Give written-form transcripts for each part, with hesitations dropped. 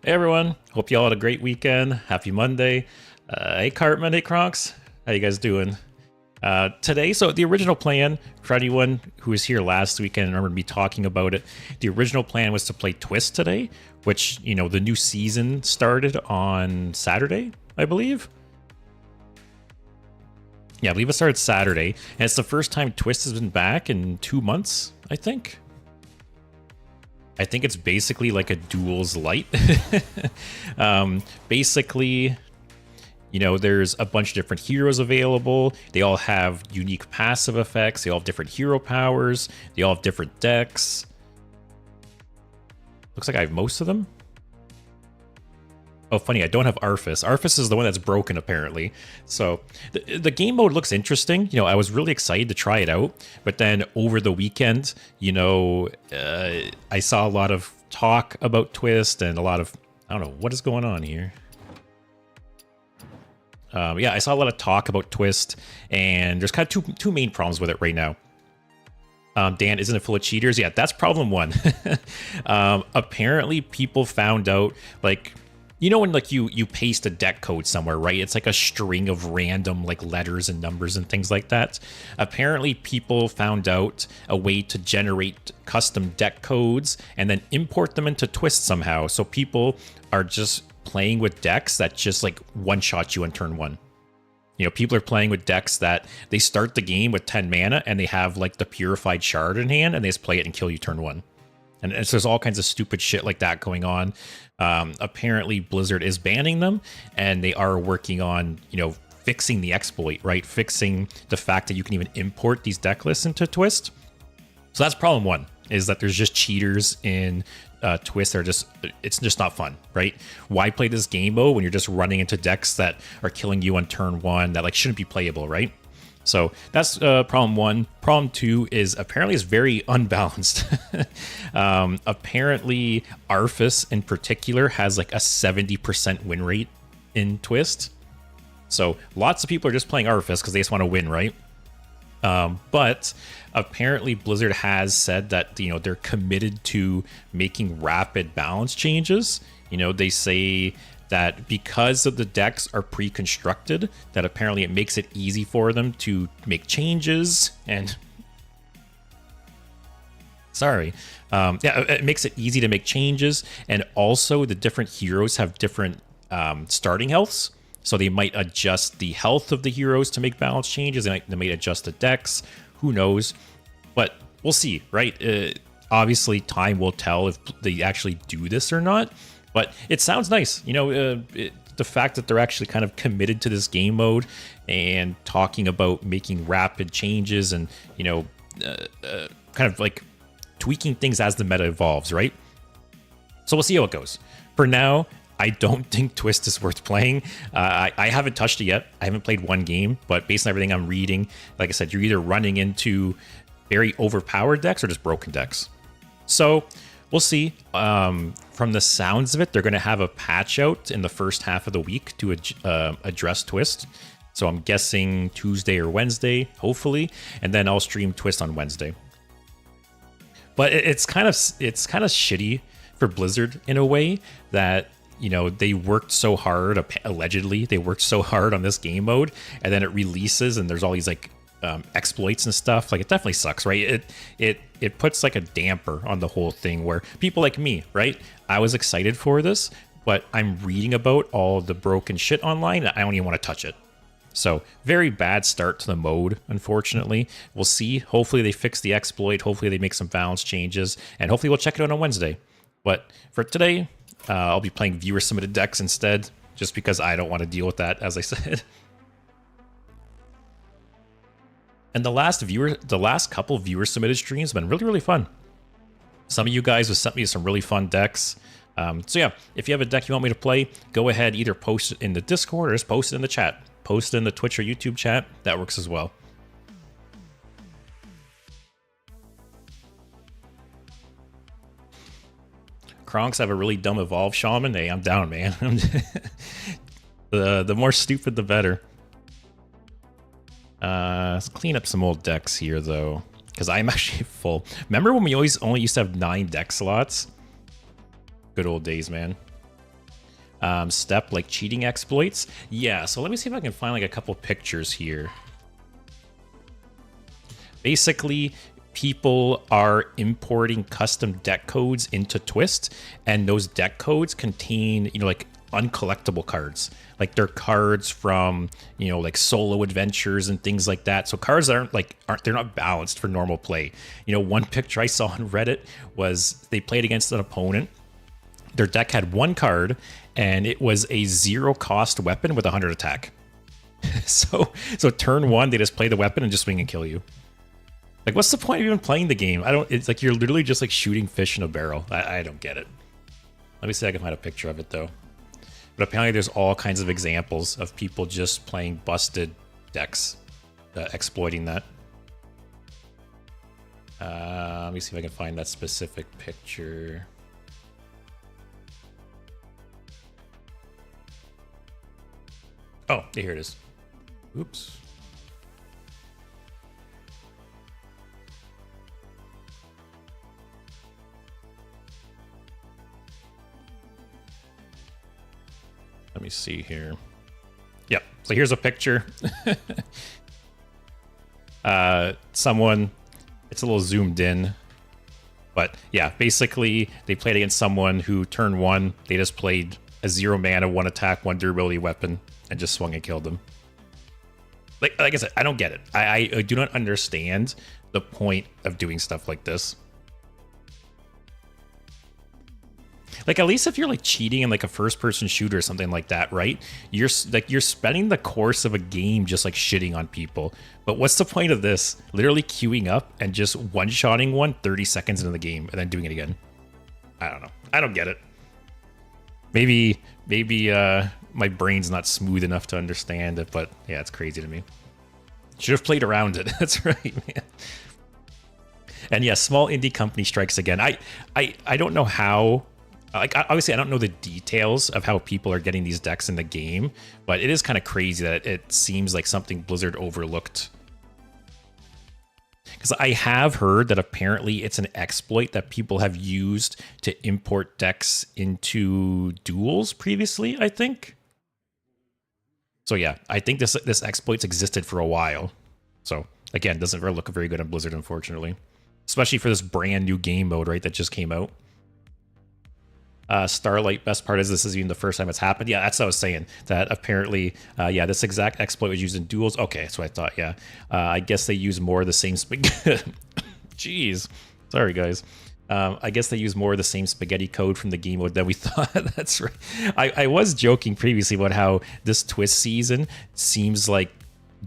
Hey everyone, hope you all had a great weekend. Happy Monday. Hey Cartman, hey Kronks, how you guys doing? Today, so the original plan, for anyone who was here last weekend and remembered me talking about it, the original plan was to play Twist today, which, you know, the new season started on Saturday, I believe. Yeah, I believe it started Saturday, and it's the first time Twist has been back in 2 months, I think. I think it's basically like a duels light. Basically, you know, there's a bunch of different heroes available. They all have unique passive effects. They all have different hero powers. They all have different decks. Looks like I have most of them. Oh, funny, I don't have Arthas. Arthas is the one that's broken, apparently. So the game mode looks interesting. You know, I was really excited to try it out. But then over the weekend, you know, I saw a lot of talk about Twist and a lot of, I don't know, what is going on here? Yeah, I saw a lot of talk about Twist, and there's kind of two main problems with it right now. Dan, isn't it full of cheaters? Yeah, that's problem one. Apparently, people found out, like, you know when like you paste a deck code somewhere, right? It's like a string of random like letters and numbers and things like that. Apparently, people found out a way to generate custom deck codes and then import them into Twist somehow. So people are just playing with decks that just like one-shot you on turn one. You know, people are playing with decks that they start the game with 10 mana and they have like the Purified Shard in hand and they just play it and kill you turn one. And so there's all kinds of stupid shit like that going on. Apparently, Blizzard is banning them, and they are working on, you know, fixing the exploit, right? Fixing the fact that you can even import these deck lists into Twist. So that's problem one, is that there's just cheaters in Twist. It's just not fun, right? Why play this game mode when you're just running into decks that are killing you on turn one that like shouldn't be playable, right? So that's problem one. Problem two is apparently it's very unbalanced. Apparently, Arthas in particular has like a 70% win rate in Twist. So lots of people are just playing Arthas because they just want to win, right? But apparently Blizzard has said that, you know, they're committed to making rapid balance changes. You know, they say that because of the decks are pre-constructed, that apparently it makes it easy for them to make changes and yeah, it makes it easy to make changes, and also the different heroes have different starting healths, so they might adjust the health of the heroes to make balance changes. They might adjust the decks. Who knows? But we'll see, right? Obviously, time will tell if they actually do this or not. But it sounds nice, you know, the fact that they're actually kind of committed to this game mode and talking about making rapid changes and, you know, kind of like tweaking things as the meta evolves, right? So we'll see how it goes. For now, I don't think Twist is worth playing. I haven't touched it yet. I haven't played one game, but based on everything I'm reading, like I said, you're either running into very overpowered decks or just broken decks. So we'll see. From the sounds of it, they're going to have a patch out in the first half of the week to address Twist. So I'm guessing Tuesday or Wednesday, hopefully, and then I'll stream Twist on Wednesday. But it's kind of shitty for Blizzard in a way that, you know, they worked so hard. Allegedly, they worked so hard on this game mode, and then it releases, and there's all these like exploits and stuff. Like, it definitely sucks, right? It puts like a damper on the whole thing, where people like me, right? I was excited for this, but I'm reading about all the broken shit online, and I don't even want to touch it. So very bad start to the mode, unfortunately. We'll see. Hopefully they fix the exploit. Hopefully they make some balance changes, and hopefully we'll check it out on Wednesday. But for today, I'll be playing viewer submitted decks instead, just because I don't want to deal with that, as I said. And the last couple viewer submitted streams have been really, really fun. Some of you guys have sent me some really fun decks. So yeah, if you have a deck you want me to play, go ahead, either post it in the Discord or just post it in the chat. Post it in the Twitch or YouTube chat. That works as well. Kronks have a really dumb evolve shaman. Hey, I'm down, man. The more stupid, the better. Let's clean up some old decks here, though, because I'm actually full. Remember when we only used to have 9 deck slots? Good old days, man. step, like cheating exploits. Yeah, so let me see if I can find like a couple pictures here. Basically, people are importing custom deck codes into Twist, and those deck codes contain, you know, like uncollectible cards. Like they're cards from, you know, like solo adventures and things like that. So cards they're not balanced for normal play. You know, one picture I saw on Reddit was they played against an opponent. Their deck had one card, and it was a 0 cost weapon with 100 attack. so turn one, they just play the weapon and just swing and kill you. Like, what's the point of even playing the game? It's like you're literally just like shooting fish in a barrel. I don't get it. Let me see if I can find a picture of it though. But apparently there's all kinds of examples of people just playing busted decks, exploiting that. Let me see if I can find that specific picture. Oh, here it is. Oops. Let me see here. Yep. So here's a picture. Someone, it's a little zoomed in, but yeah, basically they played against someone who turn one, they just played a 0 mana, 1 attack, 1 durability weapon, and just swung and killed them. Like I said, I don't get it. I do not understand the point of doing stuff like this. Like, at least if you're like cheating in like a first-person shooter or something like that, right? You're spending the course of a game just like shitting on people. But what's the point of this? Literally queuing up and just one-shotting one 30 seconds into the game and then doing it again. I don't know. I don't get it. Maybe my brain's not smooth enough to understand it, but yeah, it's crazy to me. Should have played around it. That's right, man. And yeah, small indie company strikes again. I don't know how. Like, obviously, I don't know the details of how people are getting these decks in the game, but it is kind of crazy that it seems like something Blizzard overlooked. Because I have heard that apparently it's an exploit that people have used to import decks into duels previously, I think. So yeah, I think this exploit's existed for a while. So again, doesn't really look very good on Blizzard, unfortunately. Especially for this brand new game mode, right, that just came out. Starlight, best part is this is even the first time it's happened. Yeah, that's what I was saying. That apparently, yeah, this exact exploit was used in duels. Okay, that's what I thought, yeah. I guess they use more of the same Jeez. Sorry, guys. I guess they use more of the same spaghetti code from the game mode that we thought. That's right. I was joking previously about how this Twist season seems like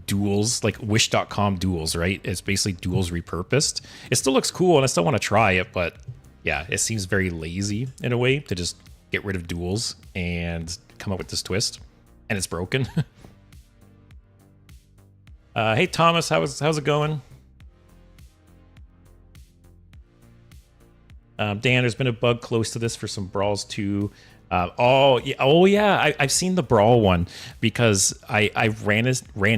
duels, like Wish.com duels, right? It's basically duels repurposed. It still looks cool, and I still want to try it, but yeah, it seems very lazy in a way to just get rid of duels and come up with this twist, and it's broken. Hey Thomas, how's it going? Dan, there's been a bug close to this for some brawls too. Oh yeah, I've seen the brawl one because I ran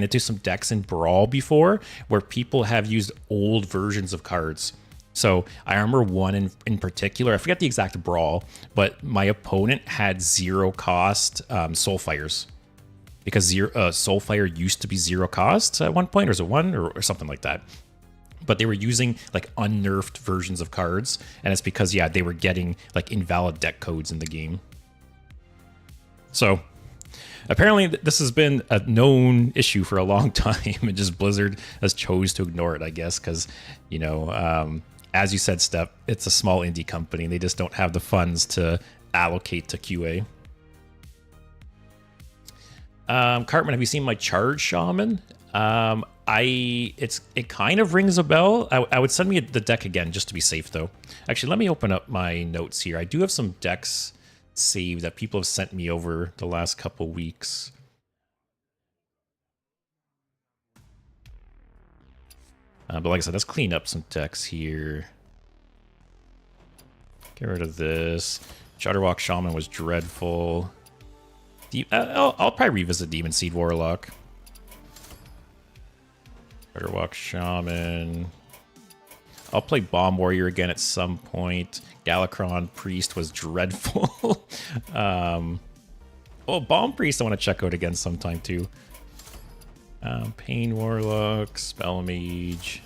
into some decks in brawl before where people have used old versions of cards. So I remember one in particular, I forget the exact brawl, but my opponent had 0 cost Soulfires. Because Soulfire used to be 0 cost at one point, or was it 1 or something like that. But they were using like unnerfed versions of cards, and it's because, yeah, they were getting like invalid deck codes in the game. So apparently this has been a known issue for a long time, and just Blizzard has chose to ignore it, I guess, because, you know, as you said, Step, it's a small indie company, and they just don't have the funds to allocate to QA. Cartman, have you seen my charge shaman? It kind of rings a bell. I would send me the deck again just to be safe, though. Actually, let me open up my notes here. I do have some decks saved that people have sent me over the last couple weeks. But like I said, let's clean up some decks here. Get rid of this. Shudderwalk Shaman was dreadful. I'll probably revisit Demon Seed Warlock. Shudderwalk Shaman. I'll play Bomb Warrior again at some point. Galakron Priest was dreadful. Oh, Bomb Priest I want to check out again sometime too. Pain Warlock, Spell Mage.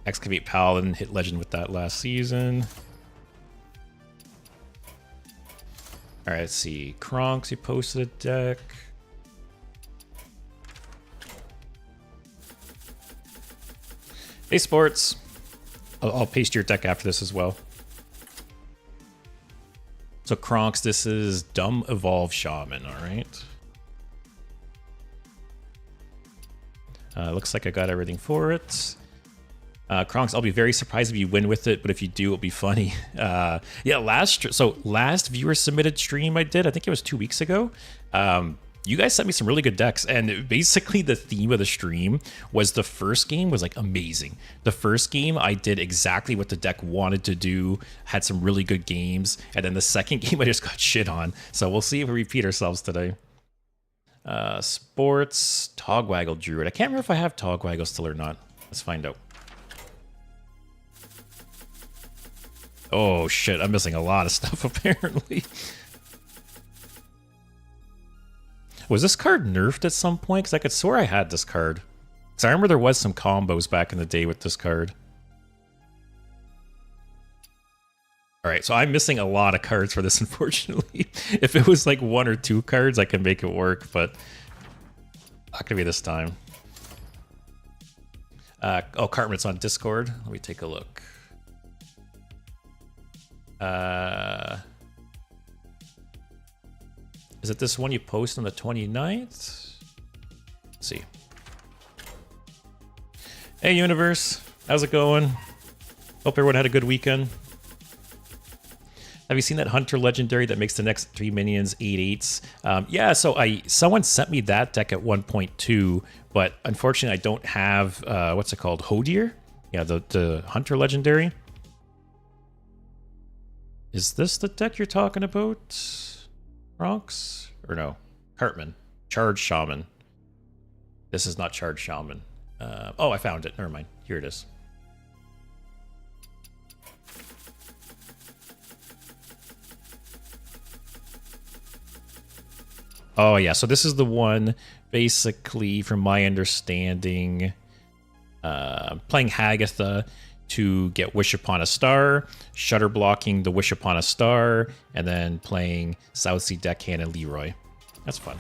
Excavate Paladin, hit Legend with that last season. Alright, let's see. Kronks, he posted a deck. Hey, Sports. I'll paste your deck after this as well. So Kronks, this is Dumb Evolve Shaman, alright. Looks like I got everything for it. Kronks, I'll be very surprised if you win with it, but if you do, it'll be funny. Yeah, last viewer submitted stream I did, I think it was 2 weeks ago. You guys sent me some really good decks, and basically the theme of the stream was the first game was like amazing. The first game I did exactly what the deck wanted to do, had some really good games, and then the second game I just got shit on. So we'll see if we repeat ourselves today. Sports, Togwaggle Druid. I can't remember if I have Togwaggle still or not. Let's find out. Oh shit, I'm missing a lot of stuff apparently. Was this card nerfed at some point? Because I could swear I had this card. Because I remember there was some combos back in the day with this card. Alright, so I'm missing a lot of cards for this, unfortunately. If it was like 1 or 2 cards, I could make it work, but not gonna be this time. Oh, Cartman's on Discord. Let me take a look. Is it this one you post on the 29th? Let's see. Hey, Universe. How's it going? Hope everyone had a good weekend. Have you seen that Hunter Legendary that makes the next 3 minions 8/8s? Yeah, so someone sent me that deck at 1.2, but unfortunately I don't have, what's it called? Hodier? Yeah, the Hunter Legendary. Is this the deck you're talking about? Bronx? Or no? Cartman. Charge Shaman. This is not Charge Shaman. Oh, I found it. Never mind. Here it is. Oh, yeah. So this is the one, basically, from my understanding, playing Hagatha to get Wish Upon a Star, Shutter blocking the Wish Upon a Star, and then playing Southsea Deckhand and Leroy. That's fun.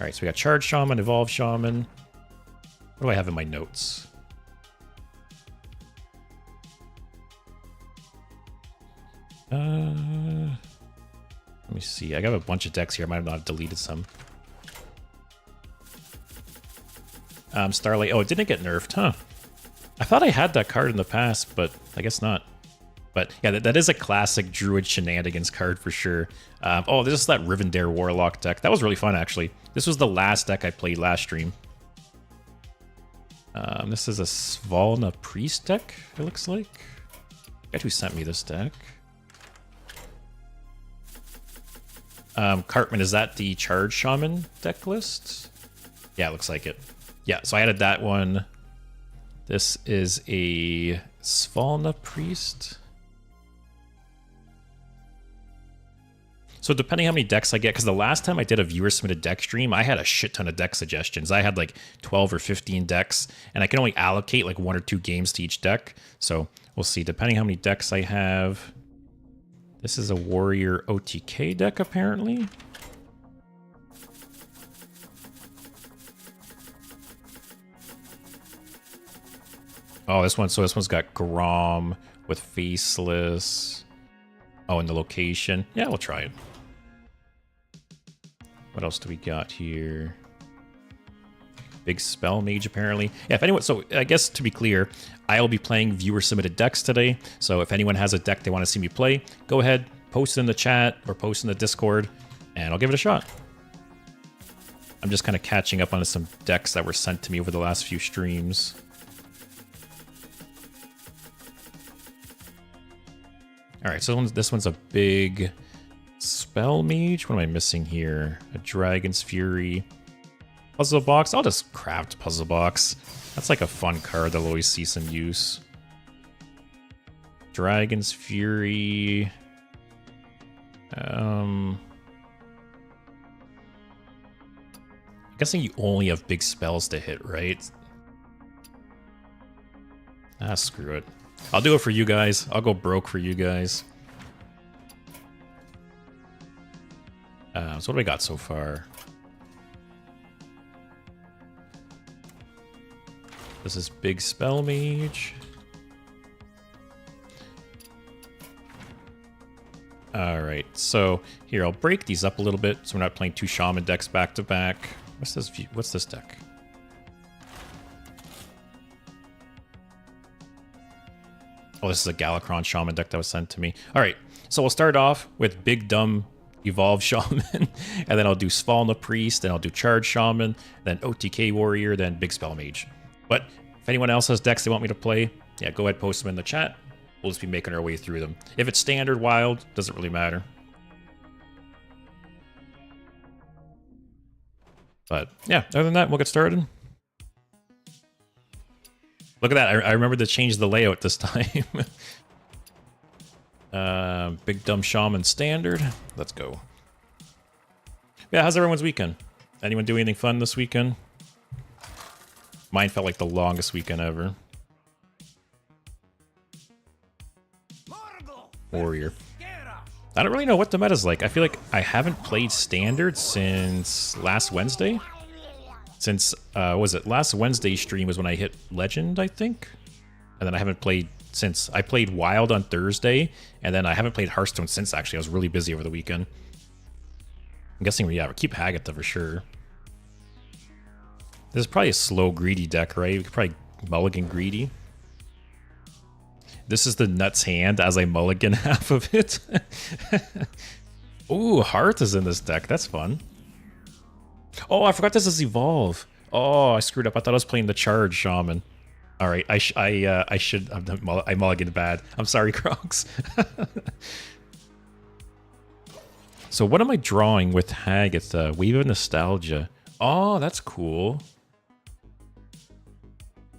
Alright, so we got Charge Shaman, Evolve Shaman. What do I have in my notes? Let me see. I got a bunch of decks here. I might have not deleted some. Starlight. Oh, it didn't get nerfed, huh? I thought I had that card in the past, but I guess not. But yeah, that is a classic Druid shenanigans card for sure. Oh, this is that Rivendare Warlock deck. That was really fun, actually. This was the last deck I played last stream. This is a Svalna Priest deck, it looks like. Guess who sent me this deck? Cartman, is that the Charge Shaman deck list? Yeah, it looks like it. Yeah, so I added that one. This is a Svalna Priest. So depending how many decks I get, because the last time I did a viewer-submitted deck stream, I had a shit ton of deck suggestions. I had like 12 or 15 decks, and I can only allocate like 1 or 2 games to each deck. So we'll see, depending how many decks I have. This is a Warrior OTK deck, apparently. Oh, this one's got Grom with Faceless. Oh, and the location. Yeah, we'll try it. What else do we got here? Big Spell Mage, apparently. Yeah, if anyone... So, I guess, to be clear, I'll be playing viewer-submitted decks today. So, if anyone has a deck they want to see me play, go ahead, post it in the chat or post in the Discord, and I'll give it a shot. I'm just kind of catching up on some decks that were sent to me over the last few streams. Alright, so this one's a big Spell Mage. What am I missing here? A Dragon's Fury. Puzzle Box. I'll just craft Puzzle Box. That's like a fun card that'll always see some use. Dragon's Fury. I'm guessing you only have big spells to hit, right? Ah, screw it. I'll do it for you guys. I'll go broke for you guys. So what do we got so far? This is big spell mage. Alright, so here I'll break these up a little bit so we're not playing two shaman decks back to back. What's this view? What's this deck? Oh, this is a Galakron shaman deck that was sent to me. Alright, so we'll start off with big dumb evolved shaman, and then I'll do Svalna Priest, then I'll do charge shaman, then OTK Warrior, then big spell mage. But if anyone else has decks they want me to play, yeah, go ahead, post them in the chat. We'll just be making our way through them. If it's standard, wild, doesn't really matter. But yeah, other than that, we'll get started. Look at that, I remember to change the layout this time. Big dumb shaman standard. Let's go. Yeah, how's everyone's weekend? Anyone do anything fun this weekend? Mine felt like the longest weekend ever. Warrior. I don't really know what the meta's like. I feel like I haven't played standard since last Wednesday. Since, was it last Wednesday stream was when I hit legend, I think? And then I haven't played since. I played wild on Thursday, and then I haven't played Hearthstone since, actually. I was really busy over the weekend. I'm guessing, yeah, we'll keep Hagatha for sure. This is probably a slow, greedy deck, right? We could probably mulligan greedy. This is the nuts hand as I mulligan half of it. Ooh, Hearth is in this deck. That's fun. Oh, I forgot this is Evolve. Oh, I screwed up. I thought I was playing the Charge Shaman. All right, I should. I mulliganed bad. I'm sorry, Crocs. So what am I drawing with Hagatha? Wave of Nostalgia. Oh, that's cool.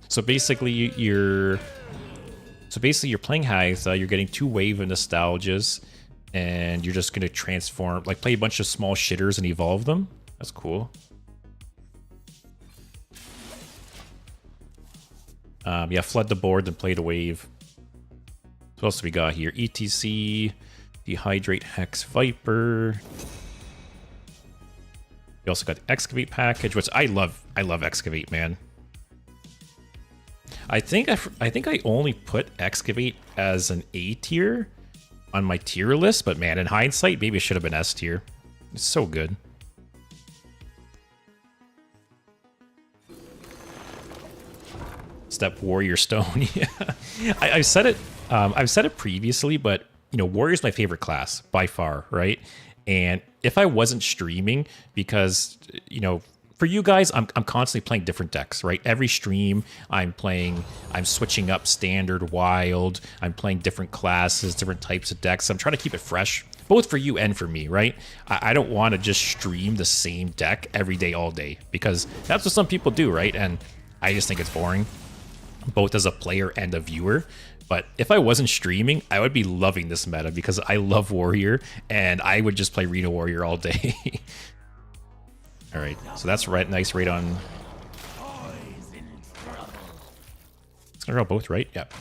So basically, you're playing Hagatha. You're getting 2 Wave of Nostalgias, and you're just gonna transform, like play a bunch of small shitters and evolve them. That's cool. Yeah, flood the board, then play the wave. What else do we got here? ETC, Dehydrate Hex Viper. We also got the Excavate package, which I love. I love Excavate, man. I think I only put Excavate as an A tier on my tier list, but man, in hindsight, maybe it should have been S tier. It's so good. Step Warrior Stone. Yeah, I've said it. I've said it previously, but you know, Warrior's my favorite class by far, right? And if I wasn't streaming, because you know, for you guys, I'm constantly playing different decks, right? Every stream, I'm switching up standard, wild. I'm playing different classes, different types of decks. I'm trying to keep it fresh, both for you and for me, right? I don't want to just stream the same deck every day, all day, because that's what some people do, right? And I just think it's boring, both as a player and a viewer. But if I wasn't streaming, I would be loving this meta because I love Warrior, and I would just play Reno Warrior all day. All right, so that's right, nice right on. It's gonna draw both, right? Yep.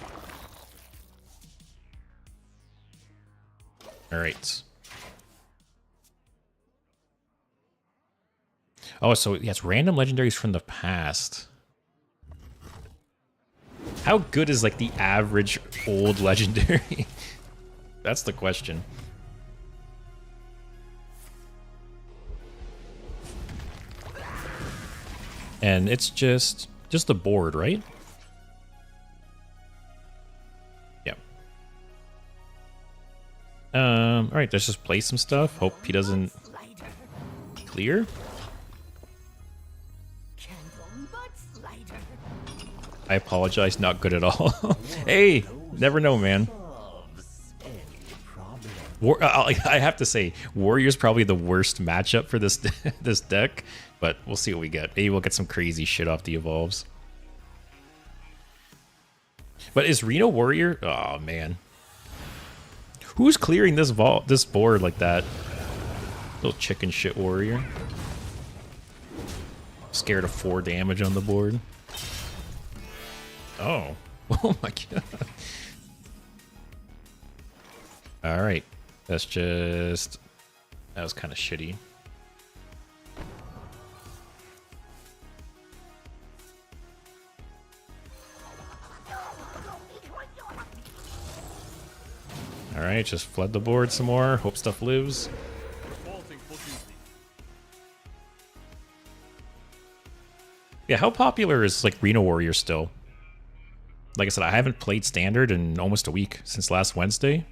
All right. Oh, so yeah, it's random legendaries from the past. How good is like the average old legendary? That's the question. And it's just the board, right? Yep. All right, let's just play some stuff. Hope he doesn't clear. I apologize, not good at all. Hey, never know, man. I have to say, Warrior's probably the worst matchup for this this deck, but we'll see what we get. Maybe we'll get some crazy shit off the evolves. But is Reno Warrior? Oh man, Who's clearing this board like that? Little chicken shit warrior. Scared of 4 damage on the board. Oh. Oh my god. Alright. That's just... That was kind of shitty. Alright, just flood the board some more. Hope stuff lives. Yeah, how popular is like Reno Warrior still? Like I said, I haven't played Standard in almost a week since last Wednesday.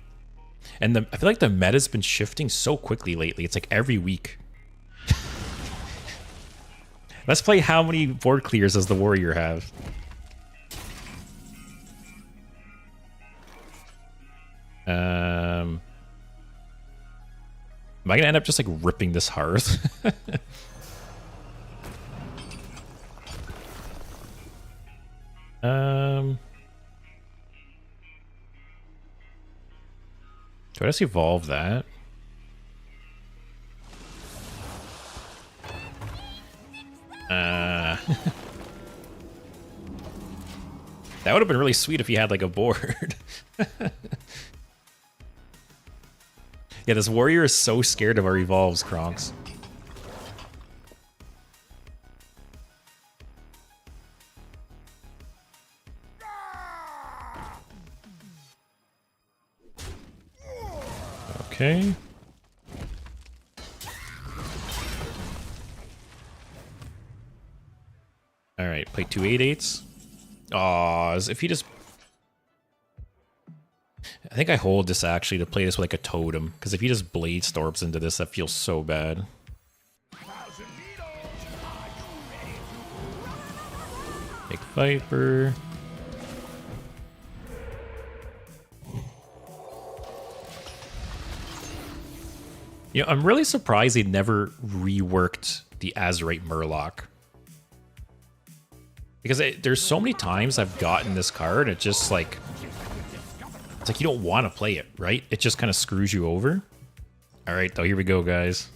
And I feel like the meta's been shifting so quickly lately. It's like every week. Let's play how many board clears does the Warrior have? Am I gonna end up just like ripping this Hearth? Do I just evolve that? That would have been really sweet if he had like a board. Yeah, this warrior is so scared of our evolves, Kronks. Okay. Alright, play 2 8/8s. Aw, if he just... I think I hold this actually to play this with like a totem, because if he just blade storms into this, that feels so bad. Make Viper. You know, I'm really surprised they never reworked the Azurite Murloc. Because there's so many times I've gotten this card, it just like... It's like you don't want to play it, right? It just kind of screws you over. Alright, though, here we go, guys.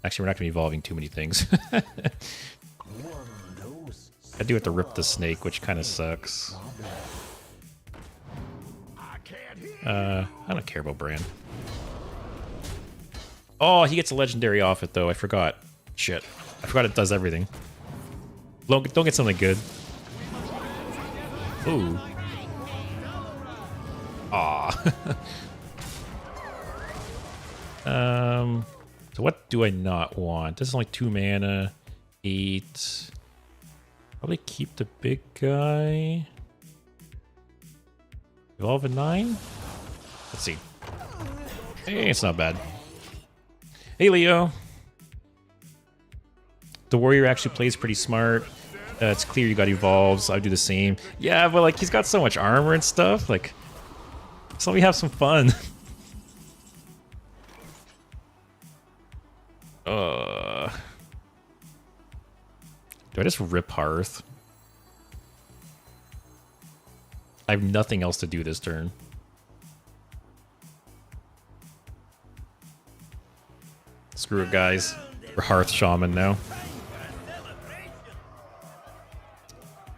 Actually, we're not going to be evolving too many things. I do have to rip the snake, which kind of sucks. I don't care about Bran. Oh, he gets a legendary off it, though. I forgot. Shit. I forgot it does everything. Don't get something good. Ooh. Aw. So what do I not want? This is only 2 mana. 8. Probably keep the big guy. Evolve a 9? Let's see. Hey, it's not bad. Hey, Leo. The warrior actually plays pretty smart. It's clear you got evolves. I do the same. Yeah, but like he's got so much armor and stuff. Like, so let me have some fun. Do I just rip Hearth? I have nothing else to do this turn. Screw it, guys. We're Hearth Shaman now.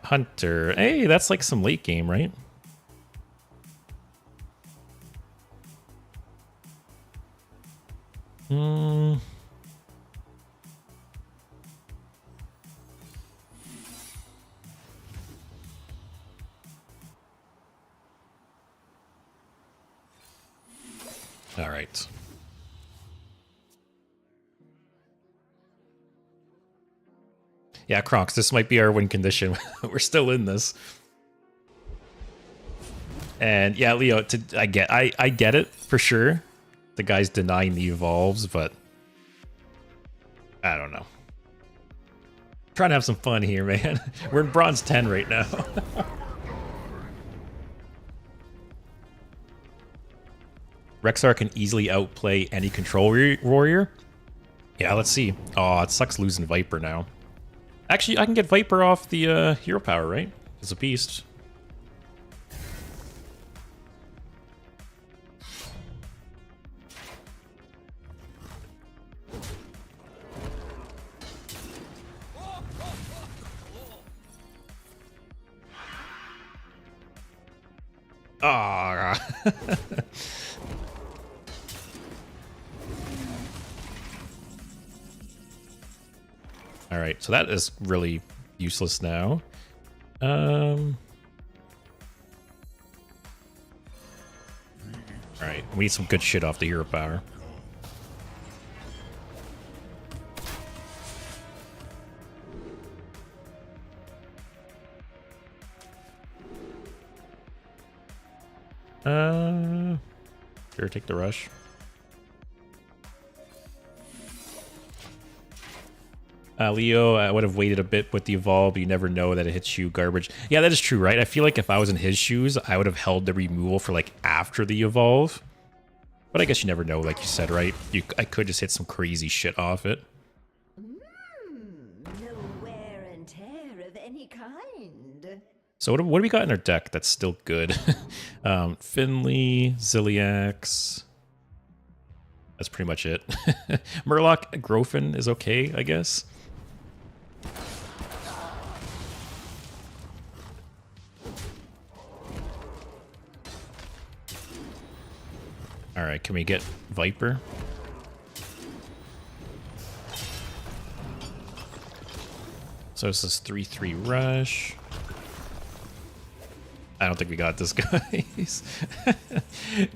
Hunter. Hey, that's like some late game, right? All right. Yeah, Kronks, this might be our win condition. We're still in this. And yeah, Leo, I get it for sure. The guy's denying the evolves, but I don't know. Trying to have some fun here, man. We're in bronze 10 right now. Rexar can easily outplay any control warrior. Yeah, let's see. Oh, it sucks losing Viper now. Actually, I can get Viper off the hero power, right? It's a beast. Ah. All right, so that is really useless now. All right, we need some good shit off the hero power. Sure, take the rush. Leo, I would have waited a bit with the evolve, but you never know that it hits you garbage. Yeah, that is true, right? I feel like if I was in his shoes, I would have held the removal for like after the evolve. But I guess you never know, like you said, right? I could just hit some crazy shit off it. No wear and tear of any kind. So what do we got in our deck that's still good? Finley, Ziliax. That's pretty much it. Murloc, Grofin is okay, I guess. All right, can we get Viper? So this is 3/3 rush. I don't think we got this, guys.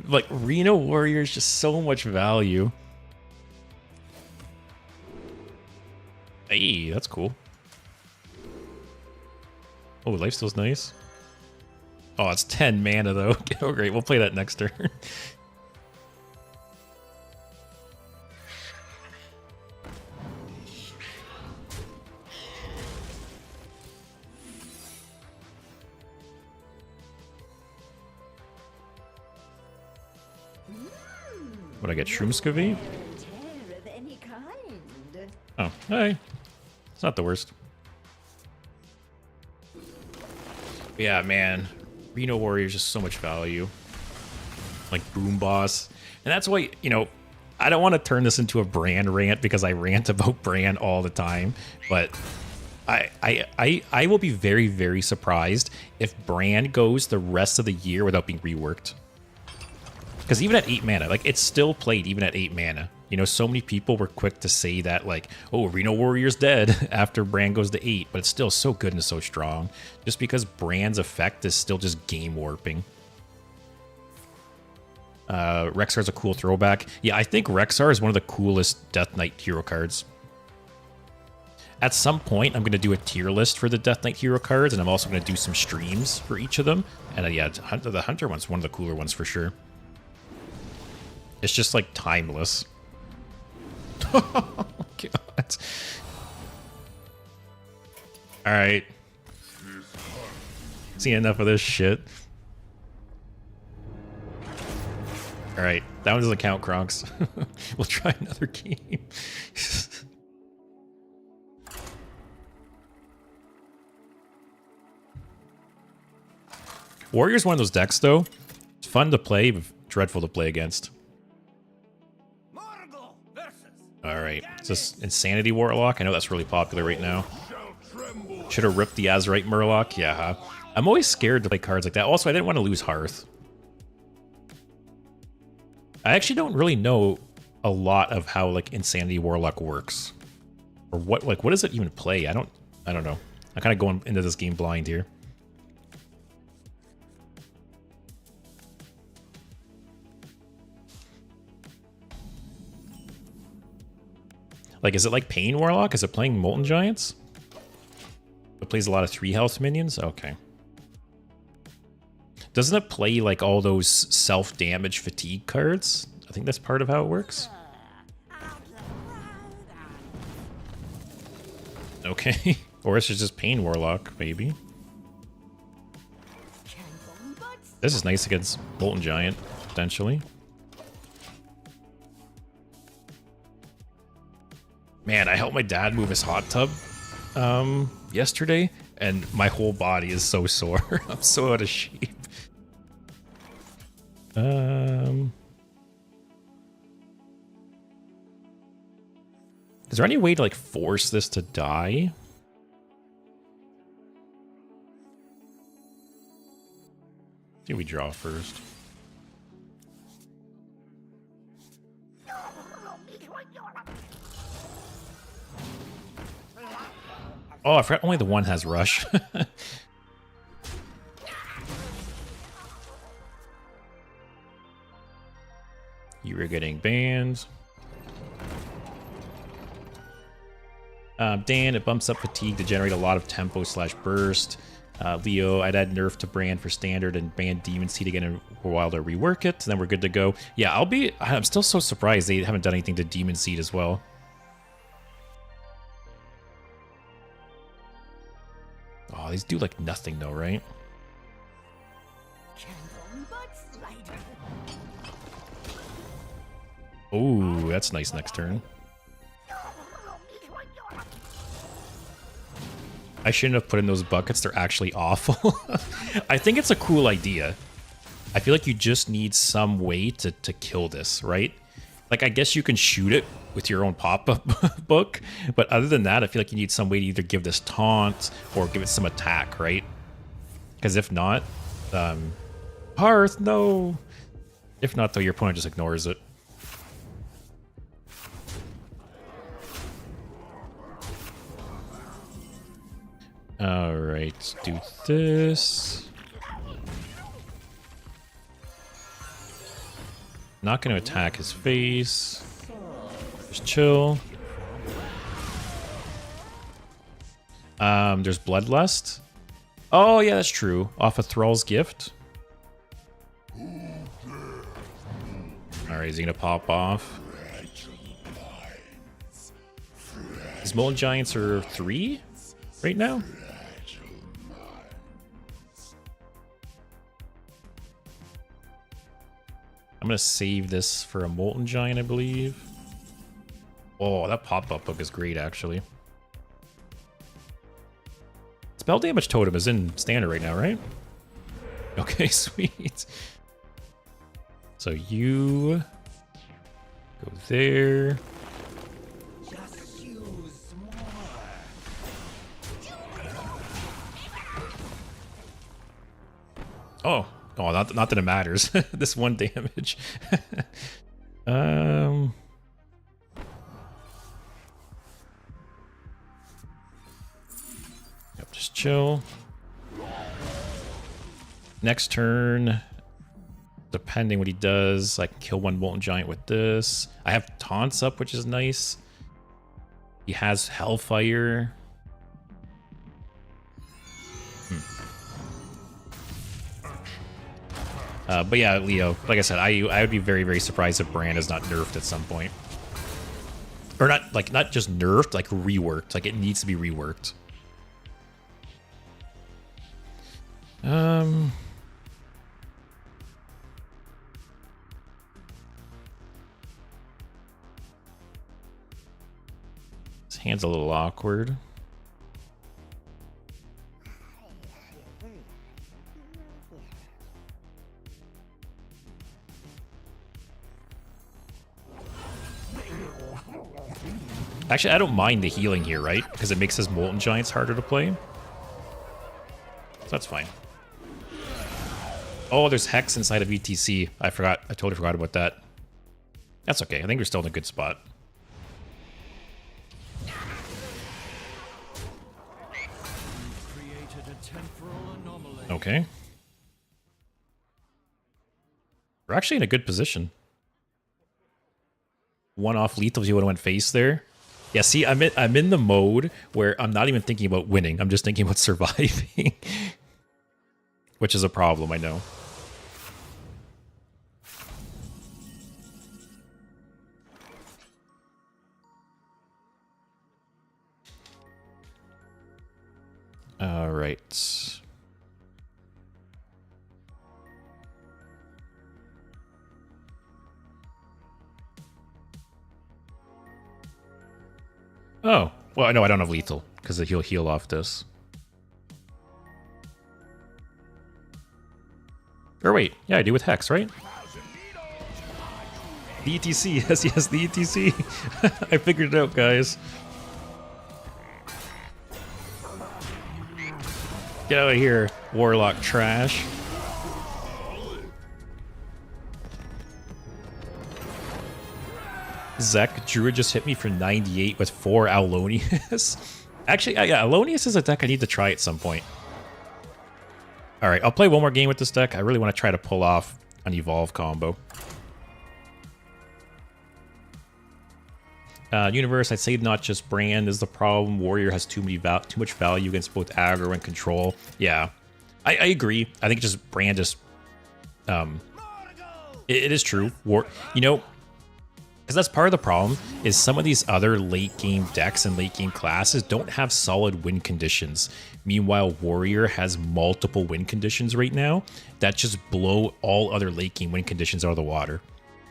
Like, Reno Warrior is just so much value. Hey, that's cool. Oh, lifesteal's nice. Oh, it's 10 mana, though. Oh, great. We'll play that next turn. What I get? Shroomskavy? Oh, hey. It's not the worst. Yeah, man. Reno Warrior is just so much value. Like Boom Boss. And that's why, you know, I don't want to turn this into a Bran rant because I rant about Bran all the time. But I will be very, very surprised if Bran goes the rest of the year without being reworked. Because even at 8 mana, like, it's still played even at 8 mana. You know, so many people were quick to say that, like, oh, Reno Warrior's dead after Bran goes to 8, but it's still so good and so strong. Just because Bran's effect is still just game warping. Rexar's a cool throwback. Yeah, I think Rexar is one of the coolest Death Knight hero cards. At some point, I'm going to do a tier list for the Death Knight hero cards, and I'm also going to do some streams for each of them. And yeah, the Hunter one's one of the cooler ones for sure. It's just like timeless. Oh, God. Alright. See enough of this shit. Alright, that one doesn't count, Kronks. We'll try another game. Warrior's one of those decks, though. It's fun to play, but dreadful to play against. Alright, is this Insanity Warlock? I know that's really popular right now. Should have ripped the Azerite Murloc. Yeah, huh? I'm always scared to play cards like that. Also, I didn't want to lose Hearth. I actually don't really know a lot of how, like, Insanity Warlock works. Or what, like, what does it even play? I don't know. I'm kind of going into this game blind here. Like, is it like Pain Warlock? Is it playing Molten Giants? It plays a lot of 3 health minions? Okay. Doesn't it play, like, all those self-damage fatigue cards? I think that's part of how it works. Okay. Or it's just Pain Warlock, maybe. This is nice against Molten Giant, potentially. Man, I helped my dad move his hot tub yesterday, and my whole body is so sore. I'm so out of shape. Is there any way to, like, force this to die? Do we draw first? Oh, I forgot only the one has rush. You were getting banned. Dan, it bumps up fatigue to generate a lot of tempo / burst. Leo, I'd add nerf to brand for standard and ban demon seed again a while to rework it. Then we're good to go. Yeah, I'm still so surprised they haven't done anything to demon seed as well. Oh, these do like nothing though, right? Oh, that's nice next turn. I shouldn't have put in those buckets. They're actually awful. I think it's a cool idea. I feel like you just need some way to kill this, right? Like, I guess you can shoot it with your own pop-up book, but other than that, I feel like you need some way to either give this taunt or give it some attack, right? Because if not, Hearth, no. If not, though, your opponent just ignores it. Alright, let's do this. Not going to attack his face. Just chill. There's Bloodlust. Oh, yeah, that's true. Off a Thrall's Gift. Alright, is he going to pop off? His Molten Giants are 3 right now? I'm going to save this for a Molten Giant, I believe. Oh, that pop-up book is great, actually. Spell Damage Totem is in Standard right now, right? Okay, sweet. So you go there. Oh, not that it matters. This one damage. Yep, just chill. Next turn, depending what he does, I can kill one Molten Giant with this. I have taunts up, which is nice. He has Hellfire. But yeah, Leo, like I said, I would be very, very surprised if Brand is not nerfed at some point. Or not just nerfed, like reworked. Like it needs to be reworked. His hand's a little awkward. Actually, I don't mind the healing here, right? Because it makes his Molten Giants harder to play. So that's fine. Oh, there's Hex inside of ETC. I forgot. I totally forgot about that. That's okay. I think we're still in a good spot. Okay. We're actually in a good position. One off lethal if you would have went face there. Yeah, see, I'm in the mode where I'm not even thinking about winning. I'm just thinking about surviving. Which is a problem, I know. All right. Oh, well, no, I don't have lethal, because he'll heal off this. Or wait, yeah, I do with Hex, right? The ETC, yes, the ETC. I figured it out, guys. Get out of here, Warlock trash. Zek, Druid just hit me for 98 with 4 Alonius. Actually, yeah, Alonius is a deck I need to try at some point. All right, I'll play one more game with this deck. I really want to try to pull off an Evolve combo. Universe, I'd say not just Brand is the problem. Warrior has too much value against both aggro and control. Yeah, I agree. I think just Brand just... it is true. You know... Because that's part of the problem, is some of these other late game decks and late game classes don't have solid win conditions. Meanwhile, Warrior has multiple win conditions right now that just blow all other late game win conditions out of the water.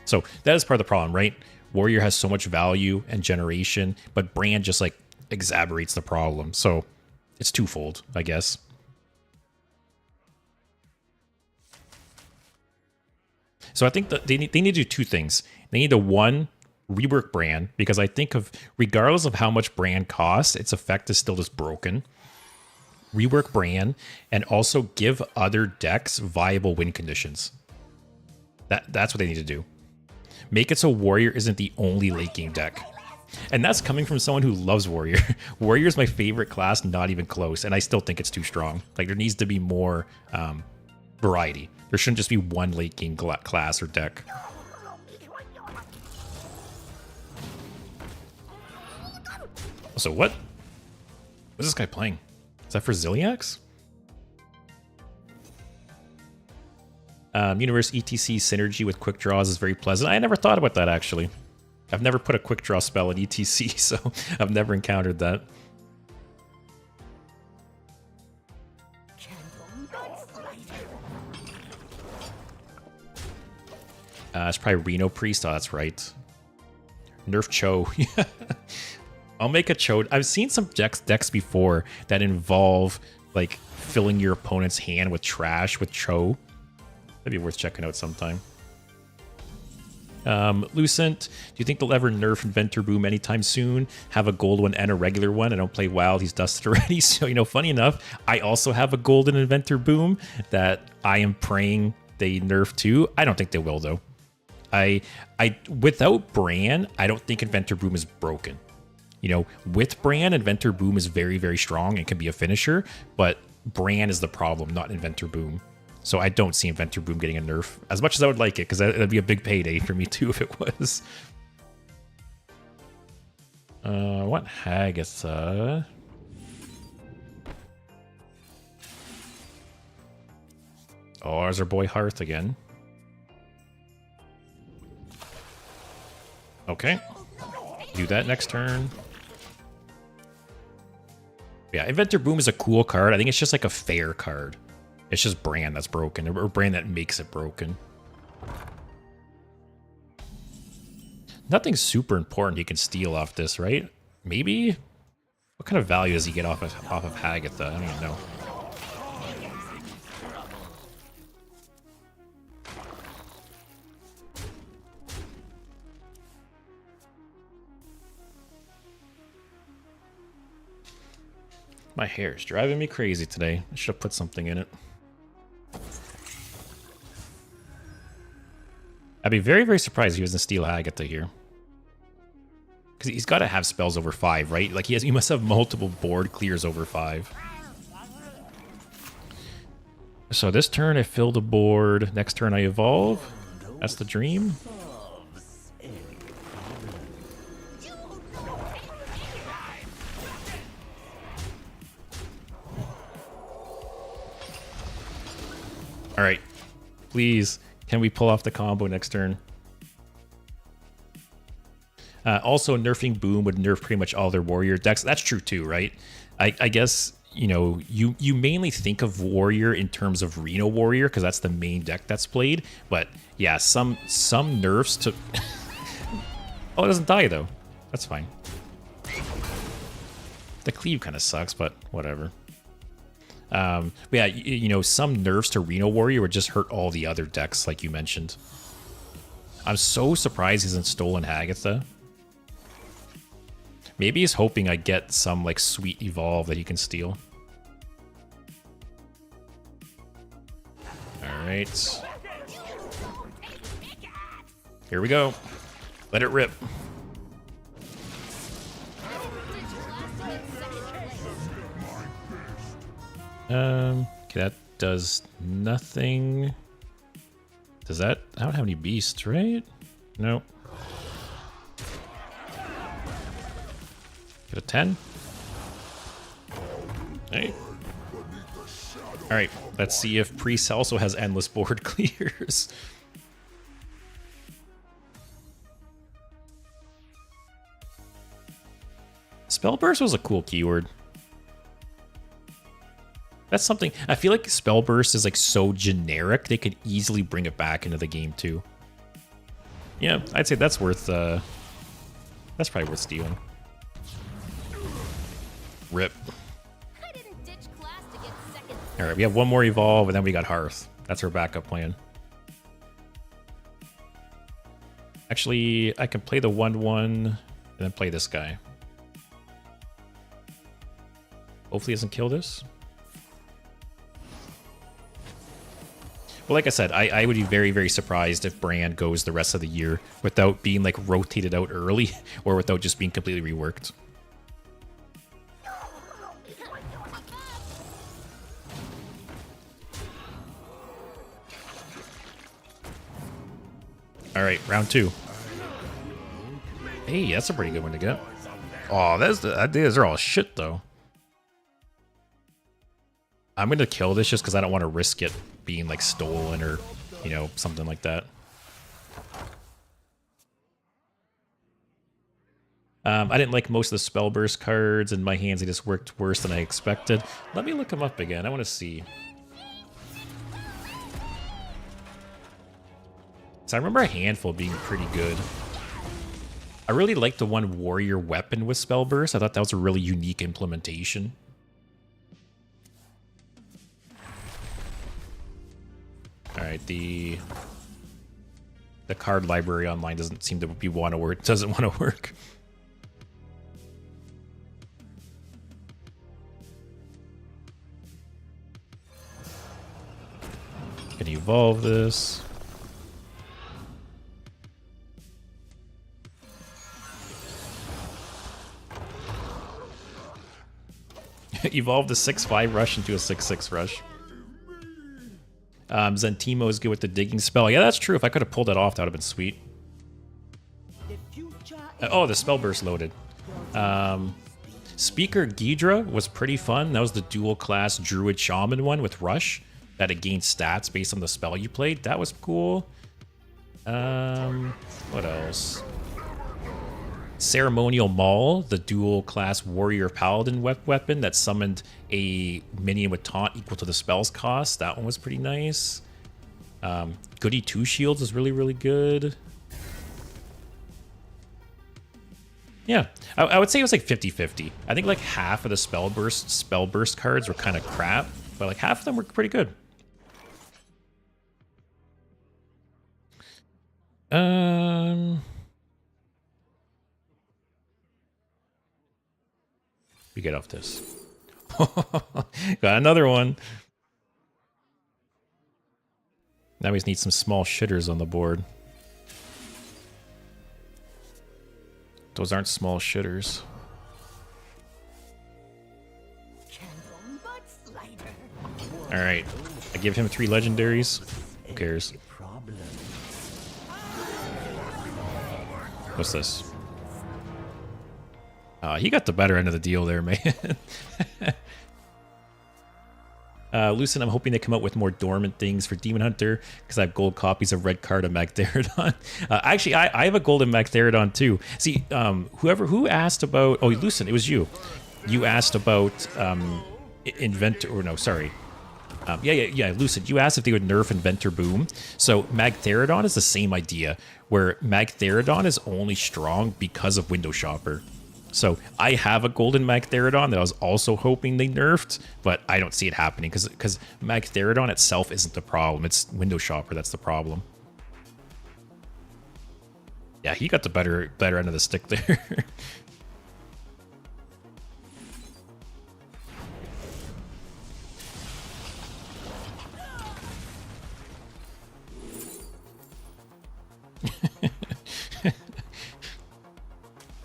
So that is part of the problem, right? Warrior has so much value and generation, but Brand just like exacerbates the problem. So it's twofold, I guess. So I think that they need to do two things. They need to, one, rework Brand, because I think of, regardless of how much Brand costs, its effect is still just broken. Rework Brand, and also give other decks viable win conditions. That's what they need to do. Make it so Warrior isn't the only late game deck. And that's coming from someone who loves Warrior. Warrior is my favorite class, not even close, and I still think it's too strong. Like, there needs to be more variety. There shouldn't just be one late game class or deck. So what? What is this guy playing? Is that for Zilliax? Universe ETC synergy with quick draws is very pleasant. I never thought about that, actually. I've never put a quick draw spell in ETC, so I've never encountered that. It's probably Reno Priest. Oh, that's right. Nerf Cho. I'll make a Cho. I've seen some decks before that involve like filling your opponent's hand with trash with Cho. That'd be worth checking out sometime. Lucent, do you think they'll ever nerf Inventor Boom anytime soon? Have a gold one and a regular one. I don't play WoW. He's dusted already. So, you know, funny enough, I also have a golden Inventor Boom that I am praying they nerf too. I don't think they will, though. Without Bran, I don't think Inventor Boom is broken. You know, with Bran, Inventor Boom is very, very strong and can be a finisher, but Bran is the problem, not Inventor Boom. So I don't see Inventor Boom getting a nerf, as much as I would like it, because that'd be a big payday for me too if it was. What Hagatha? Oh, there's our boy Hearth again. Okay. Do that next turn. Yeah, Inventor Boom is a cool card. I think it's just like a fair card. It's just Bran that's broken, or Bran that makes it broken. Nothing super important he can steal off this, right? Maybe? What kind of value does he get off of Hagatha? I don't even know. My hair is driving me crazy today. I should have put something in it. I'd be very, very surprised if he was to steal Hagatha here. Because he's got to have spells over 5, right? Like, he must have multiple board clears over 5. So this turn I fill the board. Next turn I evolve. That's the dream. All right, please, can we pull off the combo next turn? Also, nerfing Boom would nerf pretty much all their Warrior decks. That's true too, right? I guess, you know, you mainly think of Warrior in terms of Reno Warrior because that's the main deck that's played. But yeah, some nerfs to... Oh, it doesn't die though. That's fine. The cleave kind of sucks, but whatever. But yeah, you know, some nerfs to Reno Warrior would just hurt all the other decks, like you mentioned. I'm so surprised he's in Stolen Hagatha. Maybe he's hoping I get some, like, sweet evolve that he can steal. Alright. Here we go. Let it rip. Okay, that does nothing. Does that? I don't have any beasts, right? Nope. Get a 10. Hey. All right, let's see if Priest also has endless board clears. Spell Burst was a cool keyword. That's something, I feel like Spell Burst is like so generic, they could easily bring it back into the game too. Yeah, I'd say that's worth, that's probably worth stealing. Rip. Alright, we have one more Evolve, and then we got Hearth. That's our backup plan. Actually, I can play the 1/1, and then play this guy. Hopefully he doesn't kill this. Well, like I said, I would be very, very surprised if Brand goes the rest of the year without being, like, rotated out early, or without just being completely reworked. All right, round 2. Hey, that's a pretty good one to get. Oh, these are all shit, though. I'm going to kill this just because I don't want to risk it being, like, stolen or, you know, something like that. I didn't like most of the Spell Burst cards. In my hands, they just worked worse than I expected. Let me look them up again. I want to see. So I remember a handful being pretty good. I really liked the one Warrior weapon with Spell Burst. I thought that was a really unique implementation. Alright, the card library online doesn't seem to be doesn't want to work. Can evolve this. Evolve the 6/5 rush into a 6/6 rush. Zentimo is good with the digging spell. Yeah, that's true. If I could have pulled that off, that would have been sweet. Oh, the spell burst loaded. Speaker Ghidra was pretty fun. That was the dual class Druid Shaman one with Rush. That it gained stats based on the spell you played. That was cool. What else? Ceremonial Maul, the dual class Warrior Paladin weapon that summoned a minion with taunt equal to the spell's cost. That one was pretty nice. Goody Two Shields is really, really good. Yeah, I would say it was like 50-50. I think like half of the spell burst cards were kind of crap, but like half of them were pretty good. We get off this. Got another one. Now we just need some small shitters on the board. Those aren't small shitters. Alright. I give him 3 legendaries. Who cares? What's this? He got the better end of the deal there, man. Lucen, I'm hoping they come out with more dormant things for Demon Hunter, because I have gold copies of Red Card and Magtheridon. Actually, I have a golden Magtheridon too. See, who asked about... Oh, Lucen, it was you. You asked about Inventor... Or no, sorry. Yeah, Lucen, you asked if they would nerf Inventor Boom. So Magtheridon is the same idea, where Magtheridon is only strong because of Window Shopper. So I have a golden Magtheridon that I was also hoping they nerfed, but I don't see it happening because Magtheridon itself isn't the problem. It's Window Shopper that's the problem. Yeah, he got the better end of the stick there.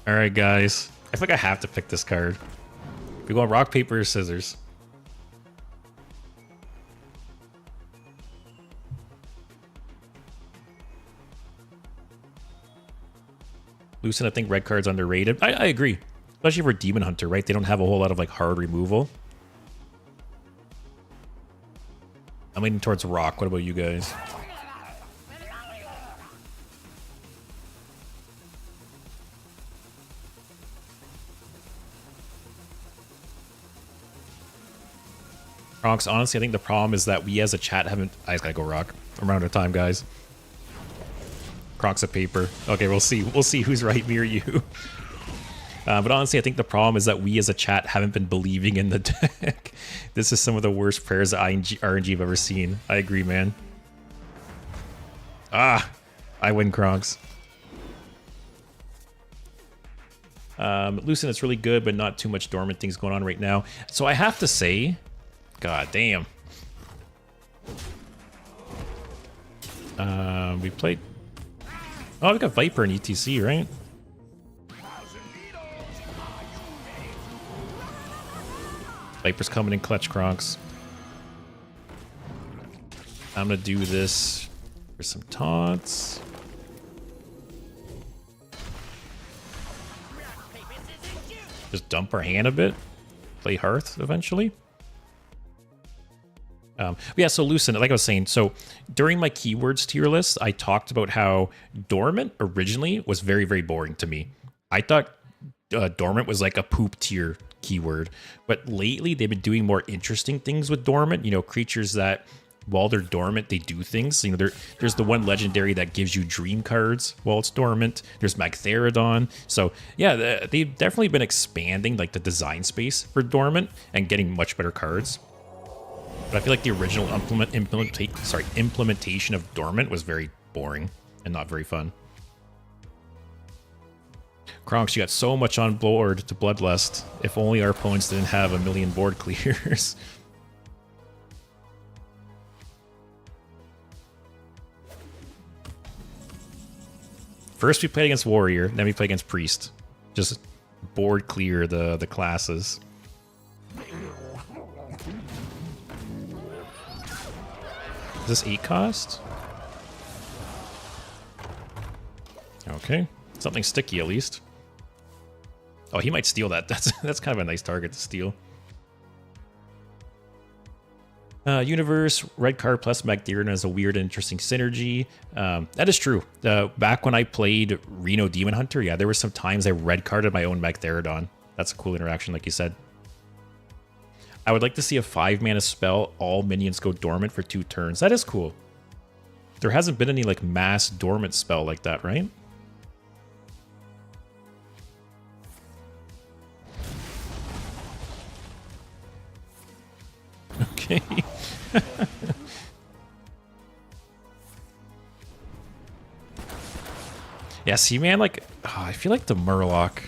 All right, guys. I feel like I have to pick this card. We go rock, paper, or scissors. Lucent, I think red card's underrated. I agree. Especially for Demon Hunter, right? They don't have a whole lot of like hard removal. I'm leaning towards rock. What about you guys? Bronx, honestly, I think the problem is that we as a chat haven't... I just gotta go rock. I'm running out of time, guys. Crocs of paper. Okay, we'll see. We'll see who's right, me or you. But honestly, I think the problem is that we as a chat haven't been believing in the deck. This is some of the worst prayers that RNG I've ever seen. I agree, man. Ah! I win, Crocs. Lucent is really good, but not too much dormant things going on right now. So I have to say... God damn. We played... Oh, we got Viper and ETC, right? Viper's coming in clutch, Kronks. I'm gonna do this for some taunts. Just dump our hand a bit. Play Hearth eventually. Yeah, so Lucent, like I was saying, so during my keywords tier list, I talked about how Dormant originally was very, very boring to me. I thought Dormant was like a poop tier keyword, but lately they've been doing more interesting things with Dormant. You know, creatures that, while they're dormant, they do things. You know, there's the one legendary that gives you dream cards while it's dormant. There's Magtheridon. So yeah, they've definitely been expanding like the design space for Dormant and getting much better cards. But I feel like the original implementation of Dormant was very boring and not very fun. Kronks, you got so much on board to Bloodlust. If only our opponents didn't have a million board clears. First we play against Warrior, then we play against Priest. Just board clear the classes. Is this 8 cost? Okay. Something sticky at least. Oh, he might steal that. That's kind of a nice target to steal. Universe, red card plus Magtheridon is a weird, interesting synergy. That is true. Back when I played Reno Demon Hunter, yeah, there were some times I red carded my own Magtheridon. That's a cool interaction, like you said. I would like to see a 5-mana spell, all minions go dormant for 2 turns. That is cool. There hasn't been any like mass dormant spell like that, right? Okay. Yeah, see, man, like, I feel like the Murloc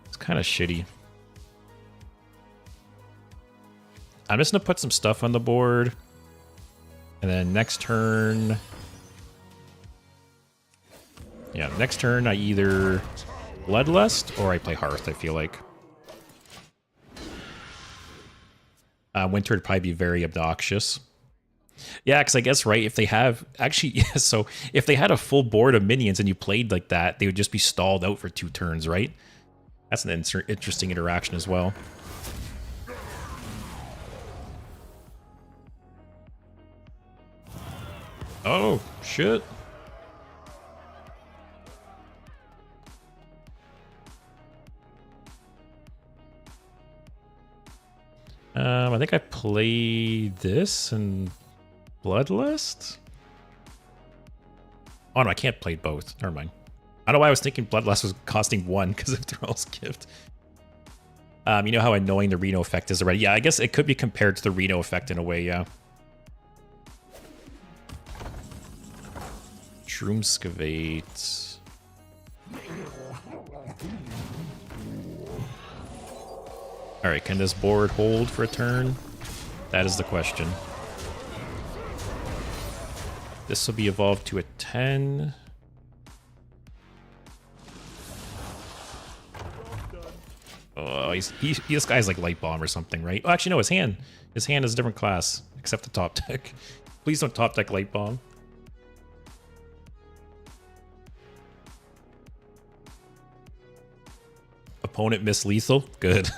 is kind of shitty. I'm just gonna put some stuff on the board, and then next turn, yeah, next turn I either Bloodlust or I play Hearth. I feel like Winter would probably be very obnoxious. Yeah, because I guess, right, if they have actually, yeah, so if they had a full board of minions and you played like that, they would just be stalled out for 2 turns, right? That's an interesting interaction as well. Oh, shit. I think I played this and Bloodlust? Oh no, I can't play both. Never mind. I don't know why I was thinking Bloodlust was costing 1 because of Thrall's Gift. You know how annoying the Reno effect is already? Yeah, I guess it could be compared to the Reno effect in a way, yeah. Shroomscavate. Alright, can this board hold for a turn? That is the question. This will be evolved to a 10. Oh, this guy's like Light Bomb or something, right? Oh, actually, no, his hand. His hand is a different class, except the top deck. Please don't top deck Light Bomb. opponent miss lethal. Good.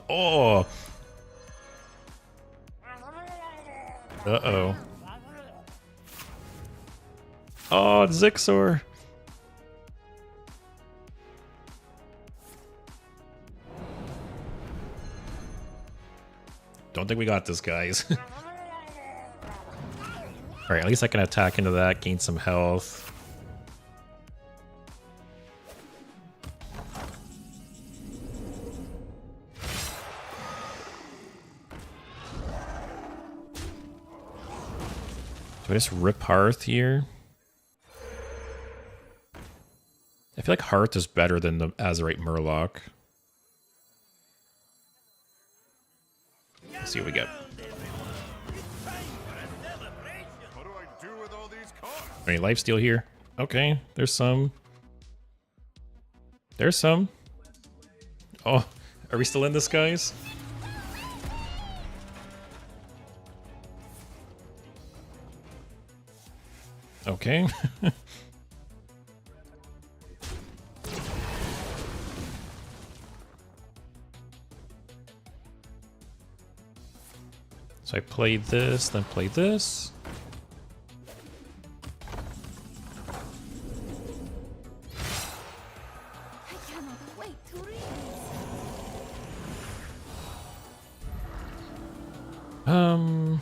Oh. Uh-oh. Oh, Zixor. Don't think we got this, guys. Alright, at least I can attack into that, gain some health. Do I just rip Hearth here? I feel like Hearth is better than the Azerite Murloc. Let's see what we get. Any lifesteal here? Okay, there's some. There's some. Oh, are we still in this, guys? Okay. So I played this, then played this. I cannot wait to read this.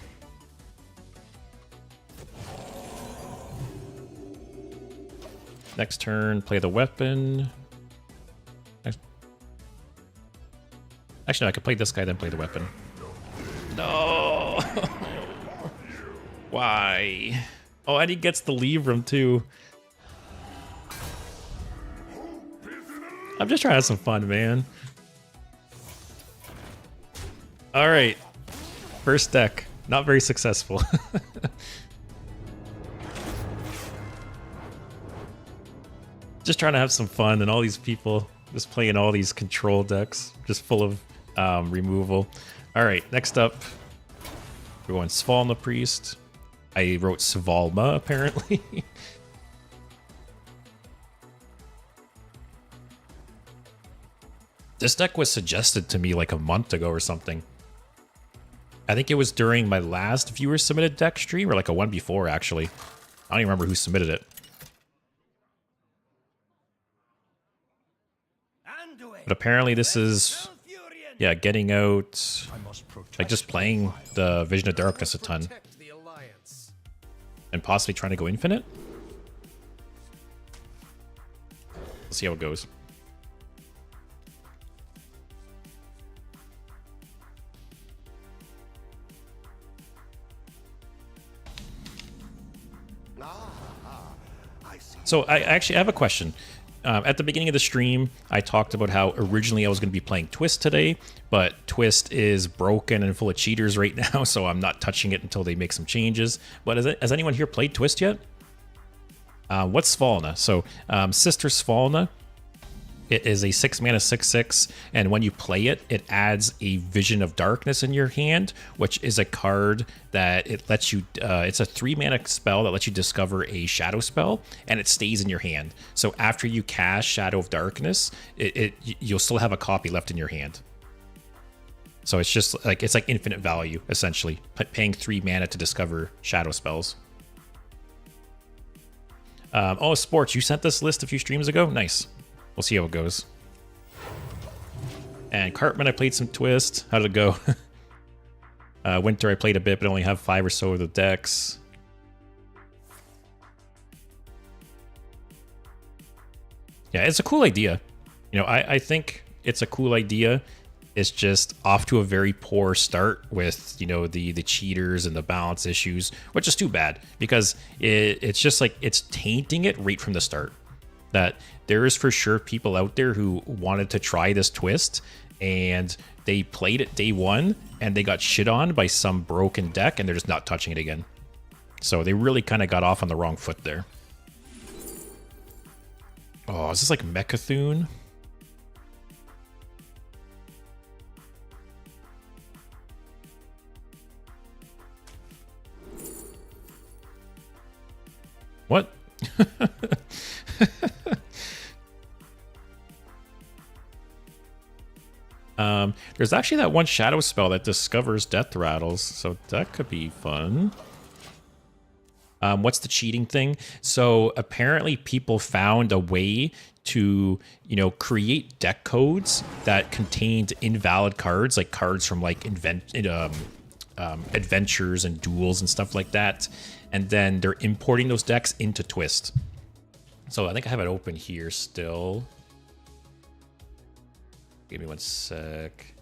Next turn, play the weapon. Actually, no, I could play this guy, then play the weapon. No! Why? Oh, and he gets the Libram too. I'm just trying to have some fun, man. Alright. First deck. Not very successful. Just trying to have some fun, and all these people just playing all these control decks, just full of removal. All right, next up, we're going Svalna Priest. I wrote Svalma, apparently. This deck was suggested to me like a month ago or something. I think it was during my last viewer submitted deck stream, or like a one before, actually. I don't even remember who submitted it. But apparently this is, yeah, getting out, like just playing the Vision of Darkness a ton. And possibly trying to go infinite? Let's see how it goes. So I actually have a question. At the beginning of the stream, I talked about how originally I was going to be playing Twist today, but Twist is broken and full of cheaters right now, so I'm not touching it until they make some changes. But has anyone here played Twist yet? What's Svalna? So Sister Svalna, it is a 6-mana 6/6, and when you play it, it adds a Vision of Darkness in your hand, which is a card that it lets you, it's a 3-mana spell that lets you discover a shadow spell, and it stays in your hand. So after you cast Shadow of Darkness, you'll still have a copy left in your hand. So it's just like, it's like infinite value, essentially, paying 3 mana to discover shadow spells. Oh, Sports, you sent this list a few streams ago? Nice. We'll see how it goes. And Cartman, I played some Twist. How did it go? Winter, I played a bit, but only have 5 or so of the decks. Yeah, it's a cool idea. You know, I think it's a cool idea. It's just off to a very poor start with, you know, the cheaters and the balance issues, which is too bad because it's just like it's tainting it right from the start. That there is for sure people out there who wanted to try this Twist and they played it day one and they got shit on by some broken deck and they're just not touching it again. So they really kind of got off on the wrong foot there. Oh, is this like Mechathune? What? There's actually that one shadow spell that discovers death rattles, so that could be fun. What's the cheating thing? So apparently people found a way to, you know, create deck codes that contained invalid cards, like cards from like adventures and duels and stuff like that. And then they're importing those decks into Twist. So I think I have it open here still. Give me one sec.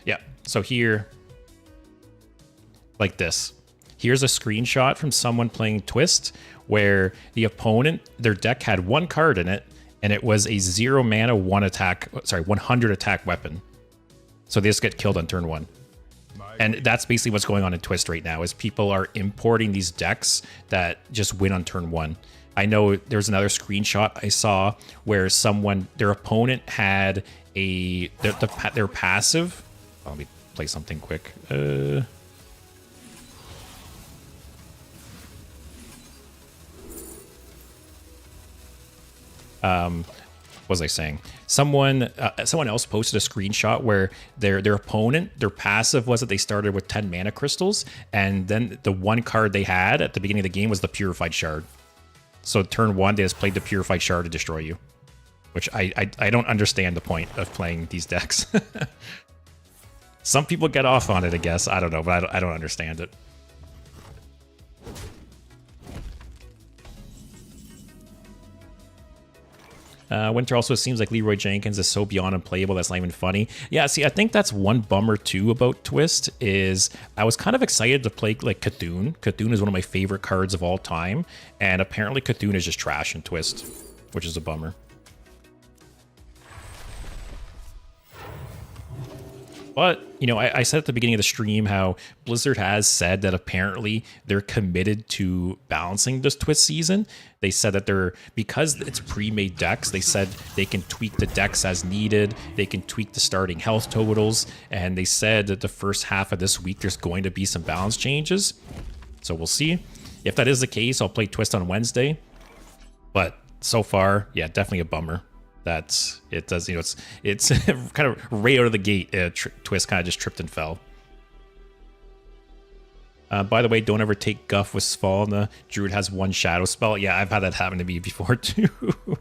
Yeah, so here, like this. Here's a screenshot from someone playing Twist where the opponent, their deck had one card in it, and it was a 0 mana, 100 attack weapon. So they just get killed on turn 1. And that's basically what's going on in Twist right now, is people are importing these decks that just win on turn 1. I know there's another screenshot I saw where their opponent had their passive. Let me play something quick. What was I saying? Someone else posted a screenshot where their opponent, their passive was that they started with 10 mana crystals, and then the one card they had at the beginning of the game was the Purified Shard. So turn 1, they just played the Purified Shard to destroy you, which I don't understand the point of playing these decks. Some people get off on it, I guess. I don't know, but I don't understand it. Winter also seems like Leroy Jenkins is so beyond unplayable that's not even funny. Yeah, see, I think that's one bummer too about Twist is I was kind of excited to play like Cthulhu. Cthulhu is one of my favorite cards of all time, and apparently Cthulhu is just trash in Twist, which is a bummer. But, you know, I said at the beginning of the stream how Blizzard has said that apparently they're committed to balancing this Twist season. They said that because it's pre-made decks, they said they can tweak the decks as needed. They can tweak the starting health totals. And they said that the first half of this week, there's going to be some balance changes. So we'll see. If that is the case, I'll play Twist on Wednesday. But so far, yeah, definitely a bummer. That it does, you know, it's kind of right out of the gate. Twist kind of just tripped and fell. By the way, don't ever take guff with Svalna. Druid has one shadow spell. Yeah, I've had that happen to me before too. I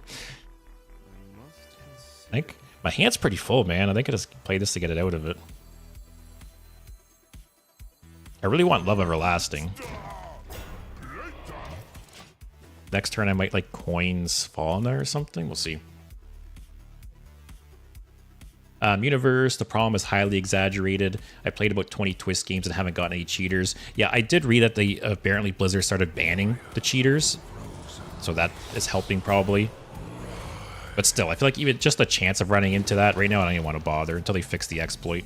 think my hand's pretty full, man. I think I just play this to get it out of it. I really want Love Everlasting. Next turn I might like coins Svalna or something. We'll see. Universe, the problem is highly exaggerated. I played about 20 Twist games and haven't gotten any cheaters. Yeah, I did read that they apparently Blizzard started banning the cheaters, so that is helping probably. But still, I feel like even just the chance of running into that right now, I don't even want to bother until they fix the exploit.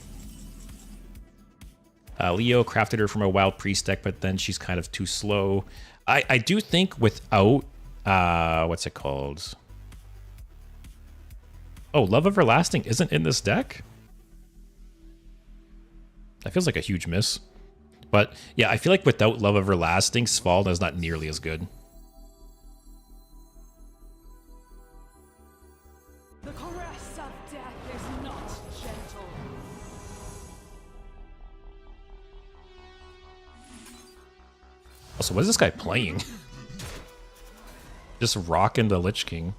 Leo crafted her from a Wild Priest deck, but then she's kind of too slow. I do think without what's it called? Oh, Love Everlasting isn't in this deck? That feels like a huge miss. But yeah, I feel like without Love Everlasting, Svalna is not nearly as good. The caress of death is not gentle. Also, what is this guy playing? Just rocking the Lich King.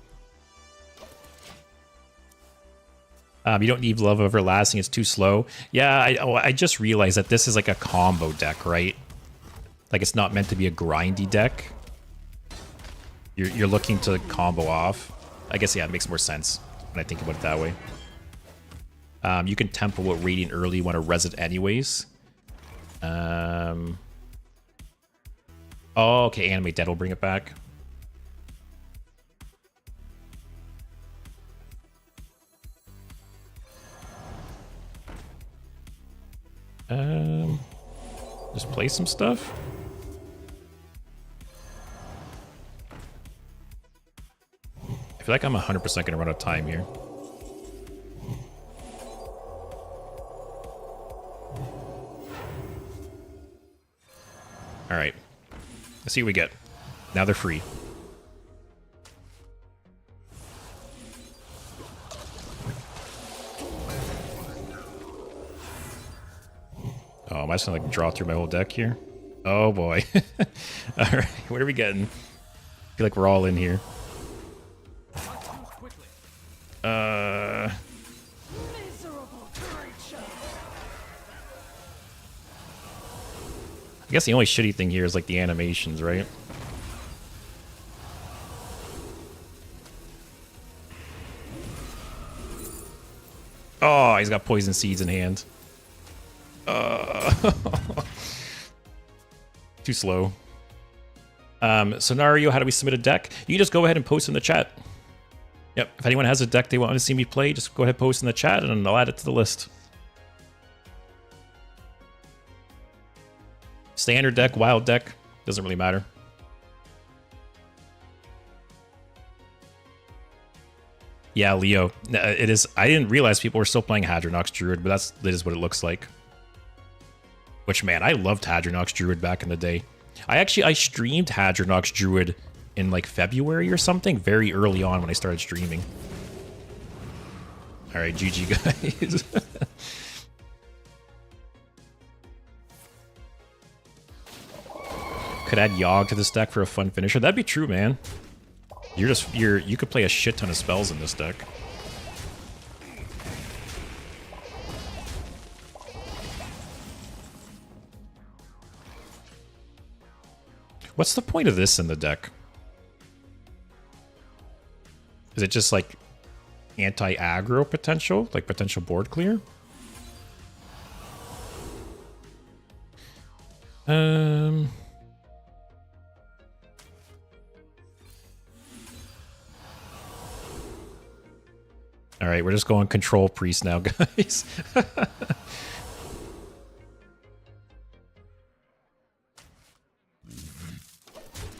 You don't need Love Everlasting, it's too slow. Yeah, I just realized that this is like a combo deck, right? Like it's not meant to be a grindy deck. You're looking to combo off. I guess, yeah, it makes more sense when I think about it that way. You can tempo with Radiant early, you want to res it anyways. Oh, okay, Animate Dead will bring it back. Just play some stuff. I feel like I'm 100% going to run out of time here. Alright. Let's see what we get. Now they're free. Oh, am I just gonna like draw through my whole deck here? Oh boy. Alright, what are we getting? I feel like we're all in here. Miserable creature. I guess the only shitty thing here is like the animations, right? Oh, he's got poison seeds in hand. Too slow. Scenario, how do we submit a deck? You just go ahead and post in the chat. Yep, if anyone has a deck they want to see me play, just go ahead and post in the chat and I'll add it to the list. Standard deck, wild deck, doesn't really matter. Yeah, Leo. It is. I didn't realize people were still playing Hadronox Druid, but that is what it looks like. Which, man, I loved Hadronox Druid back in the day. I streamed Hadronox Druid in like February or something, very early on when I started streaming. All right, GG guys. Could add Yogg to this deck for a fun finisher. That'd be true, man. You could play a shit ton of spells in this deck. What's the point of this in the deck? Is it just like anti-aggro potential? Like potential board clear? Alright, we're just going control priest now, guys.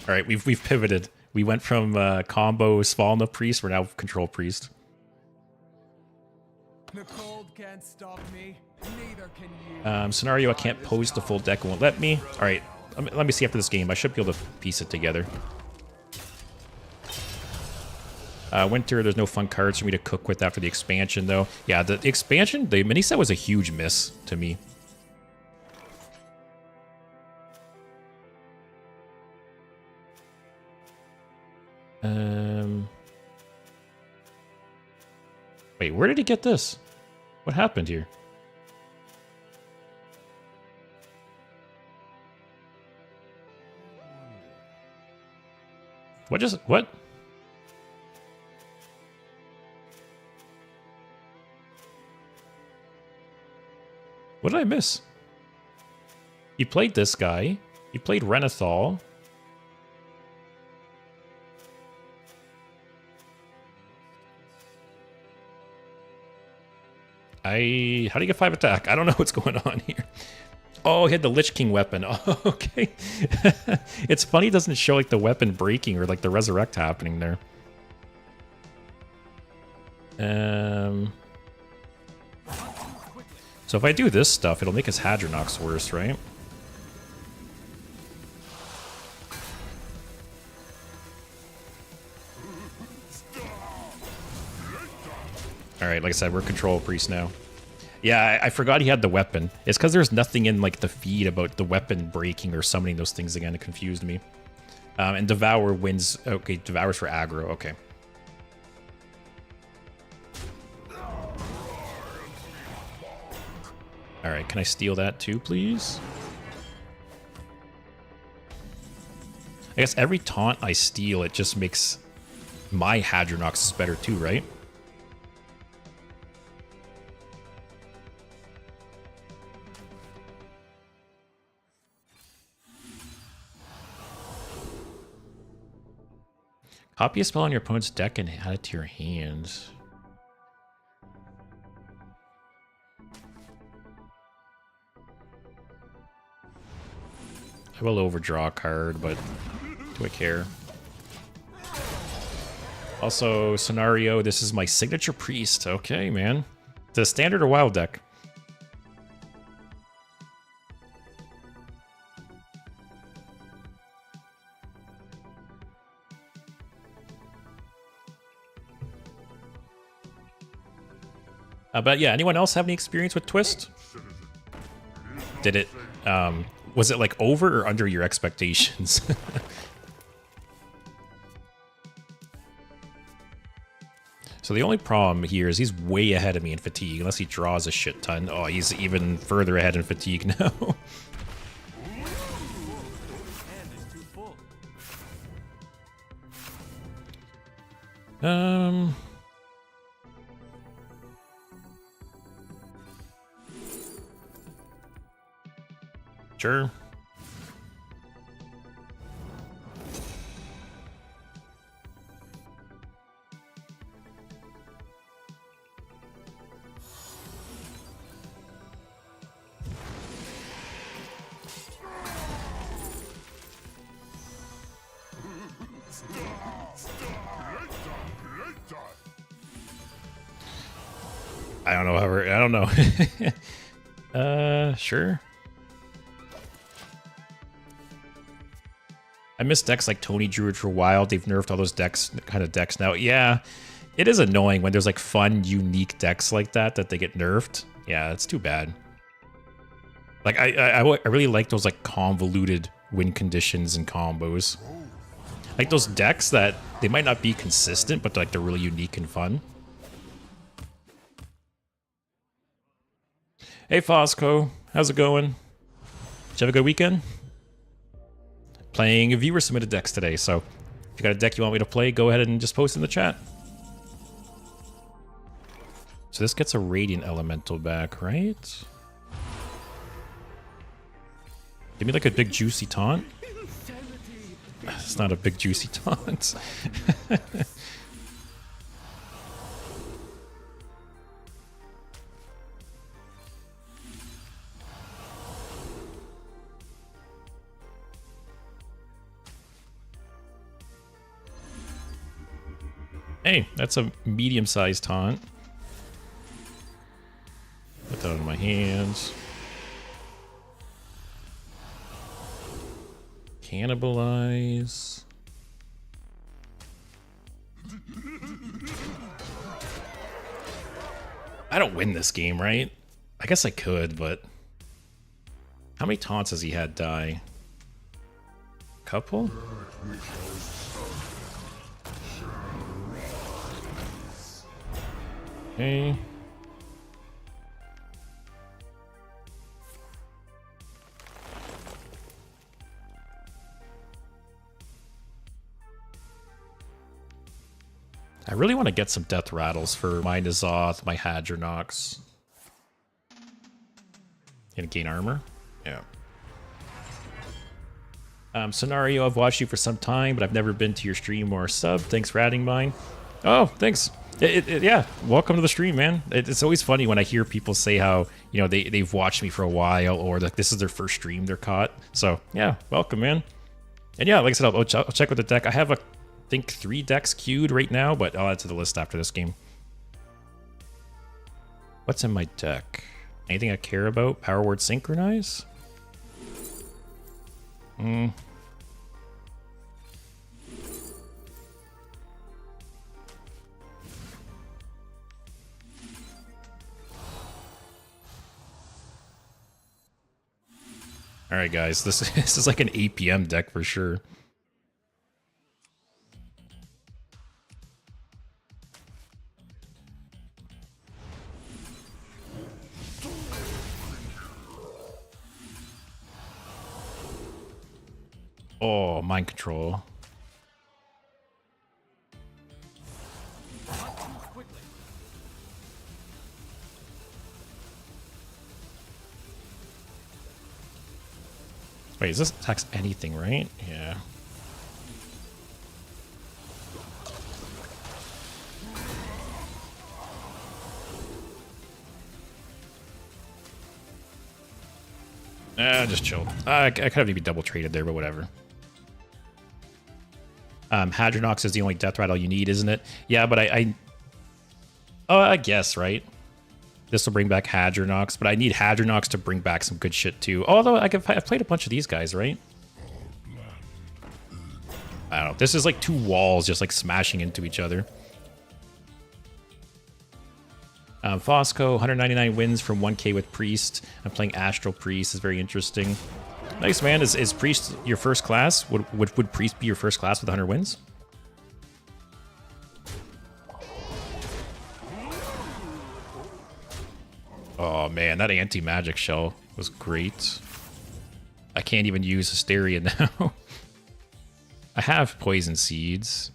Alright, we've pivoted. We went from combo Svalna Priest, we're now control priest. The cold can't stop me, neither can you. Scenario, I can't post the full deck, it won't let me. Alright, let me see after this game. I should be able to piece it together. Winter, there's no fun cards for me to cook with after the expansion, though. Yeah, the expansion, the mini set was a huge miss to me. Wait, where did he get this? What happened here? What? What did I miss? He played this guy. He played Renathal. How do you get 5 attack? I don't know what's going on here. Oh, he had the Lich King weapon. Oh, okay. It's funny it doesn't show like the weapon breaking or like the resurrect happening there. So if I do this stuff, it'll make his Hadronox worse, right? Alright, like I said, we're control priest now. Yeah, I forgot he had the weapon. It's because there's nothing in like the feed about the weapon breaking or summoning those things again. It confused me. And Devour wins. Okay, Devour's for aggro. Okay. Alright, can I steal that too, please? I guess every taunt I steal, it just makes my Hadronox better too, right? Copy a spell on your opponent's deck and add it to your hand. I will overdraw a card, but do I care? Also, scenario, this is my signature priest. Okay, man. Is it a standard or wild deck? But yeah, anyone else have any experience with Twist? Did it, was it like over or under your expectations? So the only problem here is he's way ahead of me in fatigue, unless he draws a shit ton. Oh, he's even further ahead in fatigue now. Sure. I don't know, however, I don't know. Sure. I missed decks like Tony Druid for a while. They've nerfed all those kind of decks now. Yeah, it is annoying when there's like fun, unique decks like that they get nerfed. Yeah, it's too bad. Like I really like those like convoluted win conditions and combos. Like those decks that they might not be consistent, but like they're really unique and fun. Hey Fosco, how's it going? Did you have a good weekend? Playing viewer submitted decks today, so if you got a deck you want me to play, go ahead and just post in the chat. So this gets a Radiant Elemental back, right? Give me like a big juicy taunt. It's not a big juicy taunt. Hey, that's a medium-sized taunt. Put that on my hands. Cannibalize. I don't win this game, right? I guess I could, but... How many taunts has he had die? Couple? Okay. I really want to get some death rattles for my N'Zoth, my Hadronox. Gonna gain armor? Yeah. Scenario, I've watched you for some time, but I've never been to your stream or sub. Thanks for adding mine. Oh, thanks. Yeah, welcome to the stream, man. It's always funny when I hear people say how, you know, they've watched me for a while, or like this is their first stream they're caught. So yeah, welcome, man. And yeah, like I said, I'll check with the deck. I have I think 3 decks queued right now, but I'll add to the list after this game. What's in my deck? Anything I care about? Power Word Synchronize? Alright guys, this is like an APM deck for sure. Oh, mind control. Wait, is this attacks anything, right? Yeah. Just chill. I could have maybe double traded there, but whatever. Hadronox is the only death rattle you need, isn't it? Yeah, but oh, I guess, right? This will bring back Hadronox, but I need Hadronox to bring back some good shit too. Although I've played a bunch of these guys, right? I don't know. This is like 2 walls just like smashing into each other. Fosco, 199 wins from 1k with Priest. I'm playing Astral Priest. Is very interesting. Nice, man. Is Priest your first class? Would Priest be your first class with 100 wins? Oh man, that anti-magic shell was great. I can't even use Hysteria now. I have Poison Seeds.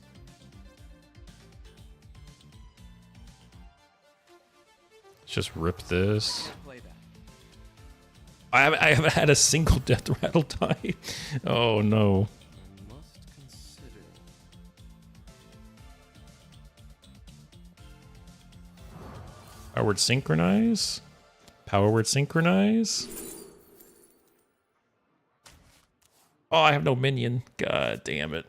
Let's just rip this. I haven't had a single death rattle die. Oh no. Power word synchronize. Power word synchronize. Oh, I have no minion. God damn it.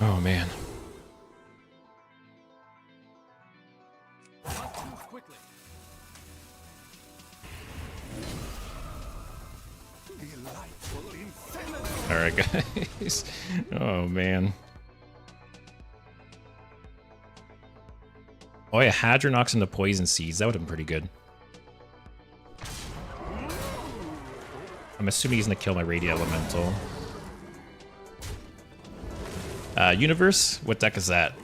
Oh man. All right, guys. Oh man. Oh yeah, Hadronox and the Poison Seeds. That would have been pretty good. I'm assuming he's gonna kill my Radiant Elemental. Universe? What deck is that?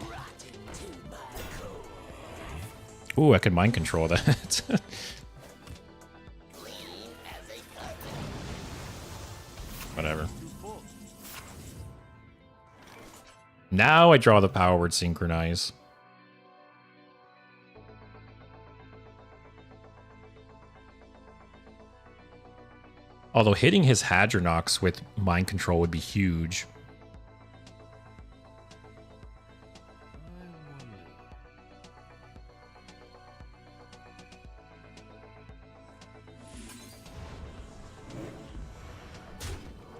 Ooh, I could mind control that. Whatever. Now I draw the power word synchronize. Although hitting his Hadronox with mind control would be huge.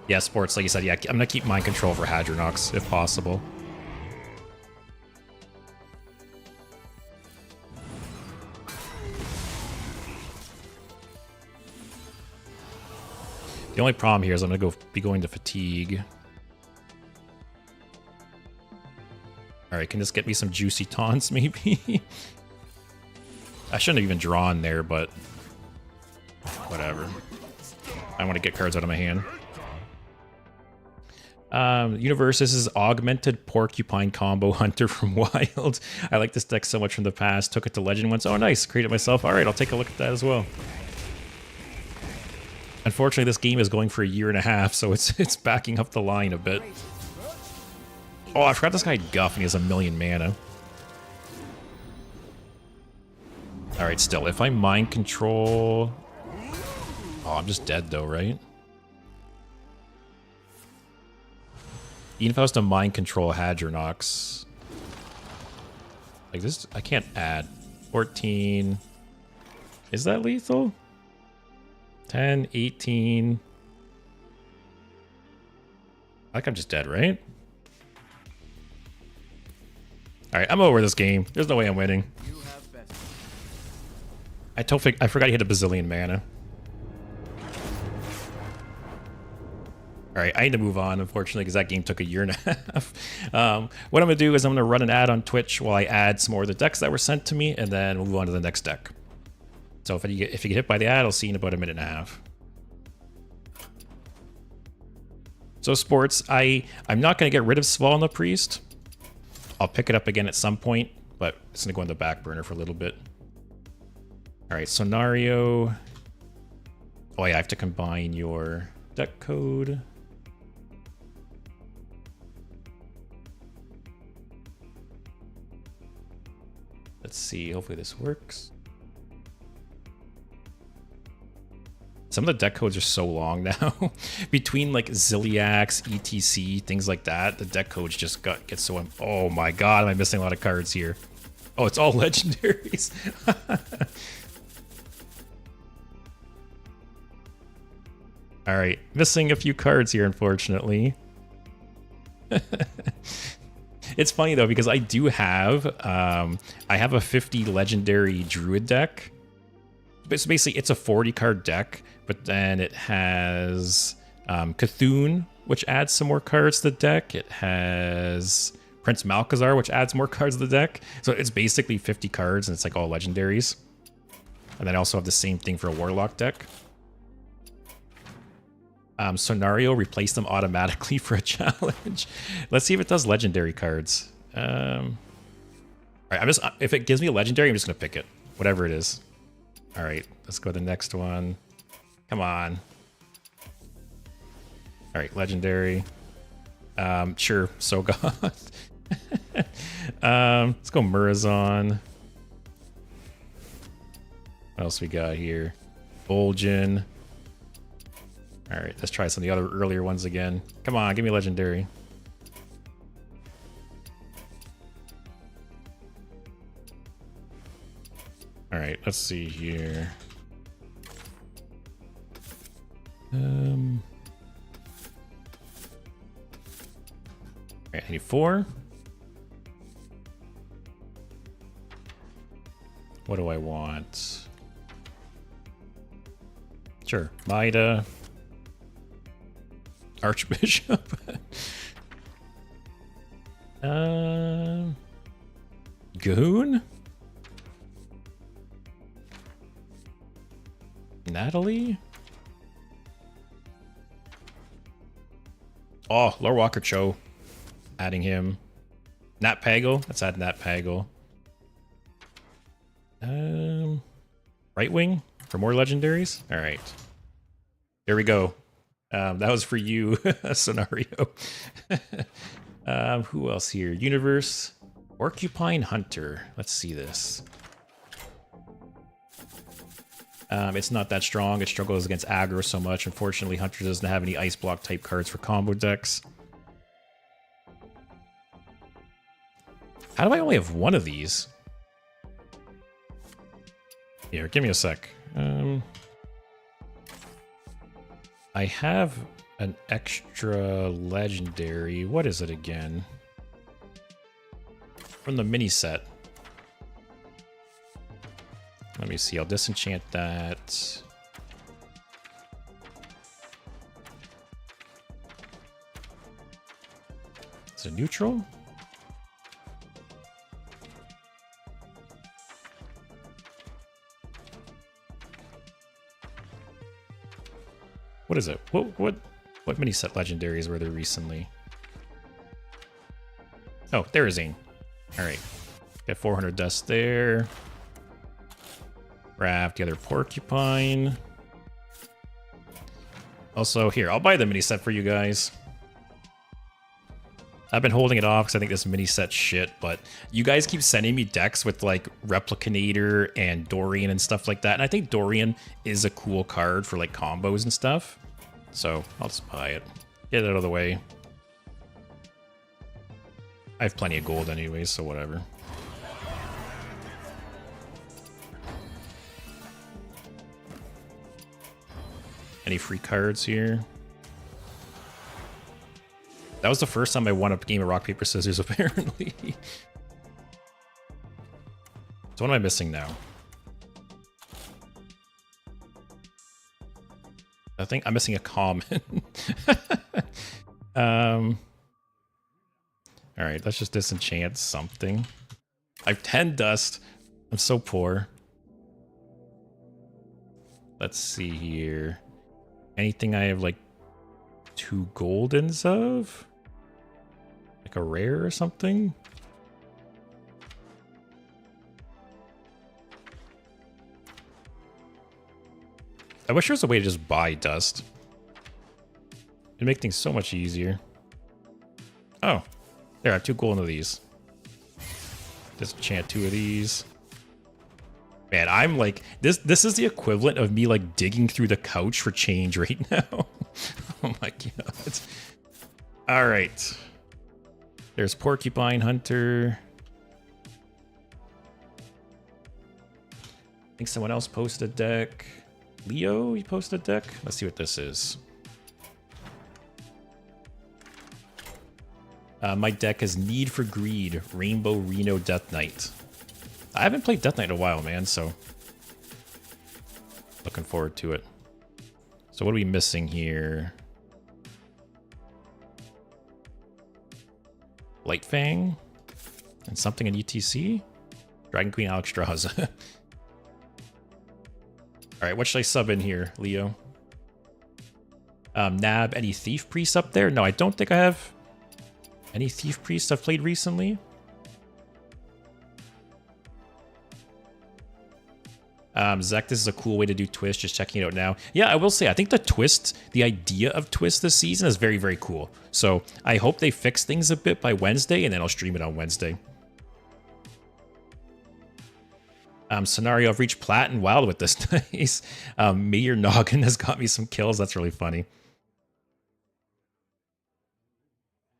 Yeah, sports, like you said, yeah, I'm gonna keep mind control for Hadronox if possible. The only problem here is I'm gonna be going to fatigue. Alright, can this get me some juicy taunts, maybe? I shouldn't have even drawn there, but whatever. I want to get cards out of my hand. Universe, this is Augmented Porcupine Combo Hunter from Wild. I like this deck so much from the past. Took it to Legend once. Oh, nice. Created myself. Alright, I'll take a look at that as well. Unfortunately, this game is going for a year and a half, so it's backing up the line a bit. Oh, I forgot this guy had Guff and he has 1,000,000 mana. Alright, still, if I mind control... Oh, I'm just dead though, right? Even if I was to mind control Hadronox... Like this, I can't add. 14... Is that lethal? 10, 18... Like I'm just dead, right? Alright, I'm over this game. There's no way I'm winning. I forgot he had a bazillion mana. Alright, I need to move on, unfortunately, because that game took a year and a half. What I'm going to do is I'm going to run an ad on Twitch while I add some more of the decks that were sent to me, and then we'll move on to the next deck. So if you get hit by the ad, I'll see you in about a minute and a half. So sports, I'm not going to get rid of Svalna Priest. I'll pick it up again at some point, but it's going to go on the back burner for a little bit. Alright, Scenario. Oh yeah, I have to combine your deck code. Let's see, hopefully this works. Some of the deck codes are so long now. Between like Ziliax, ETC, things like that, the deck codes just get so... Oh my god, am I missing a lot of cards here? Oh, it's all legendaries. Alright, missing a few cards here, unfortunately. It's funny though, because I do have I have a 50 legendary druid deck So basically, it's a 40 card deck, but then it has Cthulhu, which adds some more cards to the deck. It has Prince Malchezaar, which adds more cards to the deck. So it's basically 50 cards, and it's like all legendaries. And then I also have the same thing for a Warlock deck. Sonario, replace them automatically for a challenge. Let's see if it does legendary cards. All right, if it gives me a legendary, I'm just gonna pick it, whatever it is. All right, let's go to the next one. Come on. All right, legendary. Sure, Sogoth. Let's go Murazon. What else we got here? Vol'jin. All right, let's try some of the other earlier ones again. Come on, give me a legendary. All right, let's see here. All right, I need 4. What do I want? Sure, Maida. Archbishop. Goon? Natalie? Oh, Lord Walker Cho. Adding him. Nat Pago. Let's add Nat Pago. Right Wing for more legendaries. All right. There we go. That was for you, Scenario. Who else here? Universe. Porcupine Hunter. Let's see this. It's not that strong. It struggles against aggro so much. Unfortunately, Hunter doesn't have any ice block type cards for combo decks. How do I only have one of these? Here, give me a sec. I have an extra legendary. What is it again? From the mini set. Let me see. I'll disenchant that. Is it neutral? What is it? What mini set legendaries were there recently? Oh, there is Zane. All right, got 400 dust there. Grab the other porcupine. Also, here, I'll buy the mini set for you guys. I've been holding it off because I think this mini set's shit, but you guys keep sending me decks with like Replicanator and Dorian and stuff like that, and I think Dorian is a cool card for like combos and stuff. So I'll just buy it. Get it out of the way. I have plenty of gold anyways, so whatever. Any free cards here? That was the first time I won a game of rock, paper, scissors, apparently. So what am I missing now? I think I'm missing a common. Alright, let's just disenchant something. I have 10 dust. I'm so poor. Let's see here. Anything I have like 2 goldens of? Like a rare or something? I wish there was a way to just buy dust. It'd make things so much easier. Oh, there, I have 2 golden of these. Just enchant 2 of these. Man, I'm like, this is the equivalent of me like digging through the couch for change right now. Oh my god. All right. There's Porcupine Hunter. I think someone else posted a deck. Leo, you posted a deck? Let's see what this is. My deck is Need for Greed, Rainbow Reno Death Knight. I haven't played Death Knight in a while, man, so... looking forward to it. So what are we missing here? Lightfang and something in ETC. Dragon Queen Alexstrasza. All right, what should I sub in here, Leo? Nab, any Thief Priest up there? No, I don't think I have any Thief Priest I've played recently. Zach, this is a cool way to do Twist, just checking it out now. Yeah, I will say, I think the Twist, the idea of Twist this season is very, very cool. So I hope they fix things a bit by Wednesday, and then I'll stream it on Wednesday. Scenario, I've reached Plat and Wild with this. Nice. Meteor Noggin has got me some kills. That's really funny.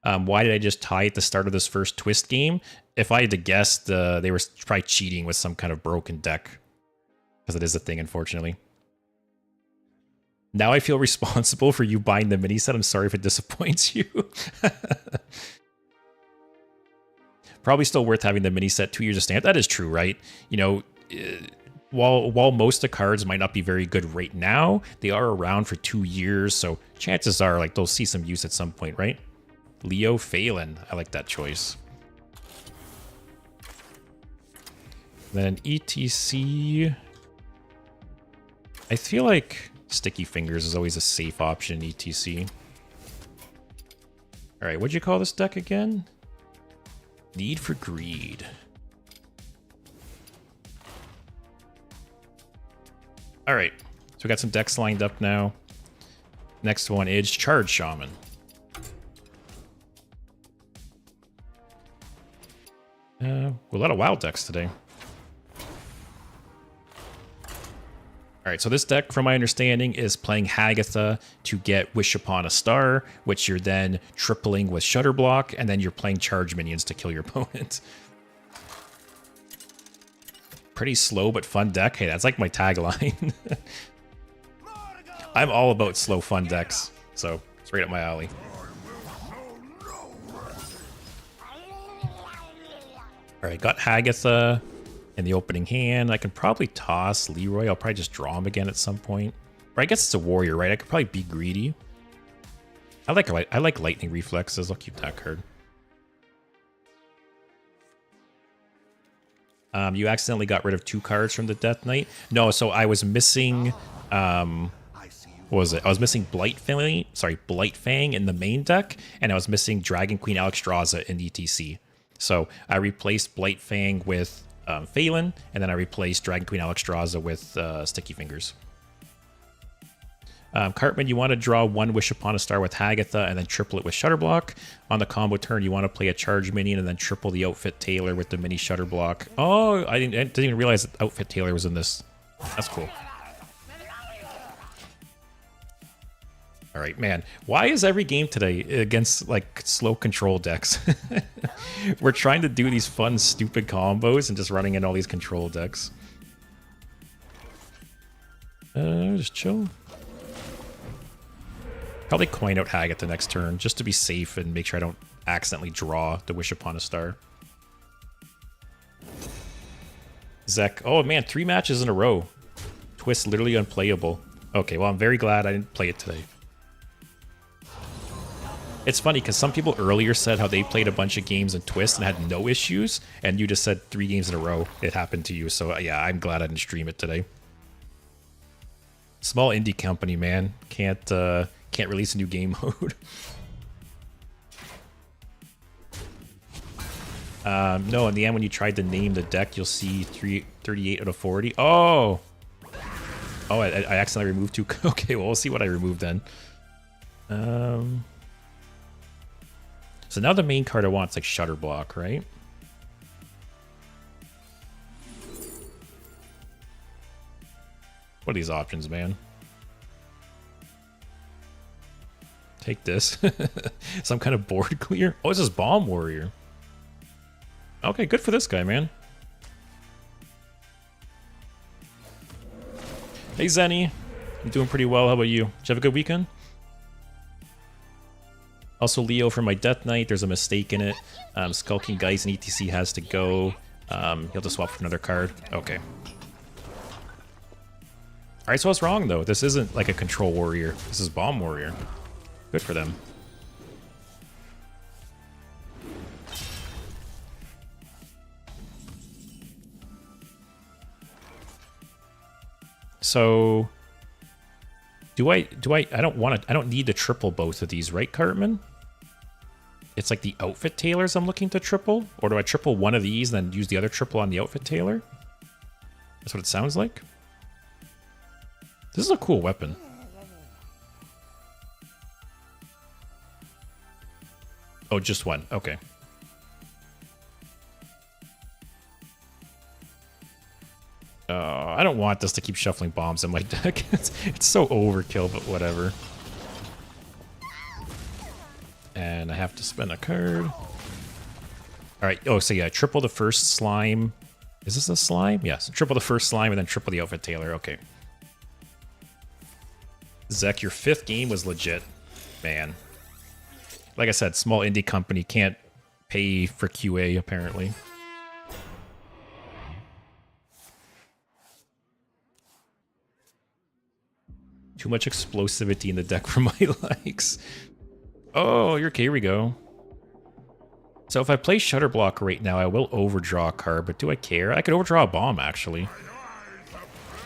Why did I just tie at the start of this first Twist game? If I had to guess, they were probably cheating with some kind of broken deck. Because it is a thing, unfortunately. Now I feel responsible for you buying the mini set. I'm sorry if it disappoints you. Probably still worth having the mini set, 2 years of stamp. That is true, right? You know, while most of the cards might not be very good right now, they are around for 2 years, so chances are like they'll see some use at some point, right? Leo Phelan, I like that choice. Then ETC. I feel like Sticky Fingers is always a safe option in ETC. All right, what'd you call this deck again? Need for Greed. All right, so we got some decks lined up now. Next one is Charge Shaman. A lot of wild decks today. All right, so this deck, from my understanding, is playing Hagatha to get Wish Upon a Star, which you're then tripling with Shutter Block, and then you're playing charge minions to kill your opponent. Pretty slow but fun deck. Hey, that's like my tagline. I'm all about slow, fun decks, so it's right up my alley. All right, got Hagatha in the opening hand. I can probably toss Leroy. I'll probably just draw him again at some point. Or I guess it's a warrior, right? I could probably be greedy. I like lightning reflexes. I'll keep that card. You accidentally got rid of 2 cards from the Death Knight. No, so I was missing. What was it? I was missing Blightfang in the main deck, and I was missing Dragon Queen Alexstrasza in ETC. So I replaced Blightfang with Phelan, and then I replaced Dragon Queen Alexstrasza with Sticky Fingers. Cartman, you want to draw 1 Wish Upon a Star with Hagatha and then triple it with Shutter Block. On the combo turn, you want to play a charge minion and then triple the Outfit Tailor with the mini Shutter Block. Oh, I didn't even realize that Outfit Tailor was in this. That's cool. All right, man. Why is every game today against like slow control decks? We're trying to do these fun, stupid combos and just running in all these control decks. Just chill. Probably coin out Hag at the next turn just to be safe and make sure I don't accidentally draw the Wish Upon a Star. Zek. Oh man, 3 matches in a row. Twist literally unplayable. Okay, well I'm very glad I didn't play it today. It's funny because some people earlier said how they played a bunch of games in Twist and had no issues, and you just said 3 games in a row it happened to you. So yeah, I'm glad I didn't stream it today. Small indie company, man. Can't release a new game mode. No, in the end, when you tried to name the deck, you'll see 38 out of 40. Oh, I accidentally removed 2. Okay, well, we'll see what I removed then. So now the main card I want is like Shutter Block, right? What are these options, man? Take this. Some kind of board clear. Oh, this is Bomb Warrior. Okay, good for this guy, man. Hey, Zenny. I'm doing pretty well. How about you? Did you have a good weekend? Also, Leo for my Death Knight. There's a mistake in it. Skulking Geist and ETC has to go. He'll have to swap for another card. Okay. Alright, so I was wrong though. This isn't like a control warrior. This is bomb warrior. Good for them. So I don't need to triple both of these, right, Cartman? It's like the outfit tailors I'm looking to triple? Or do I triple one of these and then use the other triple on the outfit tailor? That's what it sounds like. This is a cool weapon. Oh, just one. Okay. I don't want this to keep shuffling bombs in my deck. It's so overkill, but whatever. And I have to spend a card. Alright, oh, so yeah, triple the first slime. Is this a slime? Yes, triple the first slime and then triple the outfit tailor. Okay. Zek, your 5th game was legit. Man. Like I said, small indie company can't pay for QA, apparently. Too much explosivity in the deck for my likes. Oh, you're okay, here we go. So if I play Shutter Block right now, I will overdraw a card, but do I care? I could overdraw a bomb, actually.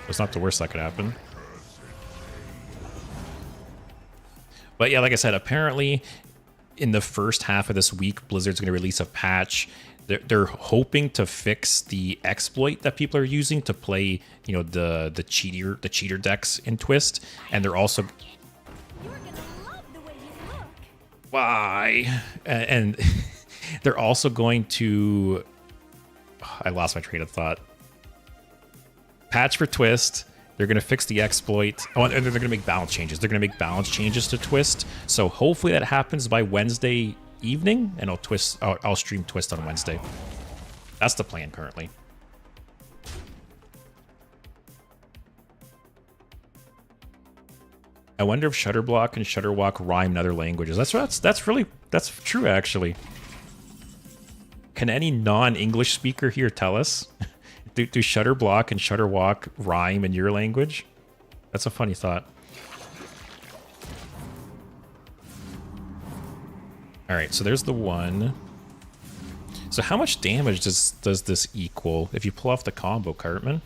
It's not the worst that could happen. But yeah, like I said, apparently in the first half of this week, Blizzard's going to release a patch. They're hoping to fix the exploit that people are using to play, you know, the cheater decks in Twist, and they're also why and they're also going to I lost my train of thought. Patch for Twist. They're going to fix the exploit. Oh, and they're going to make balance changes. They're going to make balance changes to Twist. So hopefully that happens by Wednesday evening, and I'll stream Twist on Wednesday. That's the plan currently. I wonder if Shutterblock and Shutterwalk rhyme in other languages. That's true actually. Can any non-English speaker here tell us? Do Shutterblock and Shutterwalk rhyme in your language? That's a funny thought. Alright, so there's the one. So how much damage does this equal if you pull off the combo, Cartman?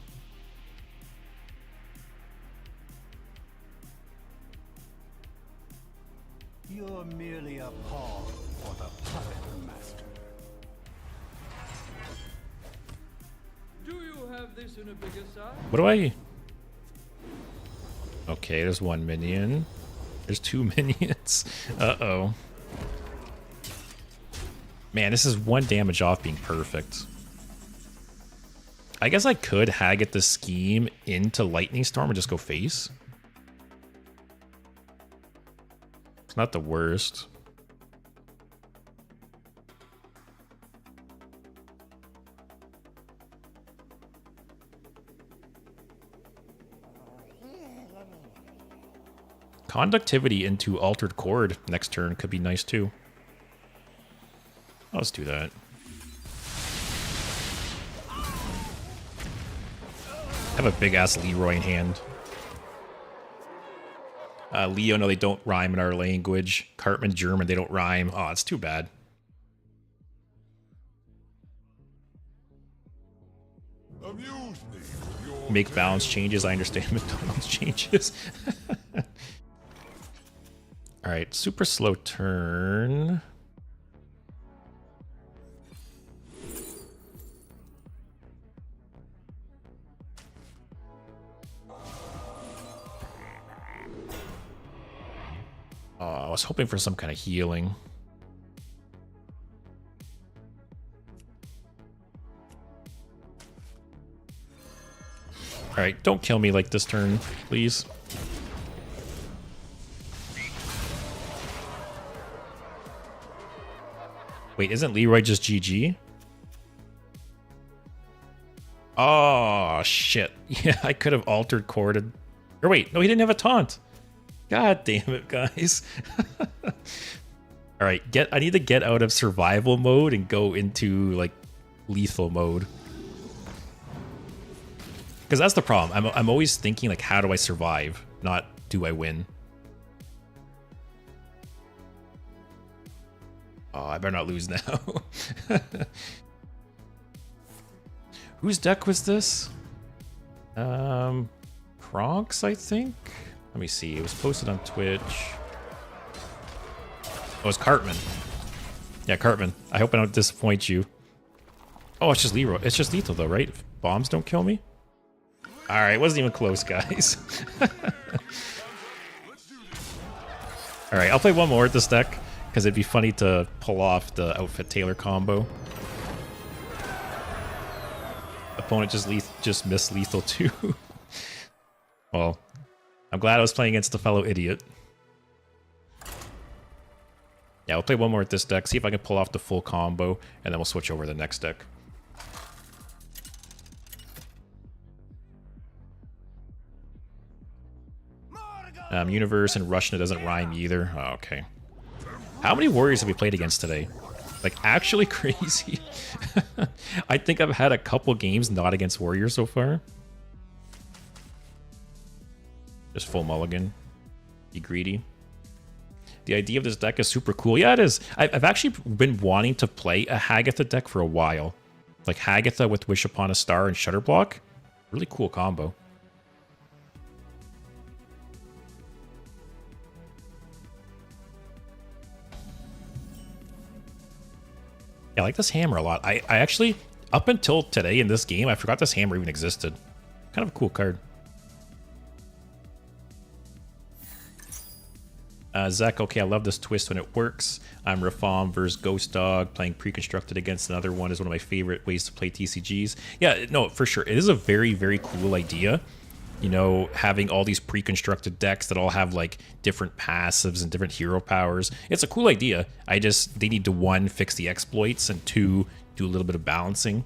You're merely a pawn for the puppet master. Do you have this in a bigger size? What do I... Okay, there's one minion. There's 2 minions. Uh-oh. Man, this is 1 damage off being perfect. I guess I could Hagget the Scheme into Lightning Storm and just go face. It's not the worst. Conductivity into Altered Chord next turn could be nice too. Let's do that. I have a big ass Leroy in hand. Leo, no, they don't rhyme in our language. Cartman, German, they don't rhyme. Oh, it's too bad. Make balance changes. I understand balance changes. All right, super slow turn. Oh, I was hoping for some kind of healing. All right, don't kill me like this turn, please. Wait, isn't Leroy just GG? Oh, shit. Yeah, I could have altered corded. Or wait, no, he didn't have a taunt. God damn it, guys. All right, I need to get out of survival mode and go into like lethal mode. Because that's the problem. I'm always thinking, like, how do I survive? Not do I win? Oh, I better not lose now. Whose deck was this? Kronk's, I think? Let me see. It was posted on Twitch. Oh, it's Cartman. Yeah, Cartman. I hope I don't disappoint you. Oh, it's just Leroy. It's just lethal, though, right? If bombs don't kill me? Alright, wasn't even close, guys. Alright, I'll play one more at this deck, because it'd be funny to pull off the Outfit Tailor combo. Opponent just missed lethal too. Well, I'm glad I was playing against a fellow idiot. Yeah, we'll play one more at this deck, see if I can pull off the full combo, and then we'll switch over to the next deck. Universe and Russian, it doesn't rhyme either. Oh, okay. How many warriors have we played against today? Like, actually crazy. I think I've had a couple games not against warriors so far. Just full mulligan. Be greedy. The idea of this deck is super cool. Yeah, it is. I've actually been wanting to play a Hagatha deck for a while. Like Hagatha with Wish Upon a Star and Shutterblock. Really cool combo. Yeah, I like this hammer a lot. I actually, up until today in this game, I forgot this hammer even existed. Kind of a cool card. Zach, okay, I love this twist when it works. I'm Rafam versus Ghost Dog. Playing pre-constructed against another one is one of my favorite ways to play TCGs. Yeah, no, for sure. It is a very, very cool idea. You know, having all these pre-constructed decks that all have like different passives and different hero powers. It's a cool idea. They need to, one, fix the exploits, and two, do a little bit of balancing.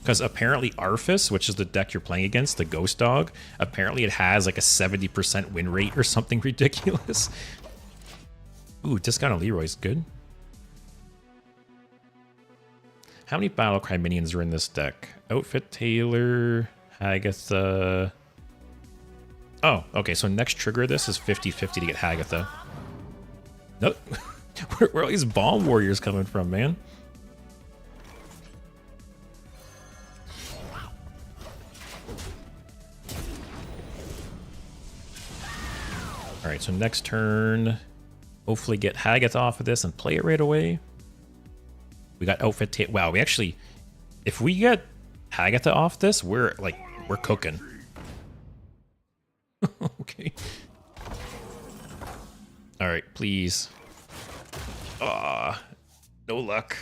Because apparently Arphis, which is the deck you're playing against, the Ghost Dog, apparently it has like a 70% win rate or something ridiculous. Ooh, discount on Leroy's good. How many Battlecry minions are in this deck? Outfit Tailor, Hagatha. Oh, okay, so next trigger of this is 50-50 to get Hagatha. Nope. Where are all these bomb warriors coming from, man? Alright, so next turn, hopefully get Hagatha off of this and play it right away. We got Outfit Tailor. Wow, we actually, if we get Hagatha off this, we're cooking. Okay. Alright, please. Ah, no luck.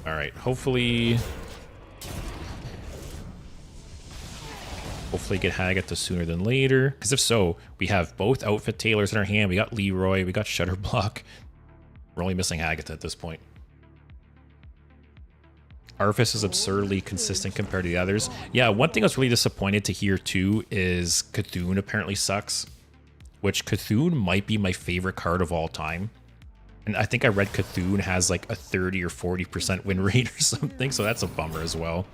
Alright, hopefully get Hagatha sooner than later. Because if so, we have both Outfit Tailors in our hand. We got Leroy, we got Shutterblock. We're only missing Hagatha at this point. Arphis is absurdly consistent compared to the others. Yeah, one thing I was really disappointed to hear too is Cthulhu apparently sucks. Which Cthulhu might be my favorite card of all time. And I think I read Cthulhu has like a 30 or 40% win rate or something, so that's a bummer as well.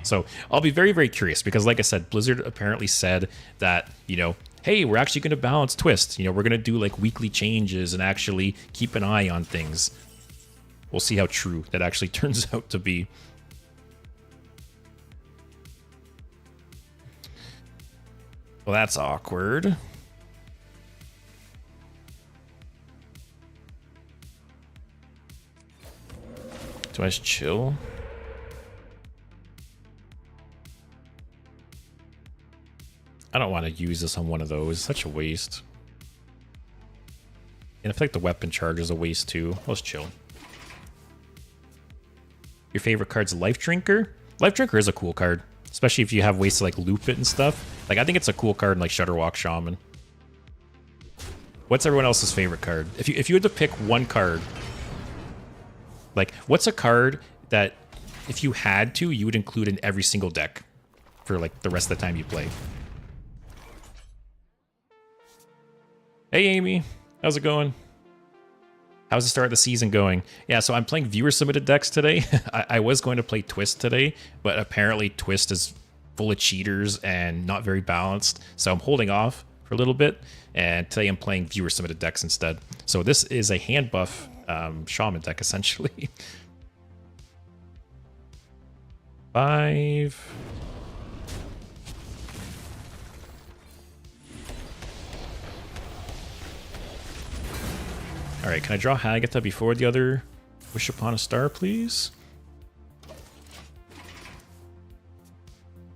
So I'll be very, very curious because like I said, Blizzard apparently said that, you know, hey, we're actually going to balance Twist. You know, we're going to do like weekly changes and actually keep an eye on things. We'll see how true that actually turns out to be. Well, that's awkward. Do I just chill? I don't want to use this on one of those. Such a waste. And I feel like the weapon charge is a waste too. Let's chill. Your favorite card's Life Drinker? Life Drinker is a cool card. Especially if you have ways to like loop it and stuff. Like I think it's a cool card in like Shutterwalk Shaman. What's everyone else's favorite card? If you had to pick one card, like what's a card that if you had to, you would include in every single deck for like the rest of the time you play? Hey Amy, how's it going? How's the start of the season going? Yeah, so I'm playing viewer submitted decks today. I was going to play Twist today, but apparently Twist is full of cheaters and not very balanced. So I'm holding off for a little bit. And today I'm playing viewer submitted decks instead. So this is a hand buff Shaman deck essentially. 5. Alright, can I draw Hagatha before the other Wish Upon a Star, please?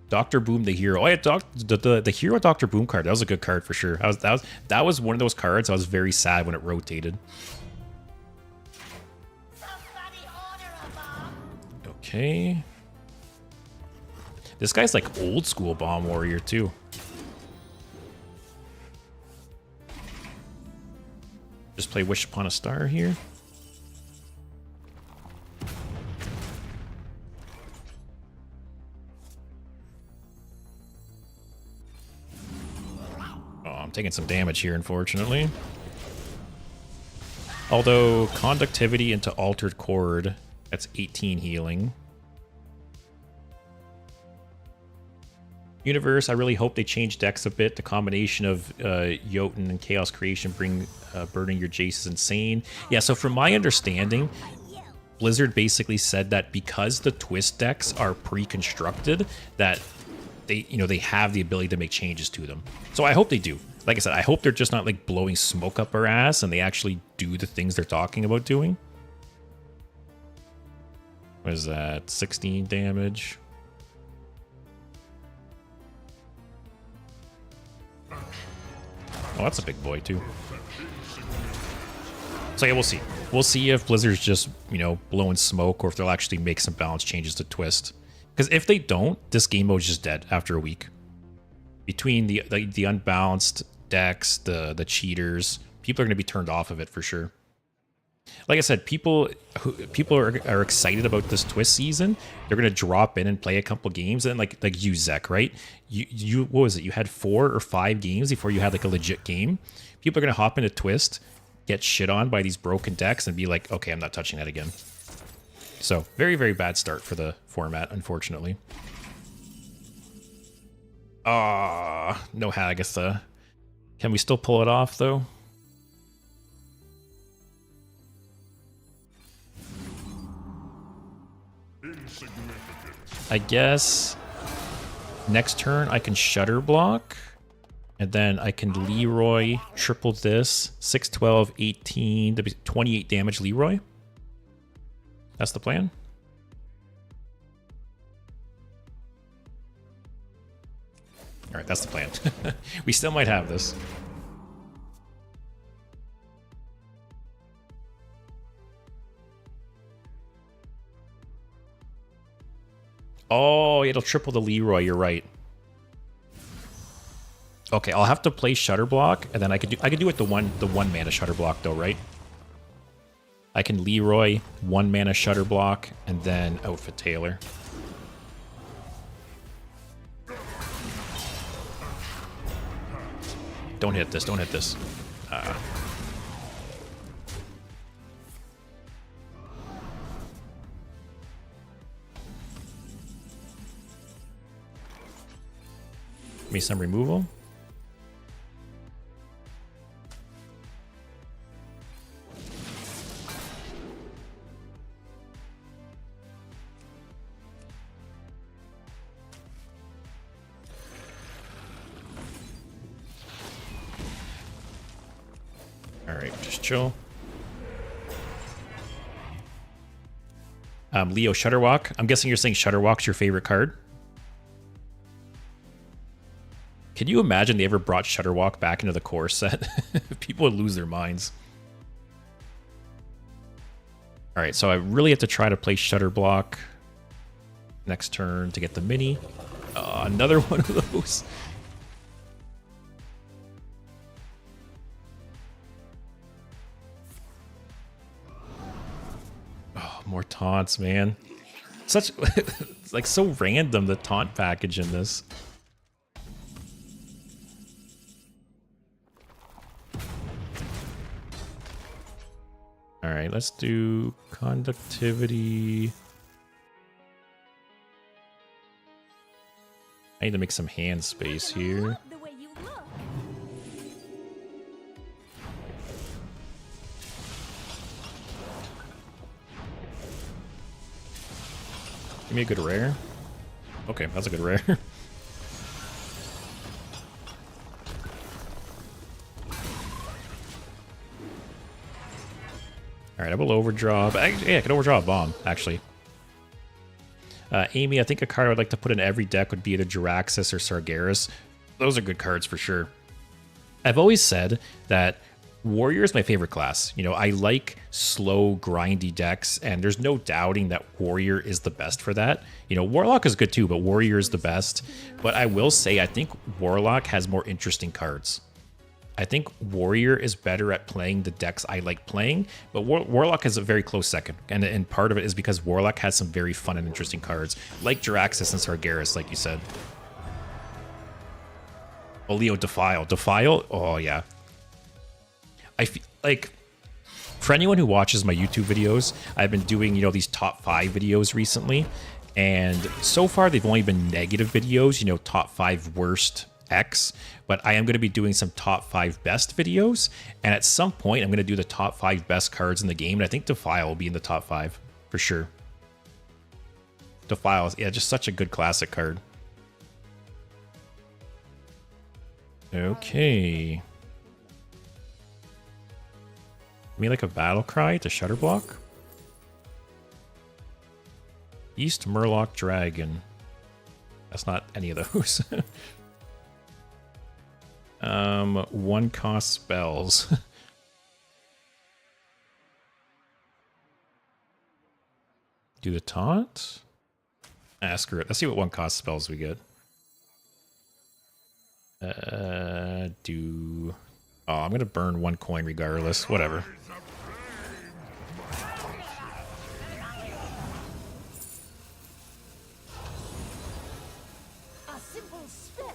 Dr. Boom the hero. Oh yeah, the hero Dr. Boom card. That was a good card for sure. That was one of those cards I was very sad when it rotated. Okay. This guy's like old school Bomb Warrior too. Just play Wish Upon a Star here. Oh, I'm taking some damage here, unfortunately. Although, Conductivity into Altered Chord, that's 18 healing. Universe, I really hope they change decks a bit. The combination of Jotun and Chaos Creation burning your Jace is insane. Yeah, so from my understanding, Blizzard basically said that because the Twist decks are pre-constructed, that they have the ability to make changes to them. So I hope they do. Like I said, I hope they're just not like blowing smoke up our ass and they actually do the things they're talking about doing. What is that? 16 damage. Oh, that's a big boy, too. So, yeah, we'll see. We'll see if Blizzard's just, blowing smoke or if they'll actually make some balance changes to Twist. Because if they don't, this game mode is just dead after a week. Between the unbalanced decks, the cheaters, people are going to be turned off of it for sure. Like I said, people are excited about this Twist season. They're gonna drop in and play a couple games, and like you, Zek, right? You what was it? You had 4 or 5 games before you had like a legit game. People are gonna hop into Twist, get shit on by these broken decks, and be like, okay, I'm not touching that again. So very, very bad start for the format, unfortunately. Ah, no Hagatha. Can we still pull it off though? I guess next turn I can Shutter Block, and then I can Leroy triple this. 6, 12, 18, 28 damage Leroy. That's the plan. Alright, that's the plan. We still might have this. Oh, it'll triple the Leroy, you're right. Okay, I'll have to play Shutter Block, and then I could do it the one mana Shutter Block though, right? I can Leroy 1 mana Shutter Block, and then Outfit Tailor. Don't hit this, don't hit this. Me some removal. All right, just chill. Leo Shutterwalk. I'm guessing you're saying Shutterwalk's your favorite card. Can you imagine they ever brought Shutterwalk back into the core set? People would lose their minds. Alright, so I really have to try to play Shutter Block next turn to get the mini. Another one of those. Oh, more taunts, man. Such it's like so random, the taunt package in this. All right, let's do conductivity. I need to make some hand space here. The way you look. Give me a good rare. Okay, that's a good rare. All right, I will overdraw. Yeah, I can overdraw a bomb, actually. Amy, I think a card I would like to put in every deck would be either Jiraxis or Sargeras. Those are good cards for sure. I've always said that Warrior is my favorite class. You know, I like slow, grindy decks, and there's no doubting that Warrior is the best for that. You know, Warlock is good too, but Warrior is the best. But I will say, I think Warlock has more interesting cards. I think Warrior is better at playing the decks I like playing, but Warlock is a very close second. And part of it is because Warlock has some very fun and interesting cards, like Jiraxis and Sargeras, like you said. Oh, Leo, Defile. Defile? Oh, yeah. I feel like, for anyone who watches my YouTube videos, I've been doing, you know, these top 5 videos recently. And so far, they've only been negative videos, you know, top 5 worst X, but I am going to be doing some top 5 best videos, and at some point I'm going to do the top 5 best cards in the game, and I think Defile will be in the top 5 for sure. Defile is, yeah, just such a good classic card. Okay. Give me like a battle cry to Shutter Block. East Murloc Dragon. That's not any of those. 1 cost spells. Do the taunt? Ah, screw it. Let's see what 1 cost spells we get. Do... Oh, I'm gonna burn 1 coin regardless. Whatever. A simple spell.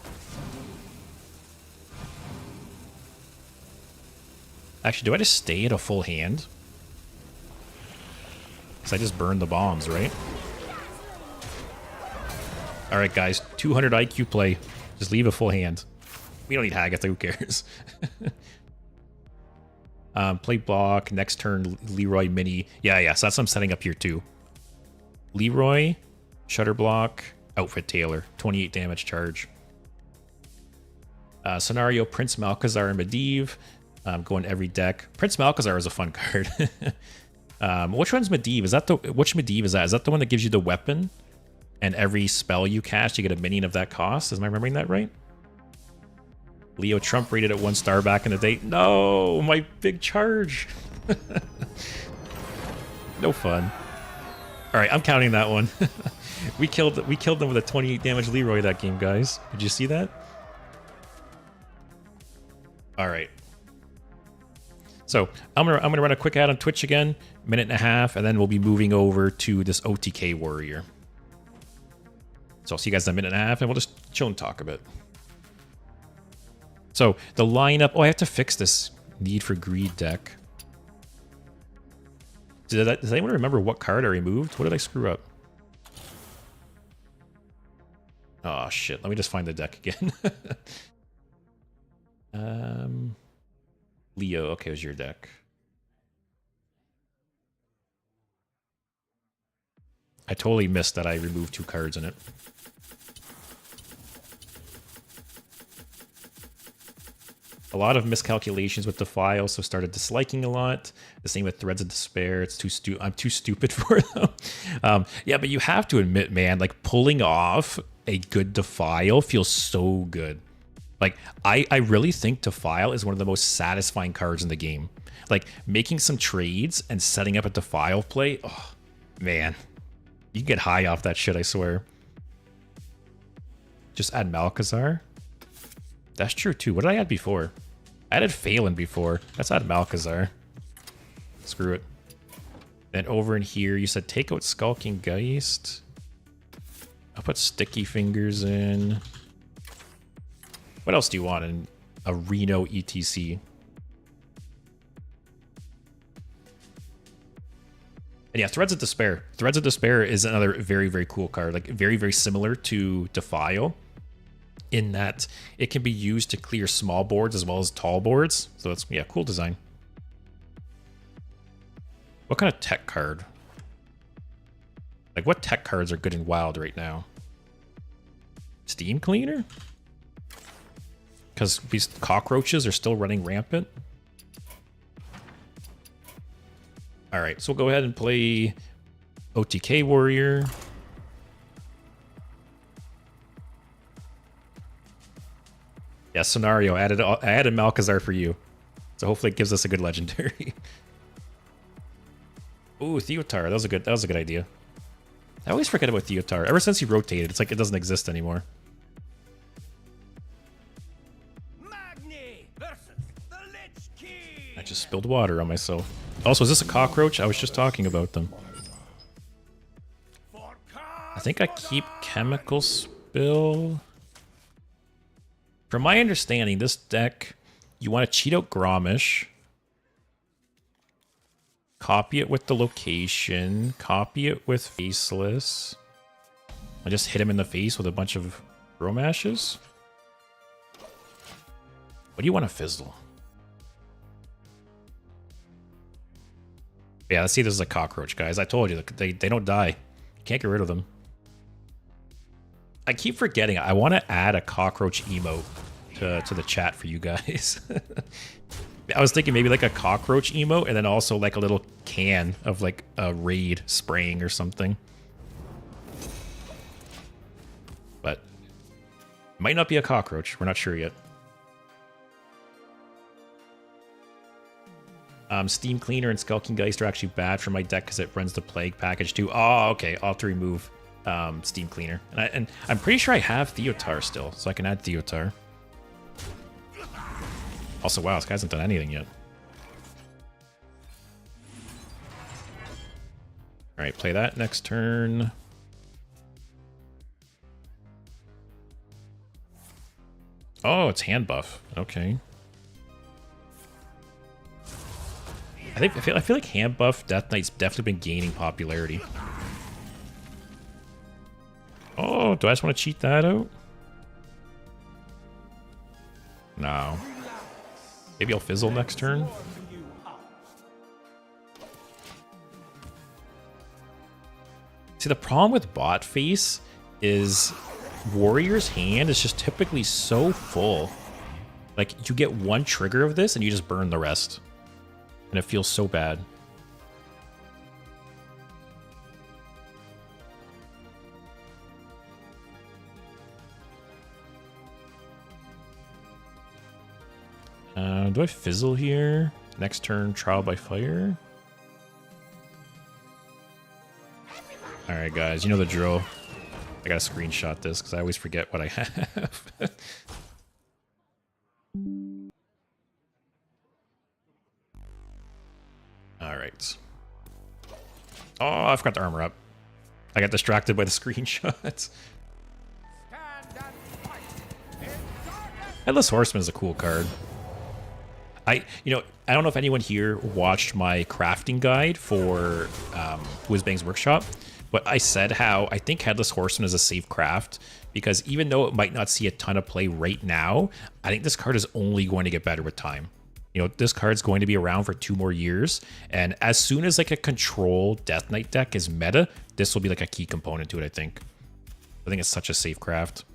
Actually, do I just stay at a full hand? Because I just burned the bombs, right? Alright, guys. 200 IQ play. Just leave a full hand. We don't need Hagatha, who cares? Play block, next turn, Leroy Mini. Yeah, so that's what I'm setting up here too. Leroy, Shutter Block, Outfit Tailor, 28 damage charge. Scenario, Prince Malchezaar and Medivh. Going every deck. Prince Malchezaar is a fun card. Which one's Medivh? Which Medivh is that? Is that the one that gives you the weapon? And every spell you cast, you get a minion of that cost? Am I remembering that right? Leo Trump rated at 1 star back in the day. No, my big charge. No fun. All right, I'm counting that one. we killed them with a 28 damage Leroy that game, guys. Did you see that? All right. So I'm gonna run a quick ad on Twitch again, 1.5 minutes, and then we'll be moving over to this OTK Warrior. So I'll see you guys in 1.5 minutes, and we'll just chill and talk a bit. So the lineup. Oh, I have to fix this Need for Greed deck. Does anyone remember what card I removed? What did I screw up? Oh shit! Let me just find the deck again. Leo. Okay, it was your deck. I totally missed that I removed 2 cards in it. A lot of miscalculations with Defile, so started disliking a lot. The same with Threads of Despair. I'm too stupid for them. Yeah, but you have to admit, man, like pulling off a good Defile feels so good. Like, I really think Defile is one of the most satisfying cards in the game. Like, making some trades and setting up a Defile play, oh, man. You can get high off that shit, I swear. Just add Malchezaar. That's true, too. What did I add before? I added Phelan before. Let's add Malchezaar. Screw it. Then over in here, you said take out Skulking Geist. I'll put Sticky Fingers in. What else do you want in a Reno ETC? And yeah, Threads of Despair. Threads of Despair is another very, very cool card. Like very, very similar to Defile in that it can be used to clear small boards as well as tall boards. So it's, yeah, cool design. What kind of tech card? Like what tech cards are good in Wild right now? Steam Cleaner? Because these cockroaches are still running rampant. All right, so we'll go ahead and play OTK Warrior. Yeah, scenario. I added Malkazar for you. So hopefully it gives us a good legendary. Ooh, Theotar. That was a good idea. I always forget about Theotar. Ever since he rotated, it's like it doesn't exist anymore. I just spilled water on myself. Also, is this a cockroach? I was just talking about them. I think I keep Chemical Spill. From my understanding, this deck, you want to cheat out Gromish. Copy it with the location. Copy it with Faceless. I just hit him in the face with a bunch of Gromashes. What do you want to fizzle? Yeah, let's see, this is a cockroach, guys. I told you, they don't die. You can't get rid of them. I keep forgetting. I want to add a cockroach emote to the chat for you guys. I was thinking maybe like a cockroach emote and then also like a little can of like a raid spraying or something. But it might not be a cockroach. We're not sure yet. Steam Cleaner and Skulking Geist are actually bad for my deck because it runs the Plague package too. Oh, okay. I'll have to remove Steam Cleaner. And I'm pretty sure I have Theotar still, so I can add Theotar. Also, wow, this guy hasn't done anything yet. Alright, play that next turn. Oh, it's hand buff. Okay. I feel like hand buff Death Knight's definitely been gaining popularity. Oh, do I just want to cheat that out? No. Maybe I'll fizzle next turn. See, the problem with bot face is Warrior's hand is just typically so full. Like, you get one trigger of this and you just burn the rest. And it feels so bad. Do I fizzle here? Next turn, Trial by Fire? Alright guys, you know the drill. I gotta screenshot this because I always forget what I have. Alright. Oh, I forgot to armor up. I got distracted by the screenshots. Headless Horseman is a cool card. I don't know if anyone here watched my crafting guide for Whizbang's Workshop, but I said how I think Headless Horseman is a safe craft because even though it might not see a ton of play right now, I think this card is only going to get better with time. You know, this card's going to be around for 2 more years, and as soon as like a control Death Knight deck is meta, this will be like a key component to it, I think. I think it's such a safe craft.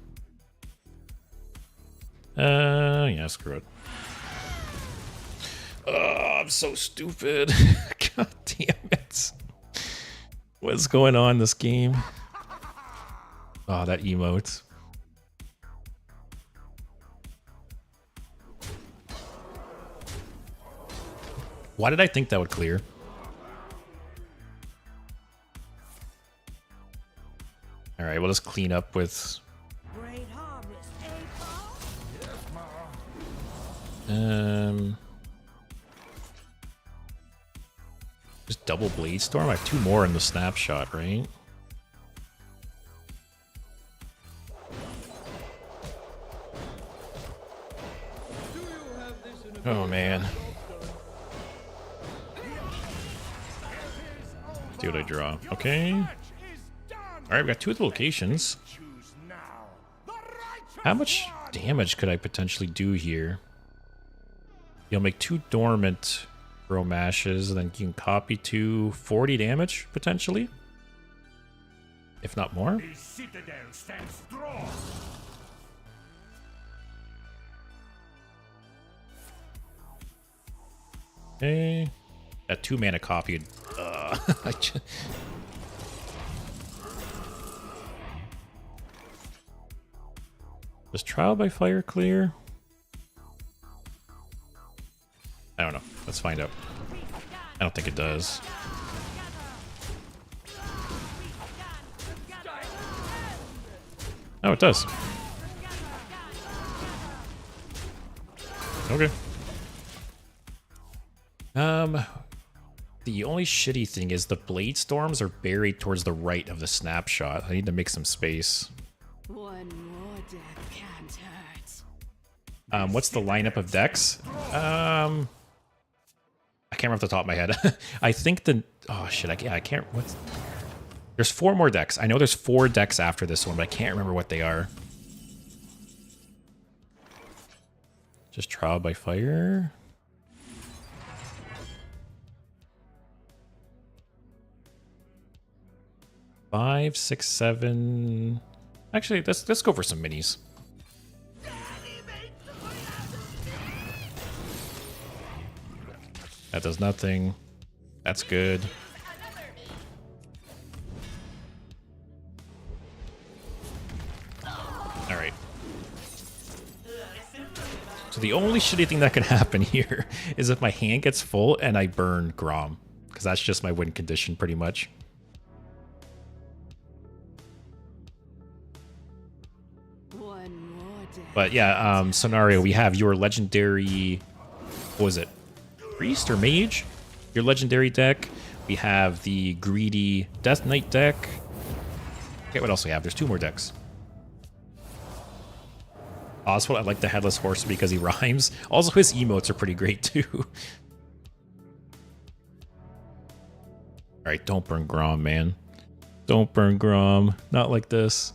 Yeah, screw it. Oh, I'm so stupid. God damn it. What's going on in this game? Oh, that emote. Why did I think that would clear? Alright, we'll just clean up with... Great harvest, just double Blade Storm? I have 2 more in the snapshot, right? Oh man. See what I draw. Okay. All right, we got 2 of the locations. How much damage could I potentially do here? You'll make 2 dormant throw mashes, and then you can copy 2 40 damage potentially, if not more. The citadel stands strong. Okay. That 2 mana copy. Does Trial by Fire clear? I don't know. Let's find out. I don't think it does. Oh, it does. Okay. The only shitty thing is the blade storms are buried towards the right of the snapshot. I need to make some space. One more death can't hurt. What's the lineup of decks? I can't remember off the top of my head. I think the... Oh, shit. I can't... What's... There's 4 more decks. I know there's 4 decks after this one, but I can't remember what they are. Just Trial by Fire. Five, 6, 7... Actually, let's go for some minis. That does nothing. That's good. Alright. So the only shitty thing that can happen here is if my hand gets full and I burn Grom. Because that's just my win condition, pretty much. But yeah, scenario, we have your legendary, what was it? Priest or Mage? Your legendary deck. We have the greedy Death Knight deck. Okay, what else do we have? There's 2 more decks. Oswald, I like the Headless Horse because he rhymes. Also, his emotes are pretty great too. Alright, don't burn Grom, man. Don't burn Grom. Not like this.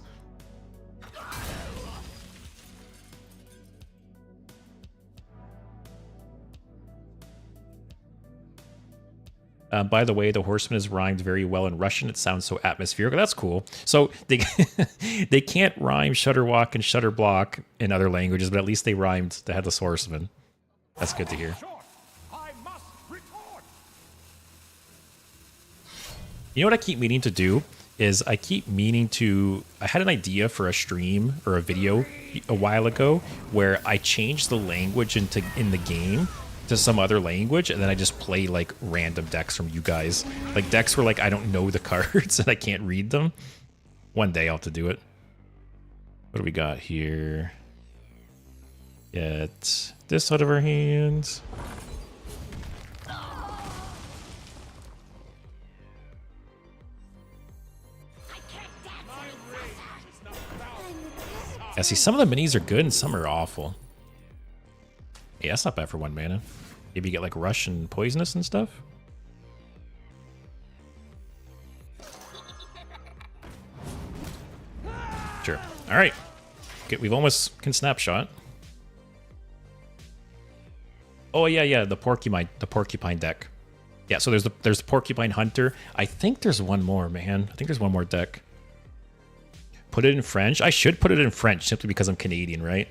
By the way, the Horseman is rhymed very well in Russian. It sounds so atmospheric. That's cool. So they they can't rhyme Shutterwalk and Shutterblock in other languages, but at least they rhymed the Headless Horseman. That's good to hear. You know what I keep meaning to do is I had an idea for a stream or a video a while ago where I changed the language in the game to some other language, and then I just play like random decks from you guys. Like decks where like I don't know the cards and I can't read them. One day I'll have to do it. What do we got here? Get this out of our hands. Yeah, see, some of the minis are good and some are awful. Yeah, that's not bad for 1 mana. Maybe you get like Rush and Poisonous and stuff. Sure. All right. Okay, we've almost can snapshot. Oh yeah, the porcupine deck. Yeah, so there's the Porcupine Hunter. I think there's one more, man. I think there's one more deck. Put it in French. I should put it in French simply because I'm Canadian, right?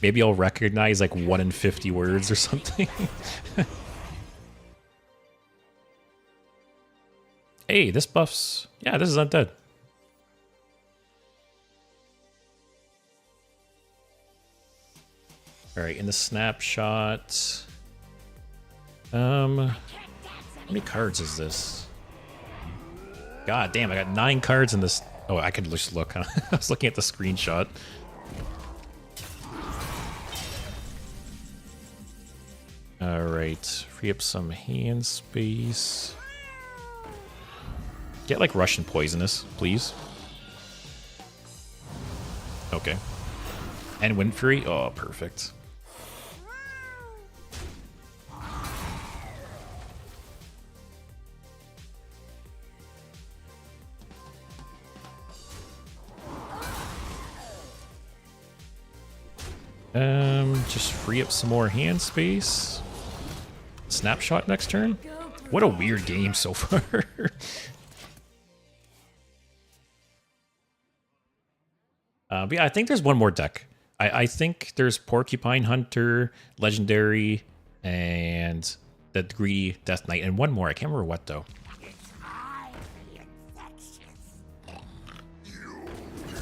Maybe I'll recognize like 1 in 50 words or something. Hey, this buffs. Yeah, this is undead. All right, in the snapshot. How many cards is this? God damn, I got 9 cards in this. Oh, I could just look. Huh? I was looking at the screenshot. All right, free up some hand space. Get like Russian Poisonous, please. Okay. And Wind Fury. Oh, perfect. Just free up some more hand space. Snapshot next turn. What a weird game so far. But yeah, I think there's one more deck. I think there's Porcupine Hunter, Legendary, and the Greedy Death Knight, and one more. I can't remember what though.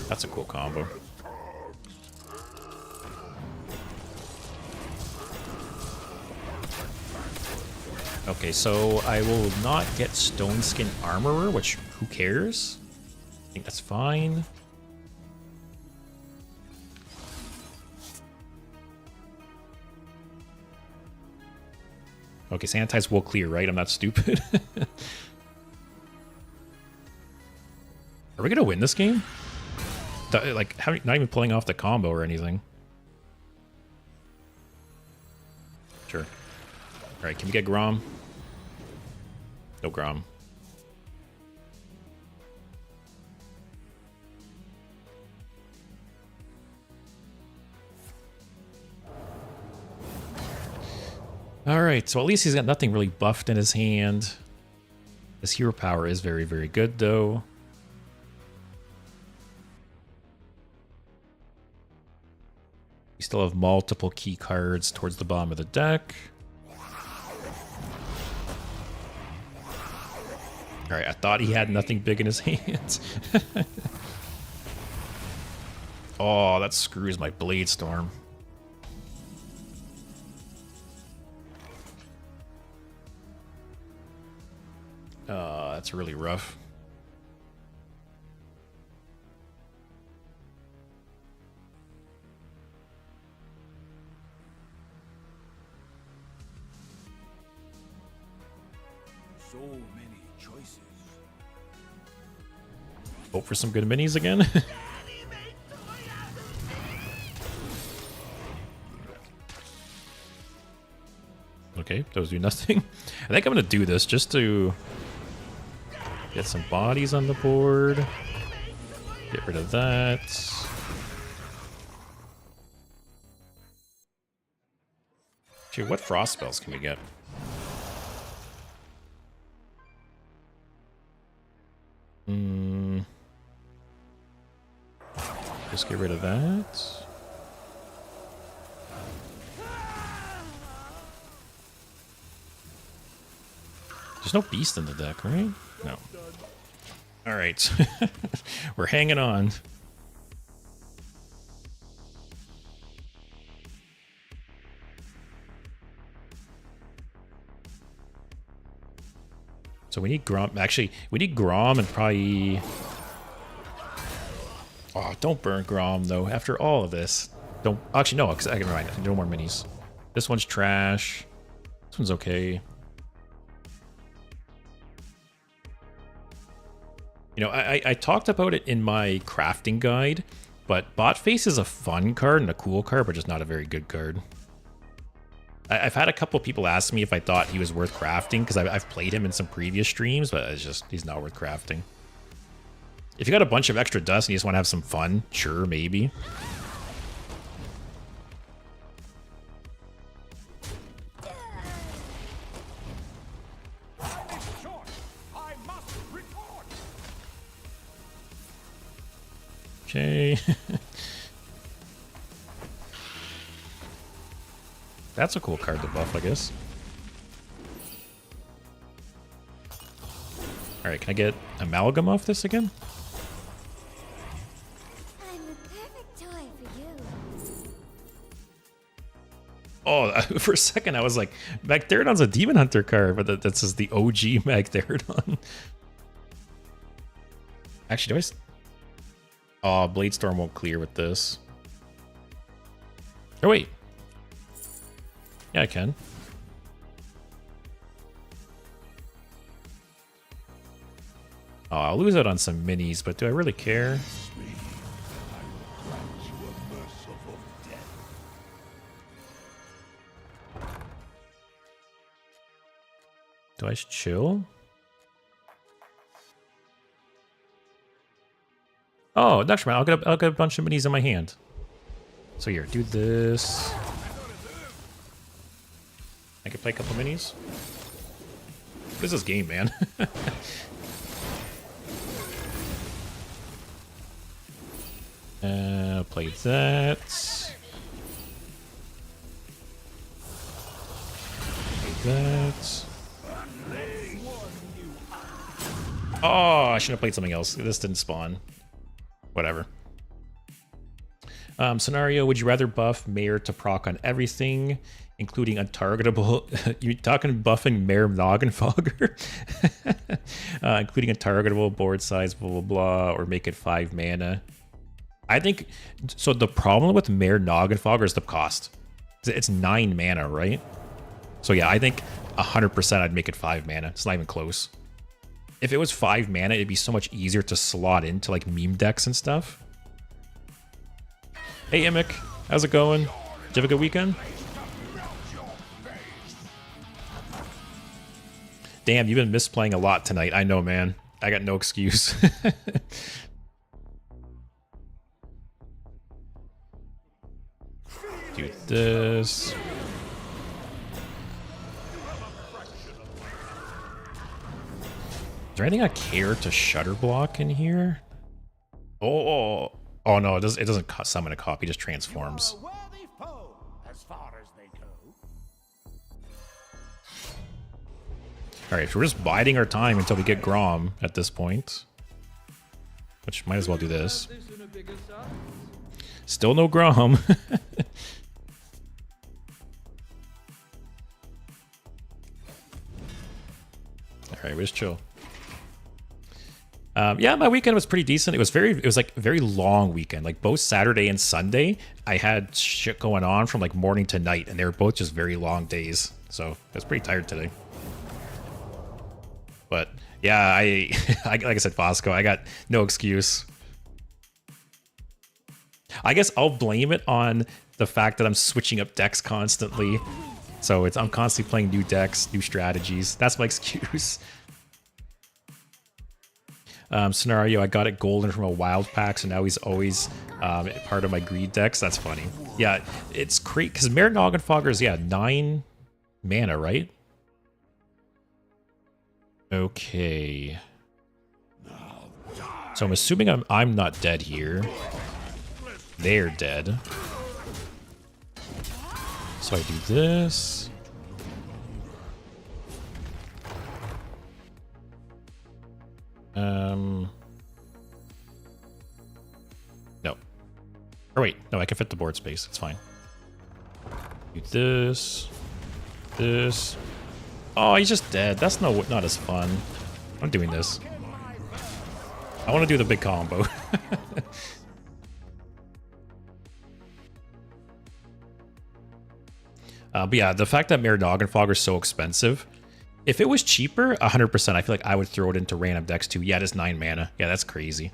That's a cool combo. Okay, so I will not get Stone Skin Armorer, which who cares? I think that's fine. Okay, Sanitize will clear, right? I'm not stupid. Are we gonna win this game? Like, not even pulling off the combo or anything. Sure. All right, can we get Grom? No Grom. All right, so at least he's got nothing really buffed in his hand. His hero power is very, very good, though. We still have multiple key cards towards the bottom of the deck. All right, I thought he had nothing big in his hands. Oh, that screws my Blade Storm. That's really rough. So many choices. Hope for some good minis again. Okay, those do nothing. I think I'm gonna do this just to get some bodies on the board. Get rid of that. Actually, what frost spells can we get? Just get rid of that. There's no beast in the deck, right? No. All right. We're hanging on. So we need Grom. Actually, we need Grom and probably... Oh, don't burn Grom, though. After all of this. Don't... Actually, no, because I can remind it. No more minis. This one's trash. This one's okay. You know, I talked about it in my crafting guide, but Botface is a fun card and a cool card, but just not a very good card. I've had a couple people ask me if I thought he was worth crafting, because I've played him in some previous streams, but it's just, he's not worth crafting. If you got a bunch of extra dust and you just want to have some fun, sure, maybe. Okay. That's a cool card to buff, I guess. Alright, can I get Amalgam off this again? I'm the perfect toy for you. Oh, for a second I was like, Magtheridon's a Demon Hunter card, but that's just the OG Magtheridon. Actually, do I... Oh, Blade Storm won't clear with this. Oh, wait. Yeah, I can. Oh, I'll lose out on some minis, but do I really care? Do I just chill? Oh, Dutchman, I'll get a bunch of minis in my hand. So here, do this. I can play a couple minis. What is this game, man? Play that. Play that. Oh, I should have played something else. This didn't spawn. Whatever. Scenario, would you rather buff Mayor to proc on everything, including untargetable? You talking buffing Mayor Noggenfogger? Including untargetable, board size, blah, blah, blah, or make it 5 mana. I think, so the problem with Mayor Noggenfogger is the cost. It's 9 mana, right? So yeah, I think 100% I'd make it 5 mana. It's not even close. If it was 5 mana, it'd be so much easier to slot into like meme decks and stuff. Hey Imic, how's it going? Did you have a good weekend? Damn, you've been misplaying a lot tonight. I know, man. I got no excuse. Do this. Is there anything I care to shutter block in here? Oh no, it doesn't summon a copy, it just transforms. As far as they go. Alright, so we're just biding our time until we get Grom at this point. Which might as well do this. Still no Grom. Alright, we just chill. Yeah, my weekend was pretty decent. It was like a very long weekend. Like both Saturday and Sunday, I had shit going on from like morning to night, and they were both just very long days. So I was pretty tired today. But yeah, like I said, Fosco, I got no excuse. I guess I'll blame it on the fact that I'm switching up decks constantly. So I'm constantly playing new decks, new strategies. That's my excuse. Scenario, I got it golden from a wild pack, so now he's always part of my greed decks. That's funny. Yeah, it's great because Mayor Noggenfogger is 9 mana, right? Okay. So I'm assuming I'm not dead here. They're dead. So I do this. No. Or wait, no, I can fit the board space. It's fine. Do this. This. Oh, he's just dead. That's not as fun. I'm doing this. I want to do the big combo. But yeah, the fact that Mayor Noggenfogger is so expensive. If it was cheaper, 100%, I feel like I would throw it into random decks too. Yeah, it is 9 mana. Yeah, that's crazy.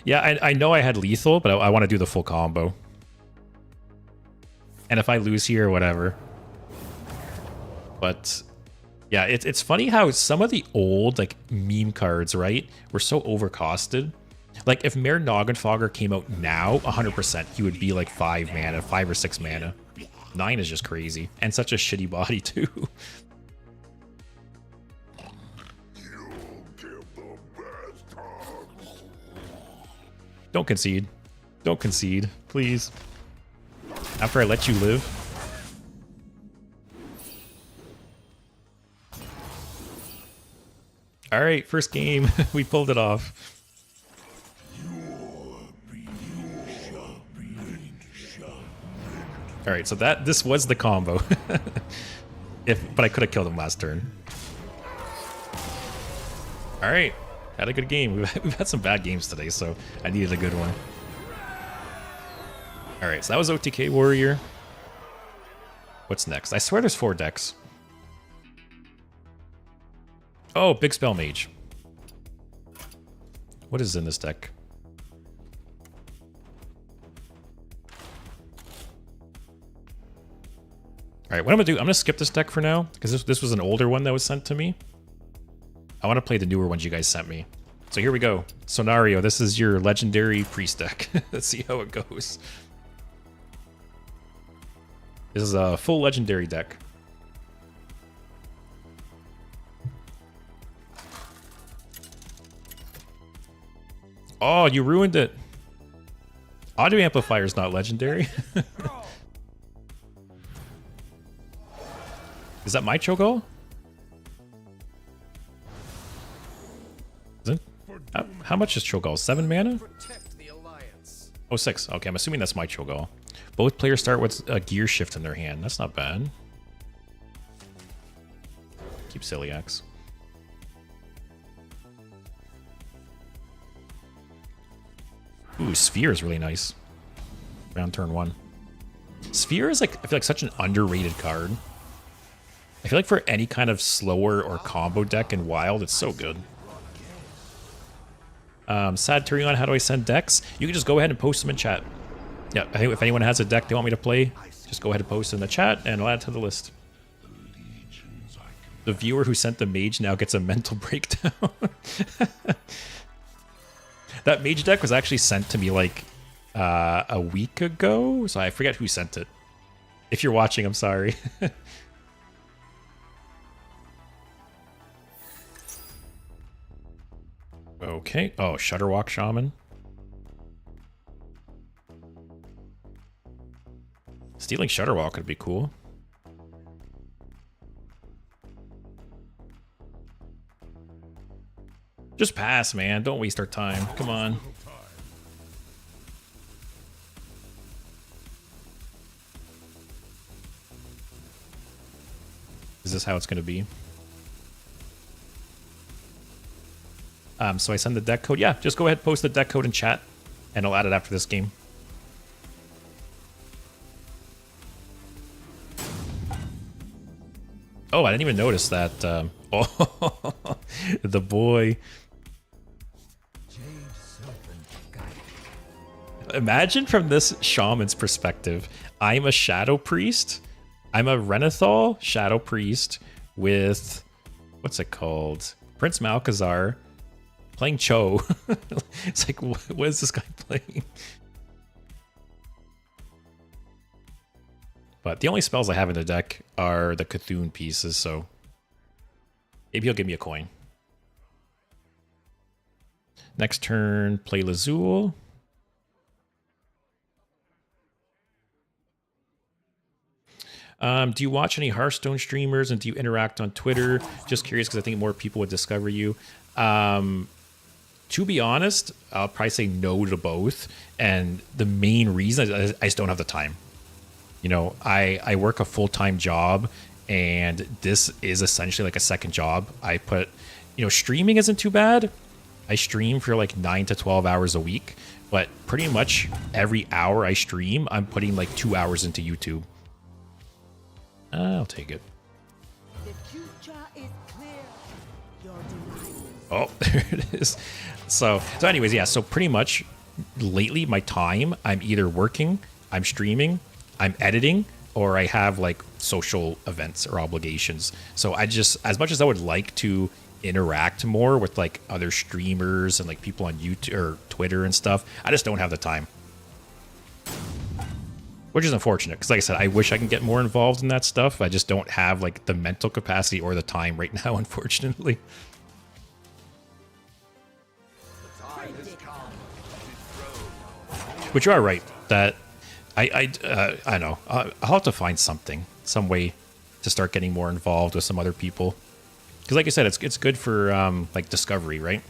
Yeah, I know I had lethal, but I want to do the full combo. And if I lose here, whatever. But yeah, it's funny how some of the old like meme cards, right, were so overcosted. Like if Mayor Noggenfogger came out now, 100%, he would be like 5 mana, 5 or 6 mana. 9 is just crazy. And such a shitty body, too. Don't concede. Don't concede, please. After I let you live. Alright, first game. We pulled it off. All right, so this was the combo. But I could have killed him last turn. All right, had a good game. We've had some bad games today, so I needed a good one. All right, so that was OTK Warrior. What's next? I swear there's 4 decks. Oh, Big Spell Mage. What is in this deck? All right, what I'm gonna do, I'm gonna skip this deck for now because this was an older one that was sent to me. I want to play the newer ones you guys sent me. So here we go. Sonario, this is your legendary priest deck. Let's see how it goes. This is a full legendary deck. Oh, you ruined it. Audio amplifier is not legendary. Is that my Cho'Gall? Is it? How much is Cho'Gall? 7 mana? Oh, 6. Okay, I'm assuming that's my Cho'Gall. Both players start with a gear shift in their hand. That's not bad. Keep Celiacs. Ooh, Sphere is really nice. Round turn 1. Sphere is like, I feel like such an underrated card. I feel like for any kind of slower or combo deck in Wild, it's so good. Sad Tyrion, how do I send decks? You can just go ahead and post them in chat. Yeah, I think if anyone has a deck they want me to play, just go ahead and post it in the chat and I'll add it to the list. The viewer who sent the mage now gets a mental breakdown. That mage deck was actually sent to me like a week ago, so I forget who sent it. If you're watching, I'm sorry. Okay. Oh, Shutterwalk Shaman. Stealing Shutterwalk would be cool. Just pass, man. Don't waste our time. Come on. Is this how it's going to be? So I send the deck code. Yeah, just go ahead, post the deck code in chat, and I'll add it after this game. Oh, I didn't even notice that. Oh, the boy. Imagine from this shaman's perspective. I'm a Shadow Priest. I'm a Renathal Shadow Priest with, what's it called? Prince Malkazar playing Cho. It's like, what is this guy playing? But the only spells I have in the deck are the Cthulhu pieces, so maybe he'll give me a coin. Next turn, play Lazul. Do you watch any Hearthstone streamers and do you interact on Twitter? Just curious because I think more people would discover you. To be honest, I'll probably say no to both. And the main reason is I just don't have the time. You know, I work a full-time job and this is essentially like a second job. I put, you know, streaming isn't too bad. I stream for like 9 to 12 hours a week, but pretty much every hour I stream, I'm putting like 2 hours into YouTube. I'll take it. The future is clear. Your demise. Oh, there it is. So anyways, yeah, so pretty much lately my time, I'm either working, I'm streaming, I'm editing, or I have like social events or obligations. So I just, as much as I would like to interact more with like other streamers and like people on YouTube or Twitter and stuff, I just don't have the time. Which is unfortunate, because like I said, I wish I can get more involved in that stuff. I just don't have like the mental capacity or the time right now, unfortunately. But you are right that I know I'll have to find something, some way to start getting more involved with some other people. Because like I said, it's good for like discovery, right?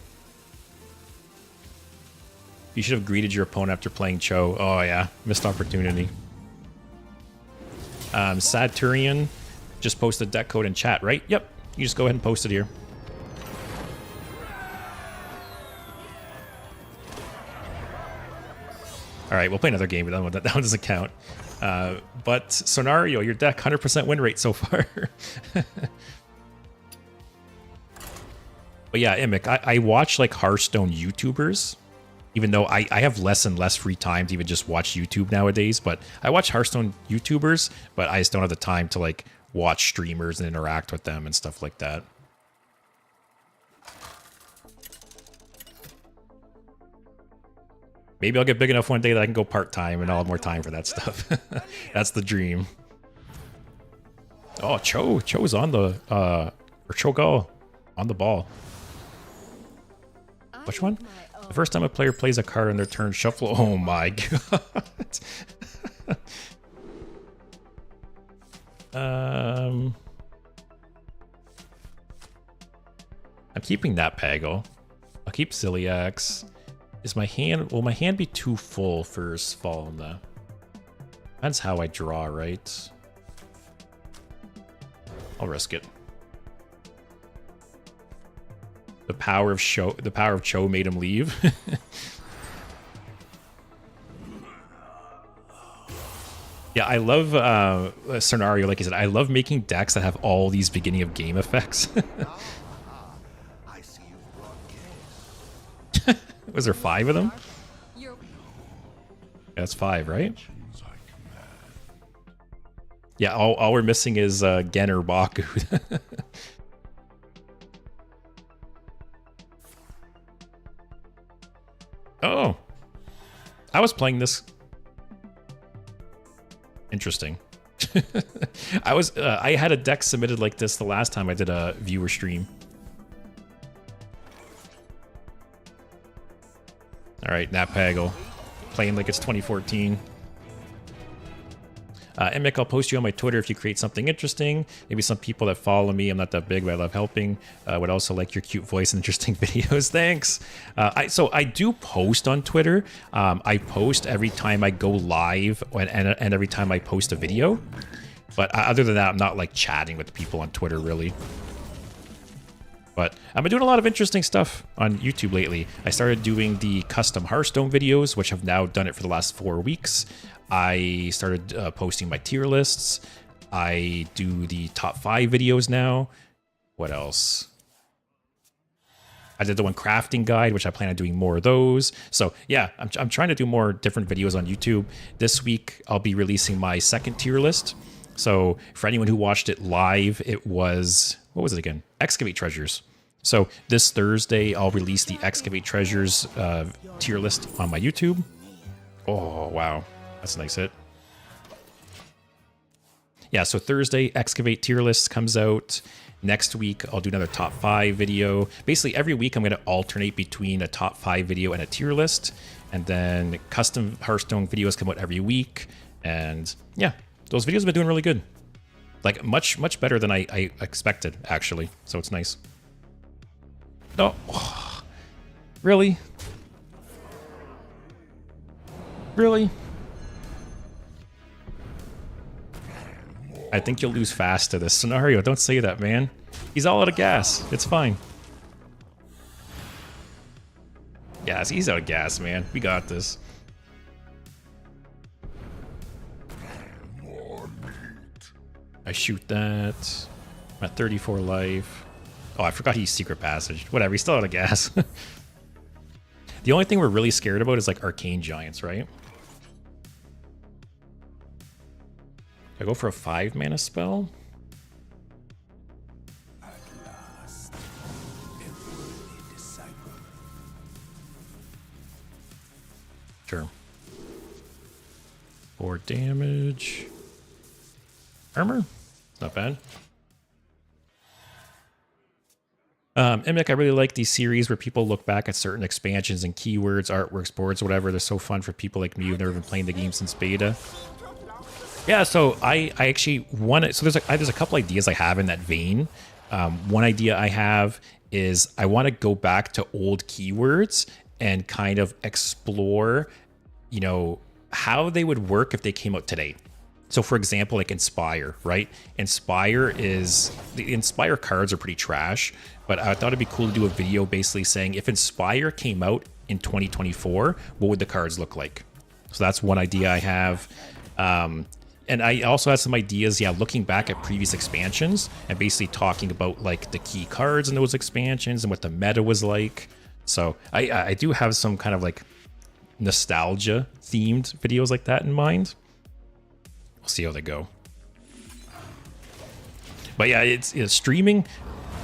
You should have greeted your opponent after playing Cho. Oh yeah, missed opportunity. Saturnian just post the deck code in chat, right? Yep. You just go ahead and post it here. All right, we'll play another game, but that one doesn't count. But Sonario, your deck, 100% win rate so far. But yeah, Imic, I watch like Hearthstone YouTubers, even though I have less and less free time to even just watch YouTube nowadays. But I watch Hearthstone YouTubers, but I just don't have the time to like watch streamers and interact with them and stuff like that. Maybe I'll get big enough one day that I can go part-time and I'll have more time for that stuff. That's the dream. Oh, Cho's on the, or Cho'Gall on the ball. Which one? The first time a player plays a card on their turn, shuffle. Oh my god. I'm keeping that Pagel. I'll keep Ziliax. Is my hand... Will my hand be too full for Svalna? Depends how I draw, right? I'll risk it. The power of Cho made him leave. Yeah, I love a scenario, like you said. I love making decks that have all these beginning of game effects. I see you brought chaos. Was there 5 of them? You're That's 5, right? Yeah, all we're missing is Gen or Baku. Oh, I was playing this. Interesting. I had a deck submitted like this the last time I did a viewer stream. All right, Napagel, playing like it's 2014. Mick, I'll post you on my Twitter if you create something interesting. Maybe some people that follow me, I'm not that big, but I love helping. Would also like your cute voice and interesting videos. Thanks. So I do post on Twitter. I post every time I go live and every time I post a video. But other than that, I'm not like chatting with people on Twitter really. But I've been doing a lot of interesting stuff on YouTube lately. I started doing the custom Hearthstone videos, which I've now done it for the last 4 weeks. I started posting my tier lists. I do the top 5 videos now. What else? I did the one crafting guide, which I plan on doing more of those. So yeah, I'm trying to do more different videos on YouTube. This week, I'll be releasing my 2nd tier list. So for anyone who watched it live, it was, what was it again? Excavate Treasures. So this Thursday, I'll release the Excavate Treasures tier list on my YouTube. Oh, wow. That's a nice hit. Yeah, so Thursday, Excavate tier list comes out. Next week, I'll do another top 5 video. Basically, every week, I'm going to alternate between a top 5 video and a tier list. And then custom Hearthstone videos come out every week. And yeah, those videos have been doing really good. Like, much better than I expected, actually. So it's nice. No. Oh, really? Really? I think you'll lose fast to this scenario. Don't say that, man. He's all out of gas. It's fine. Yes, he's out of gas, man. We got this. I shoot that. I'm at 34 life. Oh, I forgot he's Secret Passage. Whatever, he's still out of gas. The only thing we're really scared about is like Arcane Giants, right? I go for a 5 mana spell. At last, a worthy disciple. Sure. 4 damage. Armor? Not bad. Emic, I really like these series where people look back at certain expansions and keywords, artworks, boards, whatever. They're so fun for people like me who've never been playing the game since beta. Yeah, so I actually want so there's a couple ideas I have in that vein. One idea I have is I want to go back to old keywords and kind of explore, you know, how they would work if they came out today. So for example, like Inspire, right? Inspire is, the Inspire cards are pretty trash, but I thought it'd be cool to do a video basically saying if Inspire came out in 2024, what would the cards look like? So that's one idea I have. And I also had some ideas, yeah, looking back at previous expansions and basically talking about like the key cards in those expansions and what the meta was like. So I do have some kind of like nostalgia themed videos like that in mind. We'll see how they go. But yeah, it's streaming.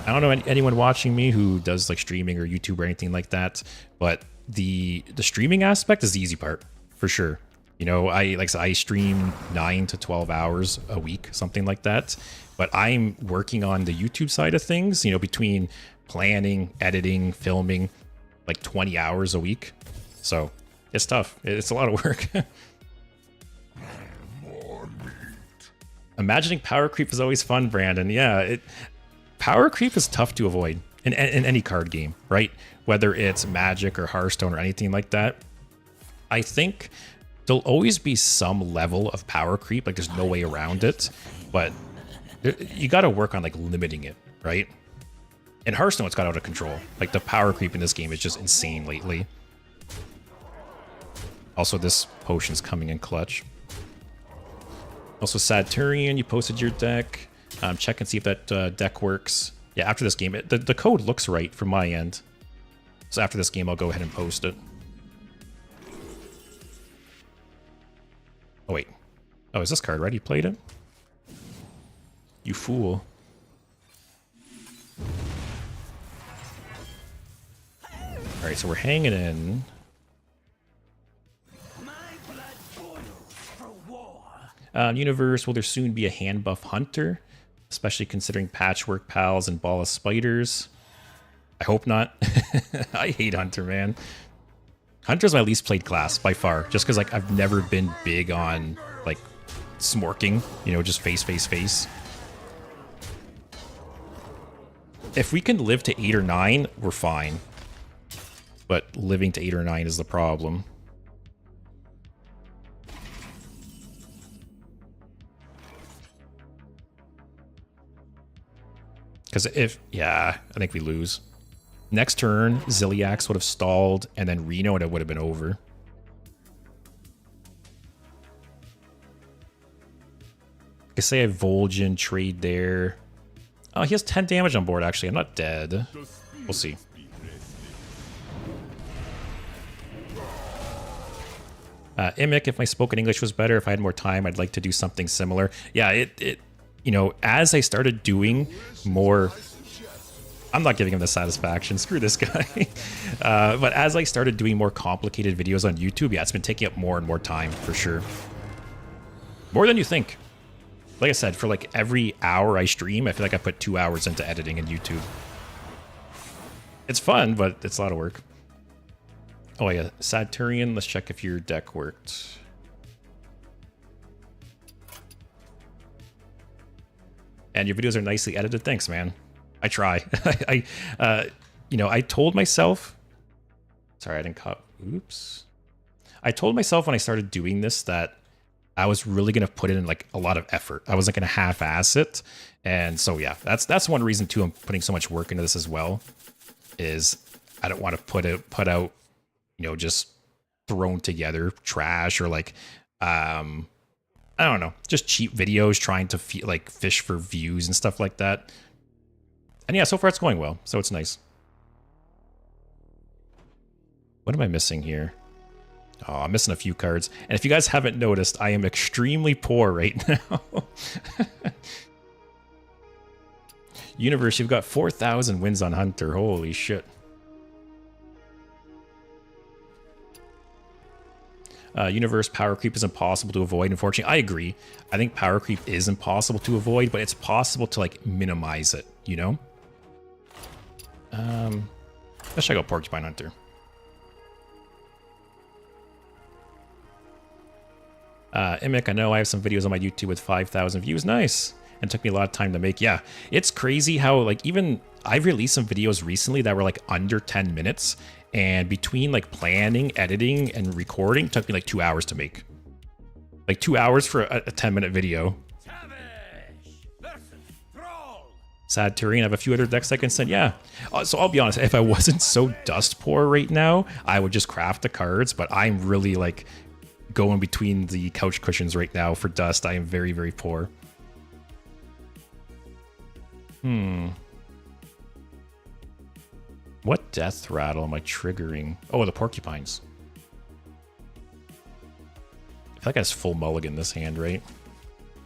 I don't know anyone watching me who does like streaming or YouTube or anything like that, but the streaming aspect is the easy part for sure. You know, I stream 9 to 12 hours a week, something like that. But I'm working on the YouTube side of things, you know, between planning, editing, filming, like 20 hours a week. So it's tough. It's a lot of work. Imagining power creep is always fun, Brandon. Yeah, power creep is tough to avoid in any card game, right? Whether it's Magic or Hearthstone or anything like that. I think there'll always be some level of power creep. Like there's no way around it, but you got to work on like limiting it, right? In Hearthstone, it's got out of control. Like the power creep in this game is just insane lately. Also, this potion's coming in clutch. Also, Saturnian, you posted your deck. Check and see if that deck works. Yeah, after this game, the code looks right from my end. So after this game, I'll go ahead and post it. Oh, wait. Oh, is this card right? You played it? You fool. Alright, so we're hanging in. Universe, will there soon be a hand buff Hunter? Especially considering Patchwork Pals and Ball of Spiders. I hope not. I hate Hunter, man. Hunter's my least played class by far, just because like I've never been big on like smorking, you know, just face. If we can live to 8 or 9, we're fine. But living to 8 or 9 is the problem. Because yeah, I think we lose. Next turn, Ziliax would have stalled, and then Reno, and it would have been over. I say I Vol'jin trade there. Oh, he has 10 damage on board, actually. I'm not dead. We'll see. Imic, if my spoken English was better, if I had more time, I'd like to do something similar. Yeah, you know, as I started doing more... I'm not giving him the satisfaction. Screw this guy. But as I started doing more complicated videos on YouTube, yeah, it's been taking up more and more time, for sure. More than you think. Like I said, for like every hour I stream, I feel like I put 2 hours into editing in YouTube. It's fun, but it's a lot of work. Oh yeah, Saturnian, let's check if your deck worked. And your videos are nicely edited. Thanks, man. I try. You know, I told myself... Sorry, I didn't cut... Oops. I told myself when I started doing this that I was really going to put in like a lot of effort. I wasn't going to half-ass it. And so, yeah, that's one reason, too, I'm putting so much work into this as well, is I don't want to put out, you know, just thrown together trash or like, I don't know, just cheap videos trying to fish for views and stuff like that. And yeah, so far it's going well, so it's nice. What am I missing here? Oh, I'm missing a few cards. And if you guys haven't noticed, I am extremely poor right now. Universe, you've got 4,000 wins on Hunter. Holy shit. Universe, power creep is impossible to avoid, unfortunately. I agree. I think power creep is impossible to avoid, but it's possible to like minimize it, you know? Let's check out Porcupine Hunter. Imic, I know I have some videos on my YouTube with 5,000 views. Nice. And it took me a lot of time to make. Yeah, it's crazy how like even I've released some videos recently that were like under 10 minutes. And between like planning, editing, and recording, it took me like 2 hours to make. Like 2 hours for a 10-minute video. Saturnian, I have a few other decks I can send. Yeah. So I'll be honest, if I wasn't so dust poor right now, I would just craft the cards. But I'm really like going between the couch cushions right now for dust. I am very, very poor. What death rattle am I triggering? Oh, the porcupines. I feel like I just full mulligan this hand, right?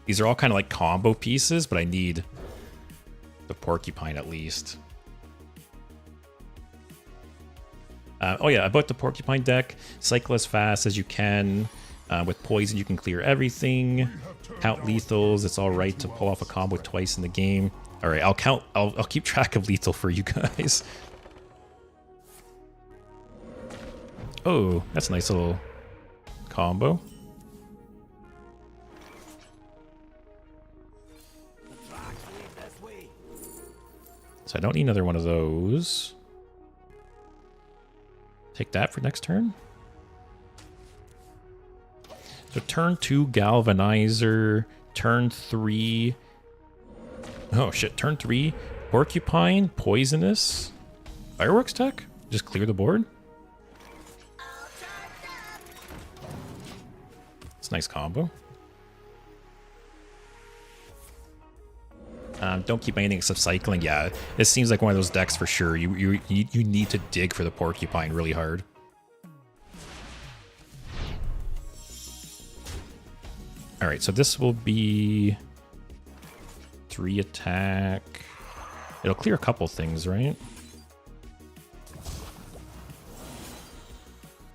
These are all kind of like combo pieces, but I need the porcupine at least. Oh yeah, about the Porcupine deck, cycle as fast as you can. With poison, you can clear everything. Count lethals. It's all right to pull off a combo twice in the game. All right, I'll keep track of lethal for you guys. Oh, that's a nice little combo. So I don't need another one of those. Take that for next turn. So turn 2, Galvanizer. Turn 3. Oh shit, turn 3, Porcupine, Poisonous. Fireworks tech? Just clear the board? It's a nice combo. Don't keep anything except cycling. Yeah, this seems like one of those decks for sure. You need to dig for the Porcupine really hard. All right, so this will be 3 attack. It'll clear a couple things, right?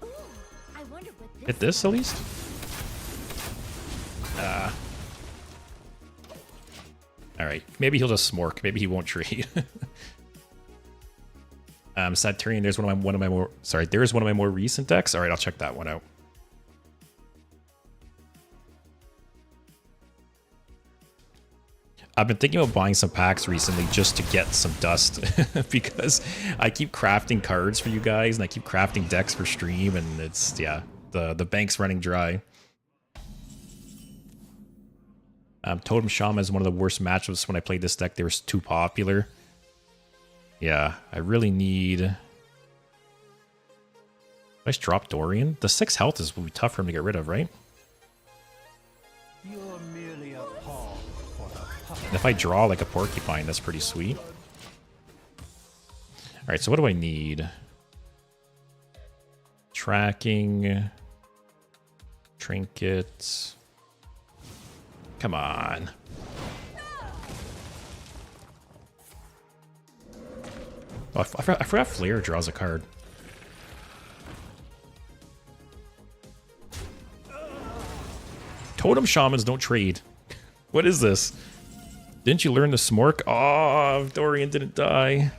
Ooh, I wonder what Hit this at least. All right, maybe he'll just smork. Maybe he won't trade. Satyrian. There's one of my more. Sorry, there's one of my more recent decks. All right, I'll check that one out. I've been thinking about buying some packs recently just to get some dust because I keep crafting cards for you guys and I keep crafting decks for stream, and it's, yeah, the bank's running dry. Totem Shaman is one of the worst matchups when I played this deck. They were too popular. Yeah, I really need... Nice drop Dorian. The 6 health will be tough for him to get rid of, right? You're merely a pawn for the puppet. And if I draw like a Porcupine, that's pretty sweet. Alright, so what do I need? Tracking. Trinkets. Come on. Oh, I forgot Flare draws a card. Totem Shamans don't trade. What is this? Didn't you learn to smork? Oh, Dorian didn't die.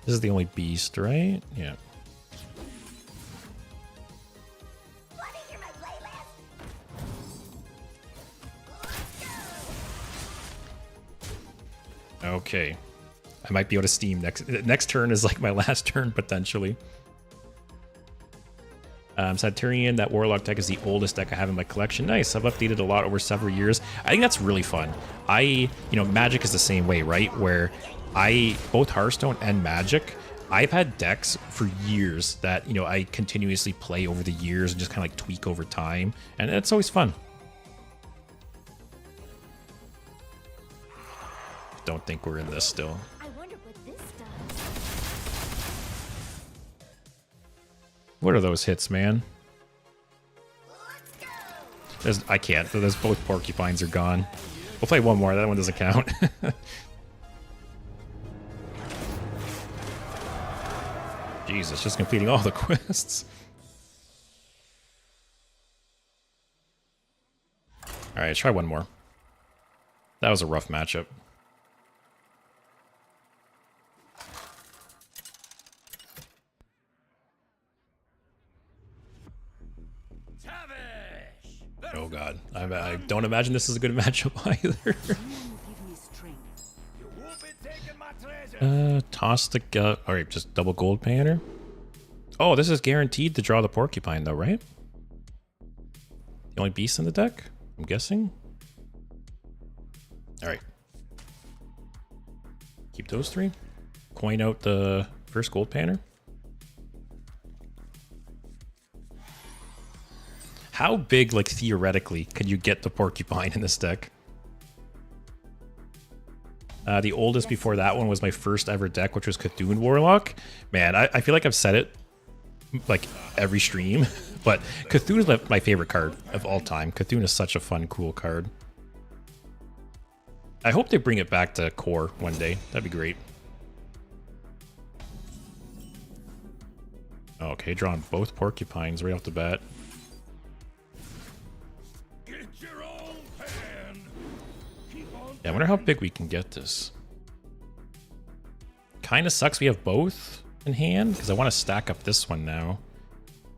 This is the only beast, right? Yeah. Okay. I might be able to steam next turn is like my last turn potentially. Satyrian, that Warlock deck is the oldest deck I have in my collection. Nice. I've updated a lot over several years. I think that's really fun. Magic is the same way, right? Where both Hearthstone and Magic, I've had decks for years that, I continuously play over the years and just kind of like tweak over time. And it's always fun. Don't think we're in this still. I wonder what this does. What are those hits, man? I can't. There's both Porcupines are gone. We'll play one more. That one doesn't count. Jesus, just completing all the quests. All right, try one more. That was a rough matchup. Oh god, I don't imagine this is a good matchup either. Toss the alright, just double gold painter. Oh, this is guaranteed to draw the Porcupine though, right? The only beast in the deck, I'm guessing. Alright. Keep those 3. Coin out the first gold painter. How big, like, theoretically, could you get the Porcupine in this deck? The oldest before that one was my first ever deck, which was Cthulhu Warlock. Man, I feel like I've said it, like, every stream, but Cthulhu is my favorite card of all time. Cthulhu is such a fun, cool card. I hope they bring it back to core one day. That'd be great. Okay, drawing both porcupines right off the bat. Yeah, I wonder how big we can get this. Kind of sucks we have both in hand, because I want to stack up this one now.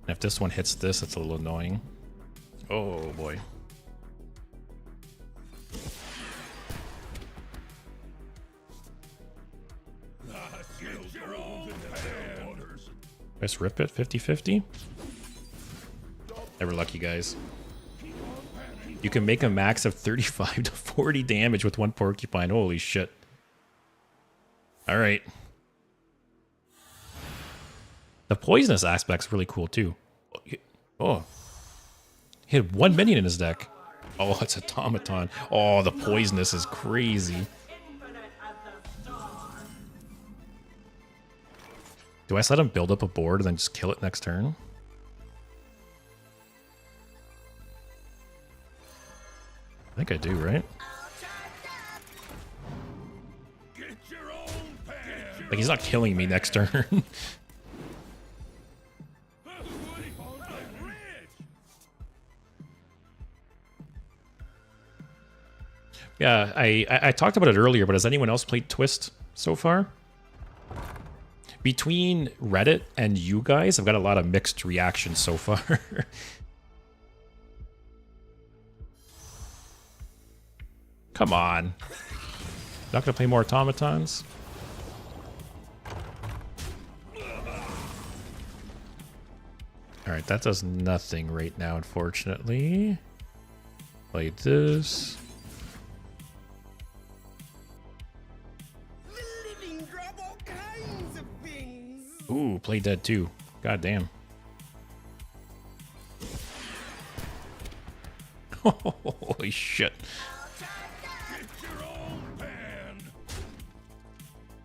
And if this one hits this, it's a little annoying. Oh boy. Let's rip it 50-50. Never lucky, guys. You can make a max of 35 to 40 damage with one porcupine. Holy shit. Alright. The poisonous aspect's really cool too. Oh. He had 1 minion in his deck. Oh, it's automaton. Oh, the poisonous is crazy. Do I just let him build up a board and then just kill it next turn? I think I do, right? Like, he's not killing me next turn. Yeah, I talked about it earlier, but has anyone else played Twist so far? Between Reddit and you guys, I've got a lot of mixed reactions so far. Come on. Not gonna play more automatons? Alright, that does nothing right now, unfortunately. Play this. Ooh, play dead too. God damn. Holy shit.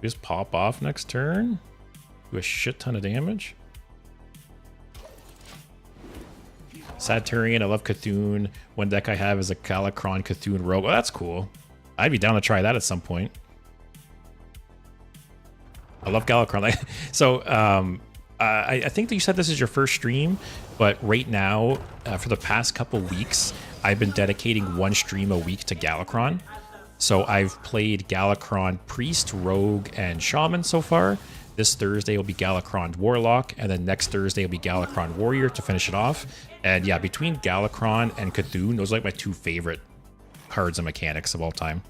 Just pop off next turn. Do a shit ton of damage. Satyrian, I love Cthulhu. One deck I have is a Galakron Cthulhu Rogue. Oh, that's cool. I'd be down to try that at some point. I love Galakron. So, I think that you said this is your first stream, but right now, for the past couple weeks, I've been dedicating one stream a week to Galakron. So I've played Galakron Priest, Rogue, and Shaman so far. This Thursday will be Galakron Warlock, and then next Thursday will be Galakron Warrior to finish it off. And yeah, between Galakron and Cthulhu, those are like my two favorite cards and mechanics of all time.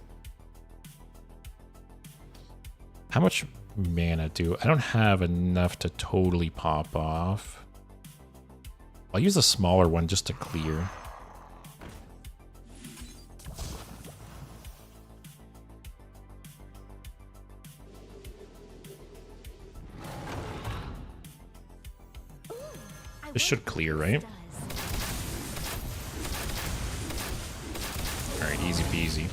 How much mana do I don't have enough to totally pop off. I'll use a smaller one just to clear. This should clear, right? Alright, easy peasy.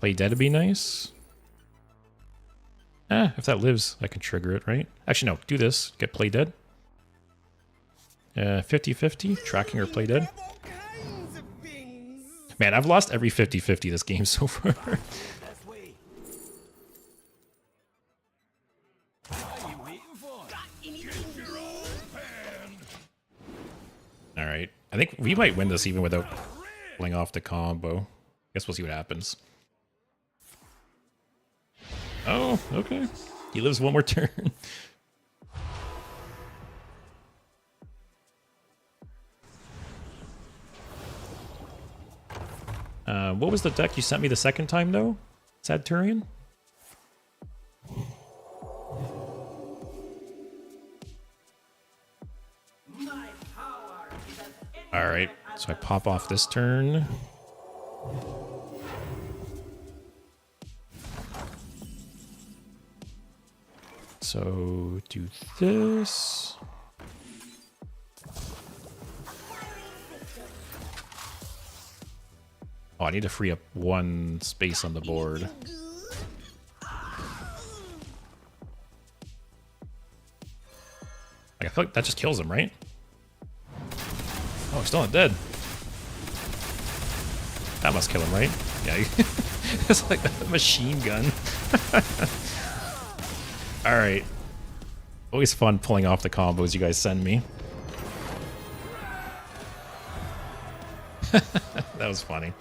Play dead would be nice. If that lives, I can trigger it, right? Actually, no, do this. Get play dead. 50-50, tracking or play dead. Man, I've lost every 50-50 this game so far. Alright, I think we might win this even without pulling off the combo. Guess we'll see what happens. Oh, okay. He lives one more turn. What was the deck you sent me the second time, though? Satyrian? Alright, so I pop off this turn. So do this. Oh, I need to free up one space on the board. I feel like that just kills him, right? Oh, he's still not dead. That must kill him, right? Yeah, it's like a machine gun. Alright, Always fun pulling off the combos you guys send me. That was funny.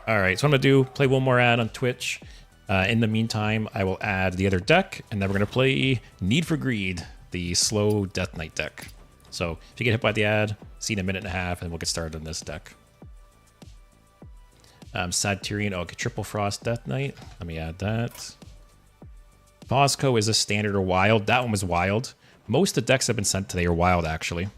All right, so what I'm gonna do, play one more ad on Twitch. In the meantime, I will add the other deck, and then we're gonna play Need for Greed, the slow Death Knight deck. So if you get hit by the ad, see in a minute and a half, and we'll get started on this deck. Satyrian, okay, Triple Frost Death Knight. Let me add that. Bosco is a standard or wild. That one was wild. Most of the decks that have been sent today are wild, actually.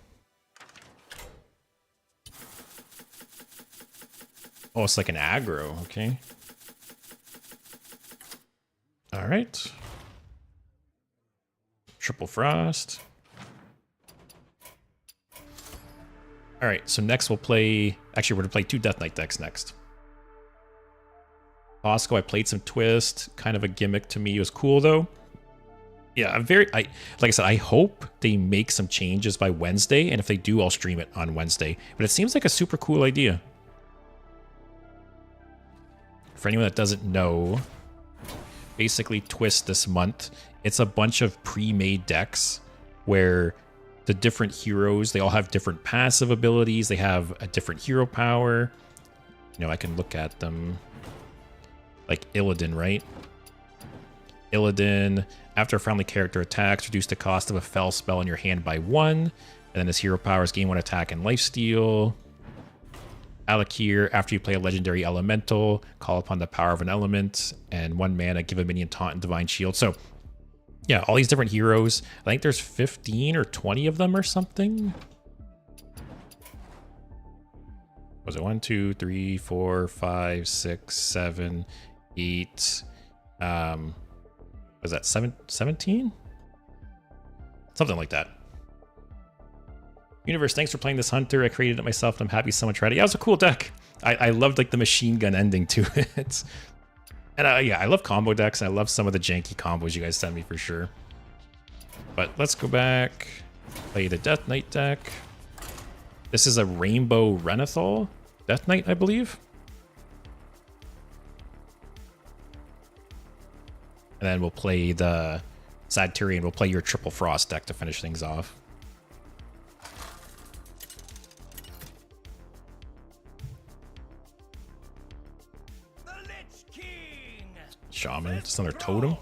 Oh, it's like an aggro, okay. All right. Triple Frost. All right, so next we'll play... Actually, we're going to play 2 Death Knight decks next. Bosco, I played some Twist. Kind of a gimmick to me. It was cool, though. Yeah, like I said, I hope they make some changes by Wednesday, and if they do, I'll stream it on Wednesday. But it seems like a super cool idea. For anyone that doesn't know, basically Twist this month, it's a bunch of pre-made decks where the different heroes, they all have different passive abilities, they have a different hero power. You know, I can look at them. Like Illidan, right? Illidan, after a friendly character attacks, reduce the cost of a fell spell in your hand by 1. And then his hero powers gain 1 attack and lifesteal. Alakir, after you play a legendary elemental, call upon the power of an element, and 1 mana, give a minion taunt and divine shield. So, yeah, all these different heroes. I think there's 15 or 20 of them or something. Was it 1, 2, 3, 4, 5, 6, 7, 8? Was that 17? Something like that. Universe, thanks for playing this Hunter. I created it myself, and I'm happy someone tried it. Yeah, it was a cool deck. I loved like the machine gun ending to it. And yeah, I love combo decks, and I love some of the janky combos you guys send me for sure. But let's go back, play the Death Knight deck. This is a Rainbow Renathal Death Knight, I believe. And then we'll play the Satyrian. We'll play your Triple Frost deck to finish things off. Shaman, just another totem.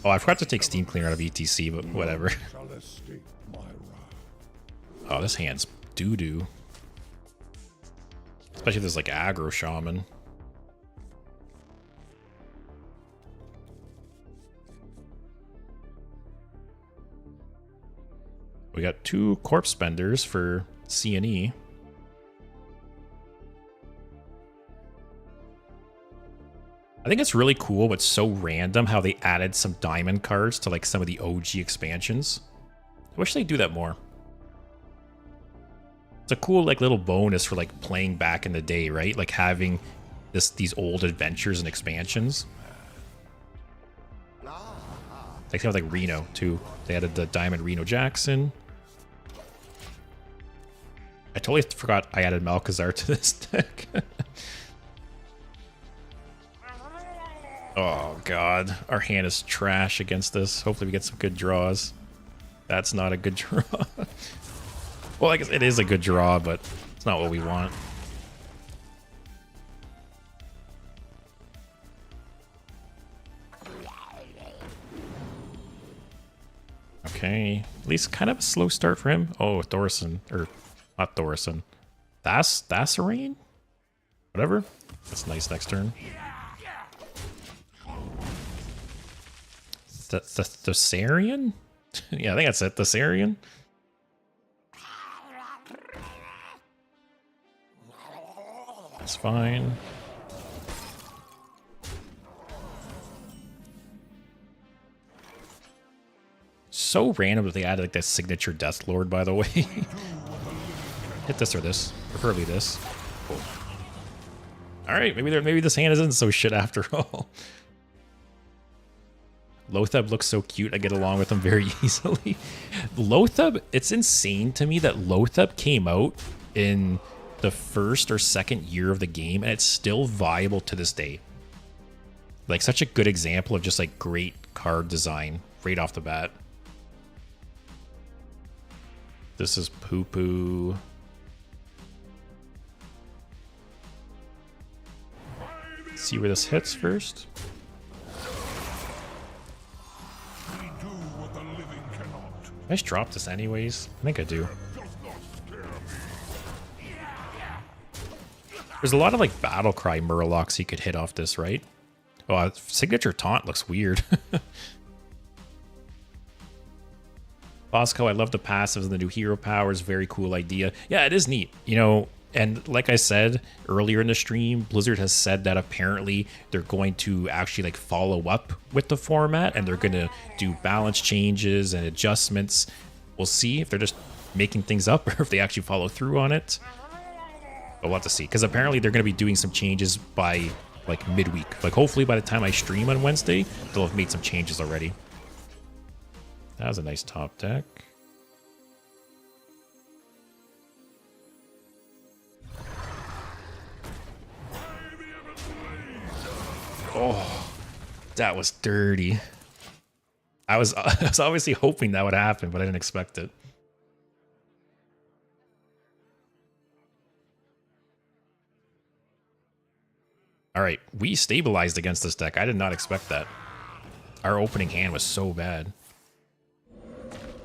Oh, I forgot to take Steam Cleaner out of ETC, but whatever. Oh, this hand's doo-doo. Especially if there's like aggro Shaman. We got 2 Corpse Spenders for C&E. I think it's really cool, but so random how they added some diamond cards to like some of the OG expansions. I wish they'd do that more. It's a cool like little bonus for like playing back in the day, right? Like having these old adventures and expansions. They have like Reno too. They added the Diamond Reno Jackson. I totally forgot I added Malkazar to this deck. Oh god, our hand is trash against this. Hopefully we get some good draws. That's not a good draw. Well, I guess it is a good draw, but it's not what we want. Okay, at least kind of a slow start for him. Oh, Thorson, or not Thorson. Thasserane? Whatever. That's nice next turn. Thessarian? Yeah, I think that's it. Thessarian? That's fine. So random that they added like that signature Death Lord, by the way. Hit this or this. Preferably this. Cool. Alright, maybe this hand isn't so shit after all. Lothab looks so cute. I get along with him very easily. Lothab, it's insane to me that Lothab came out in the first or second year of the game, and it's still viable to this day. Like such a good example of just like great card design right off the bat. This is poo poo. See where this hits first. I just drop this anyways. I think I do. There's a lot of like battle cry Murlocs you could hit off this, right? Oh, signature taunt looks weird. Bosco, I love the passives and the new hero powers. Very cool idea. Yeah, it is neat. You know, and like I said earlier in the stream, Blizzard has said that apparently they're going to actually like follow up with the format and they're going to do balance changes and adjustments. We'll see if they're just making things up or if they actually follow through on it. But we'll have to see, because apparently they're going to be doing some changes by like midweek. Like hopefully by the time I stream on Wednesday, they'll have made some changes already. That was a nice top deck. Oh, that was dirty. I was obviously hoping that would happen, but I didn't expect it. All right, we stabilized against this deck. I did not expect that. Our opening hand was so bad.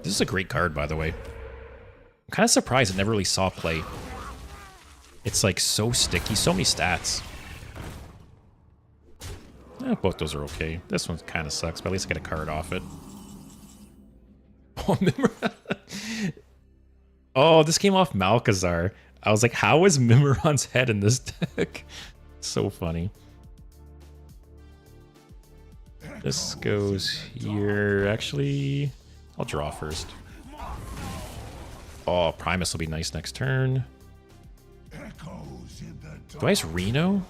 This is a great card, by the way. I'm kind of surprised it never really saw play. It's like so sticky, so many stats. Both those are okay. This one kind of sucks, but at least I get a card off it. Oh, oh, this came off Malkazar. I was like, how is Mimiron's head in this deck? So funny. This goes here. Actually, I'll draw first. Oh, Primus will be nice next turn. Do I just Reno?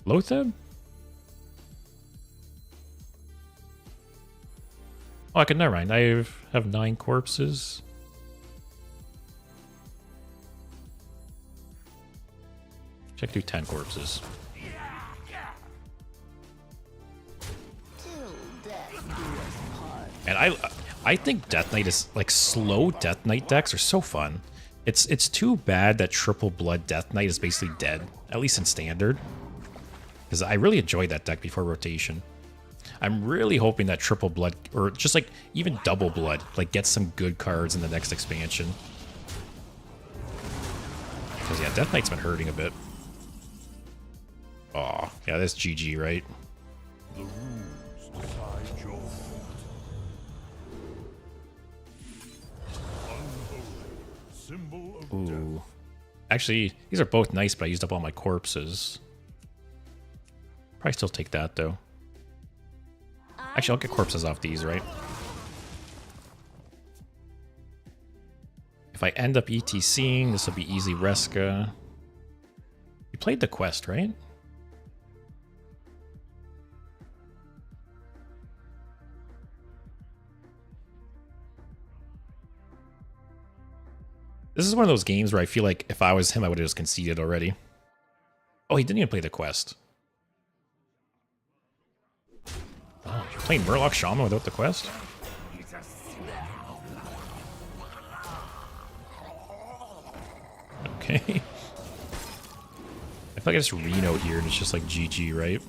Lotheb? Oh, I can never mind. I have 9 corpses. Check do 10 corpses. And I think Death Knight is like slow Death Knight decks are so fun. It's too bad that triple blood Death Knight is basically dead, at least in standard. Because I really enjoyed that deck before rotation. I'm really hoping that triple blood, or just like even double blood, like gets some good cards in the next expansion. Because yeah, Death Knight's been hurting a bit. Oh, yeah, that's GG, right? The rules decide your fate. Symbol of Ooh. death. Actually, these are both nice, but I used up all my corpses. Probably still take that, though. Actually, I'll get corpses off these, right? If I end up ETCing, this will be easy Reska. You played the quest, right? This is one of those games where I feel like if I was him, I would have just conceded already. Oh, he didn't even play the quest. Oh, you're playing Murloc Shaman without the quest? Okay. I feel like I just Reno here and it's just like GG, right?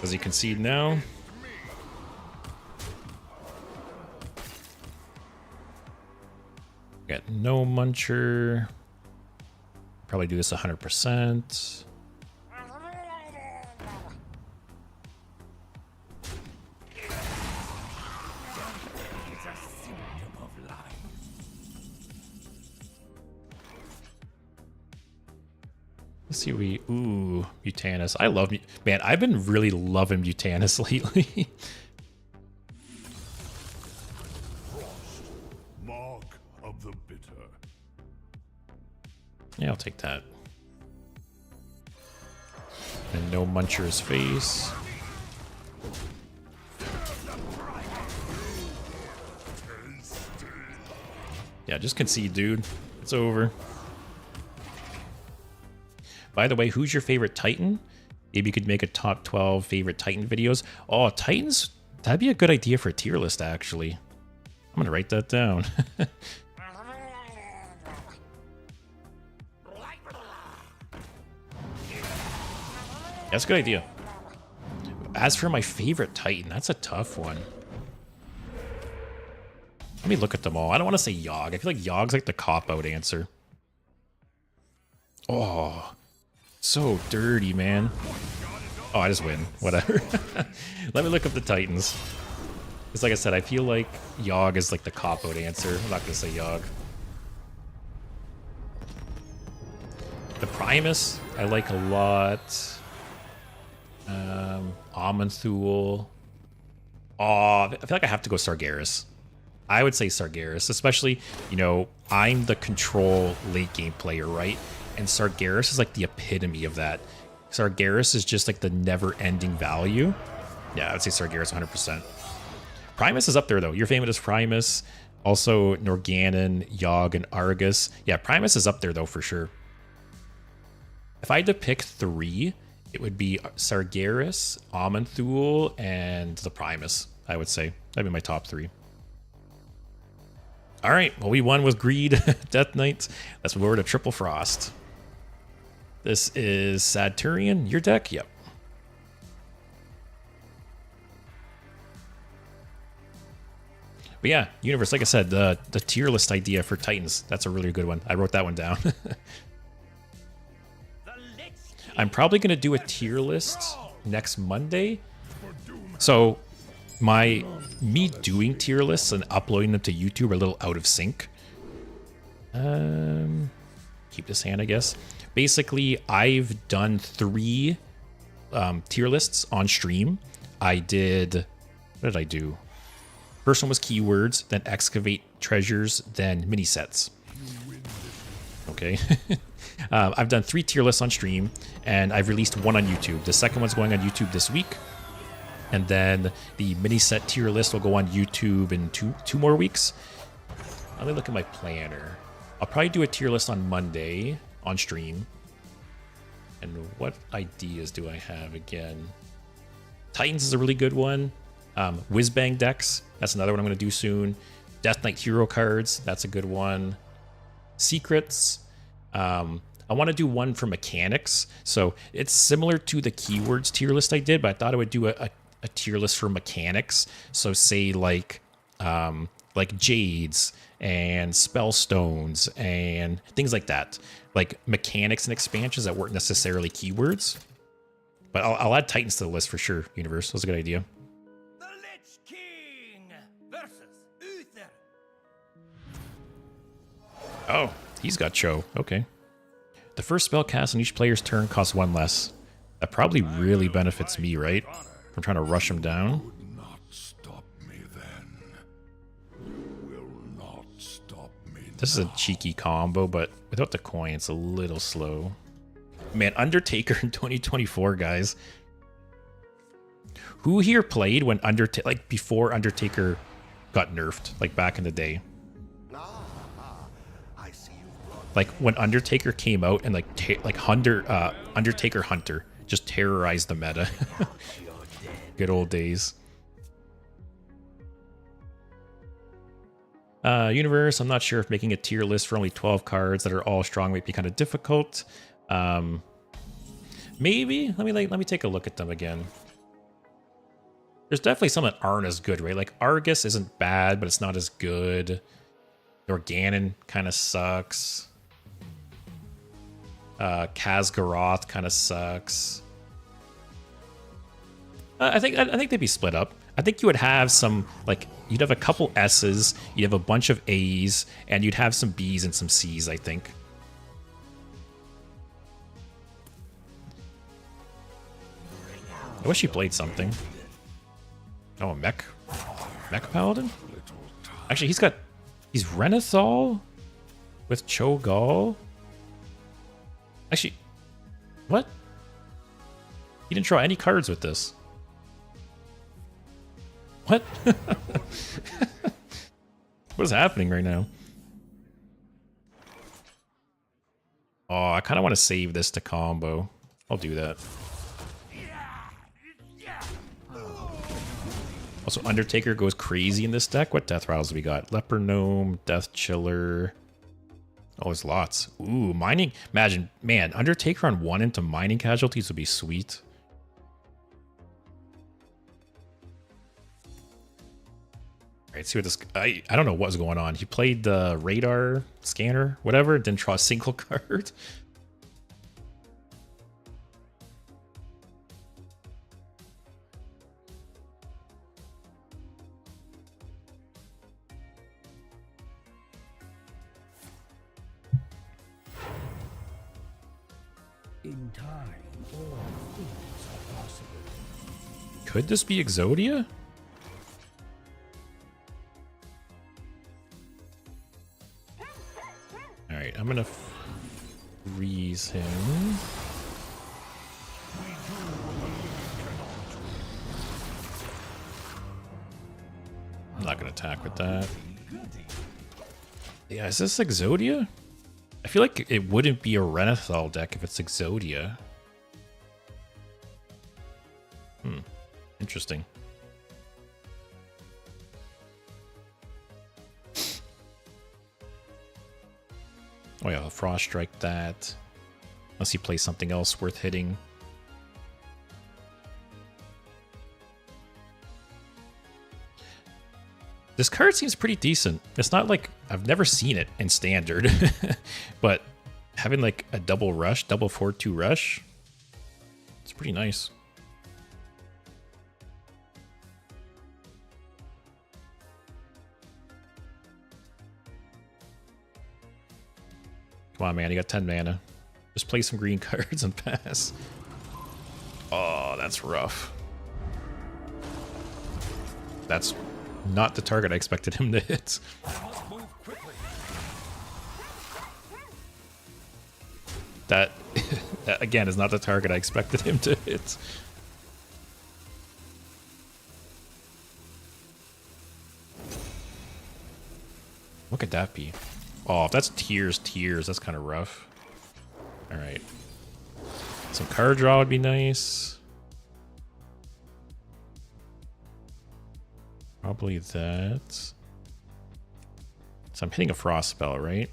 Does he concede now? Got no Muncher. Probably do this 100%. Let's see, ooh, Mutanus. I love, man, I've been really loving Mutanus lately. Mark of the bitter. Yeah, I'll take that. And no Muncher's face. Yeah, just concede, dude. It's over. By the way, who's your favorite Titan? Maybe you could make a top 12 favorite Titan videos. Oh, Titans? That'd be a good idea for a tier list, actually. I'm going to write that down. That's a good idea. As for my favorite Titan, that's a tough one. Let me look at them all. I don't want to say Yogg. I feel like Yogg's like the cop-out answer. Oh, so dirty, man. Oh, I just win. Whatever. Let me look up the Titans. Because like I said, I feel like Yogg is like the cop-out answer. I'm not going to say Yogg. The Primus, I like a lot. Amanthul. Oh, I feel like I have to go Sargeras. I would say Sargeras, especially, you know, I'm the control late game player, right? And Sargeras is like the epitome of that. Sargeras is just like the never-ending value. Yeah, I would say Sargeras 100%. Primus is up there, though. Your famous Primus. Also, Norganon, Yogg, and Argus. Yeah, Primus is up there, though, for sure. If I had to pick 3, it would be Sargeras, Amanthul, and the Primus, I would say. That'd be my top 3. All right, well, we won with Greed, Death Knight. Let's move over to Triple Frost. This is Saturnian, your deck? Yep. But yeah, Universe, like I said, the tier list idea for Titans, that's a really good one. I wrote that one down. I'm probably going to do a tier list next Monday. So me doing tier lists and uploading them to YouTube are a little out of sync. Keep this hand, I guess. Basically, I've done 3 tier lists on stream. I did... What did I do? First one was keywords, then excavate treasures, then mini sets. Okay. I've done 3 tier lists on stream, and I've released 1 on YouTube. The second one's going on YouTube this week. And then the mini set tier list will go on YouTube in two more weeks. Let me look at my planner. I'll probably do a tier list on Monday on stream. And what ideas do I have again? Titans is a really good one. Whizbang decks, that's another one I'm going to do soon. Death Knight hero cards, that's a good one. Secrets. I want to do one for mechanics. So it's similar to the keywords tier list I did, but I thought I would do a tier list for mechanics. So say like Jades and Spellstones and things like that. Like mechanics and expansions that weren't necessarily keywords. But I'll add Titans to the list for sure, Universe. That's a good idea. The Lich King versus Uther. Oh, he's got Cho. Okay. The first spell cast on each player's turn costs 1 less. That probably really benefits me, right? If I'm trying to rush him down. Not stop me then. You will not stop me. This is a cheeky combo, but without the coin, it's a little slow. Man, Undertaker in 2024, guys. Who here played when Undertaker, like before Undertaker got nerfed, like back in the day? Like when Undertaker came out and Undertaker Hunter just terrorized the meta. Good old days. Universe, I'm not sure if making a tier list for only 12 cards that are all strong might be kind of difficult. Maybe. Let me take a look at them again. There's definitely some that aren't as good, right? Like Argus isn't bad, but it's not as good. Norganon kind of sucks. Khazgaroth kind of sucks. I think they'd be split up. I think you would have some, like, you'd have a couple S's, you'd have a bunch of A's, and you'd have some B's and some C's, I think. I wish he played something. Oh, a Mech Paladin? Actually, he's Renathal with Cho'Gall. Actually, what? He didn't draw any cards with this. What? What is happening right now? Oh, I kind of want to save this to combo. I'll do that. Also, Undertaker goes crazy in this deck. What death rattles do we got? Leper Gnome, Death Chiller. Oh, there's lots. Ooh, mining. Imagine, man, Undertaker on 1 into mining casualties would be sweet. All right, see what this... I don't know what was going on. He played the radar scanner, whatever. Didn't draw a single card. In time, all things are possible. Could this be Exodia? Alright, I'm gonna freeze him. I'm not gonna attack with that. Yeah, is this Exodia? I feel like it wouldn't be a Renathal deck if it's Exodia. Interesting. Oh yeah, I'll Frost Strike that. Unless he plays something else worth hitting. This card seems pretty decent. It's not like... I've never seen it in Standard. But having like a double rush, double 4/2 rush, it's pretty nice. Come on, man. You got 10 mana. Just play some green cards and pass. Oh, that's rough. That's not the target I expected him to hit. That, that, again, is not the target I expected him to hit. What could that be? Oh, if that's tears, that's kind of rough. Alright. Some card draw would be nice. Probably that. So I'm hitting a frost spell, right?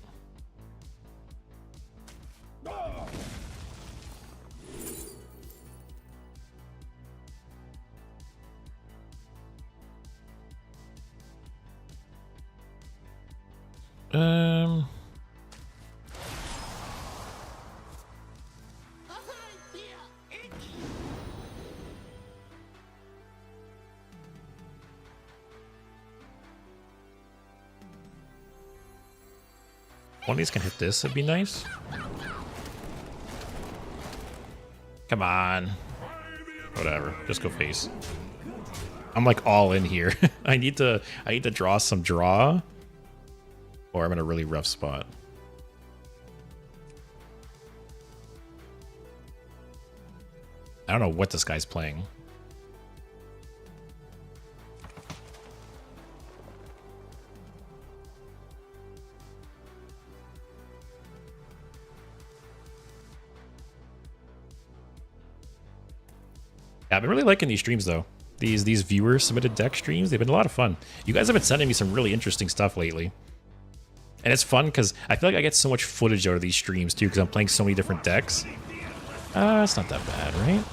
One of these can hit this, it'd be nice. Come on. Whatever, just go face. I'm like all in here. I need to draw some draw, or I'm in a really rough spot. I don't know what this guy's playing. Yeah, I've been really liking these streams though. These viewer submitted deck streams, they've been a lot of fun. You guys have been sending me some really interesting stuff lately. And it's fun because I feel like I get so much footage out of these streams too because I'm playing so many different decks. It's not that bad, right?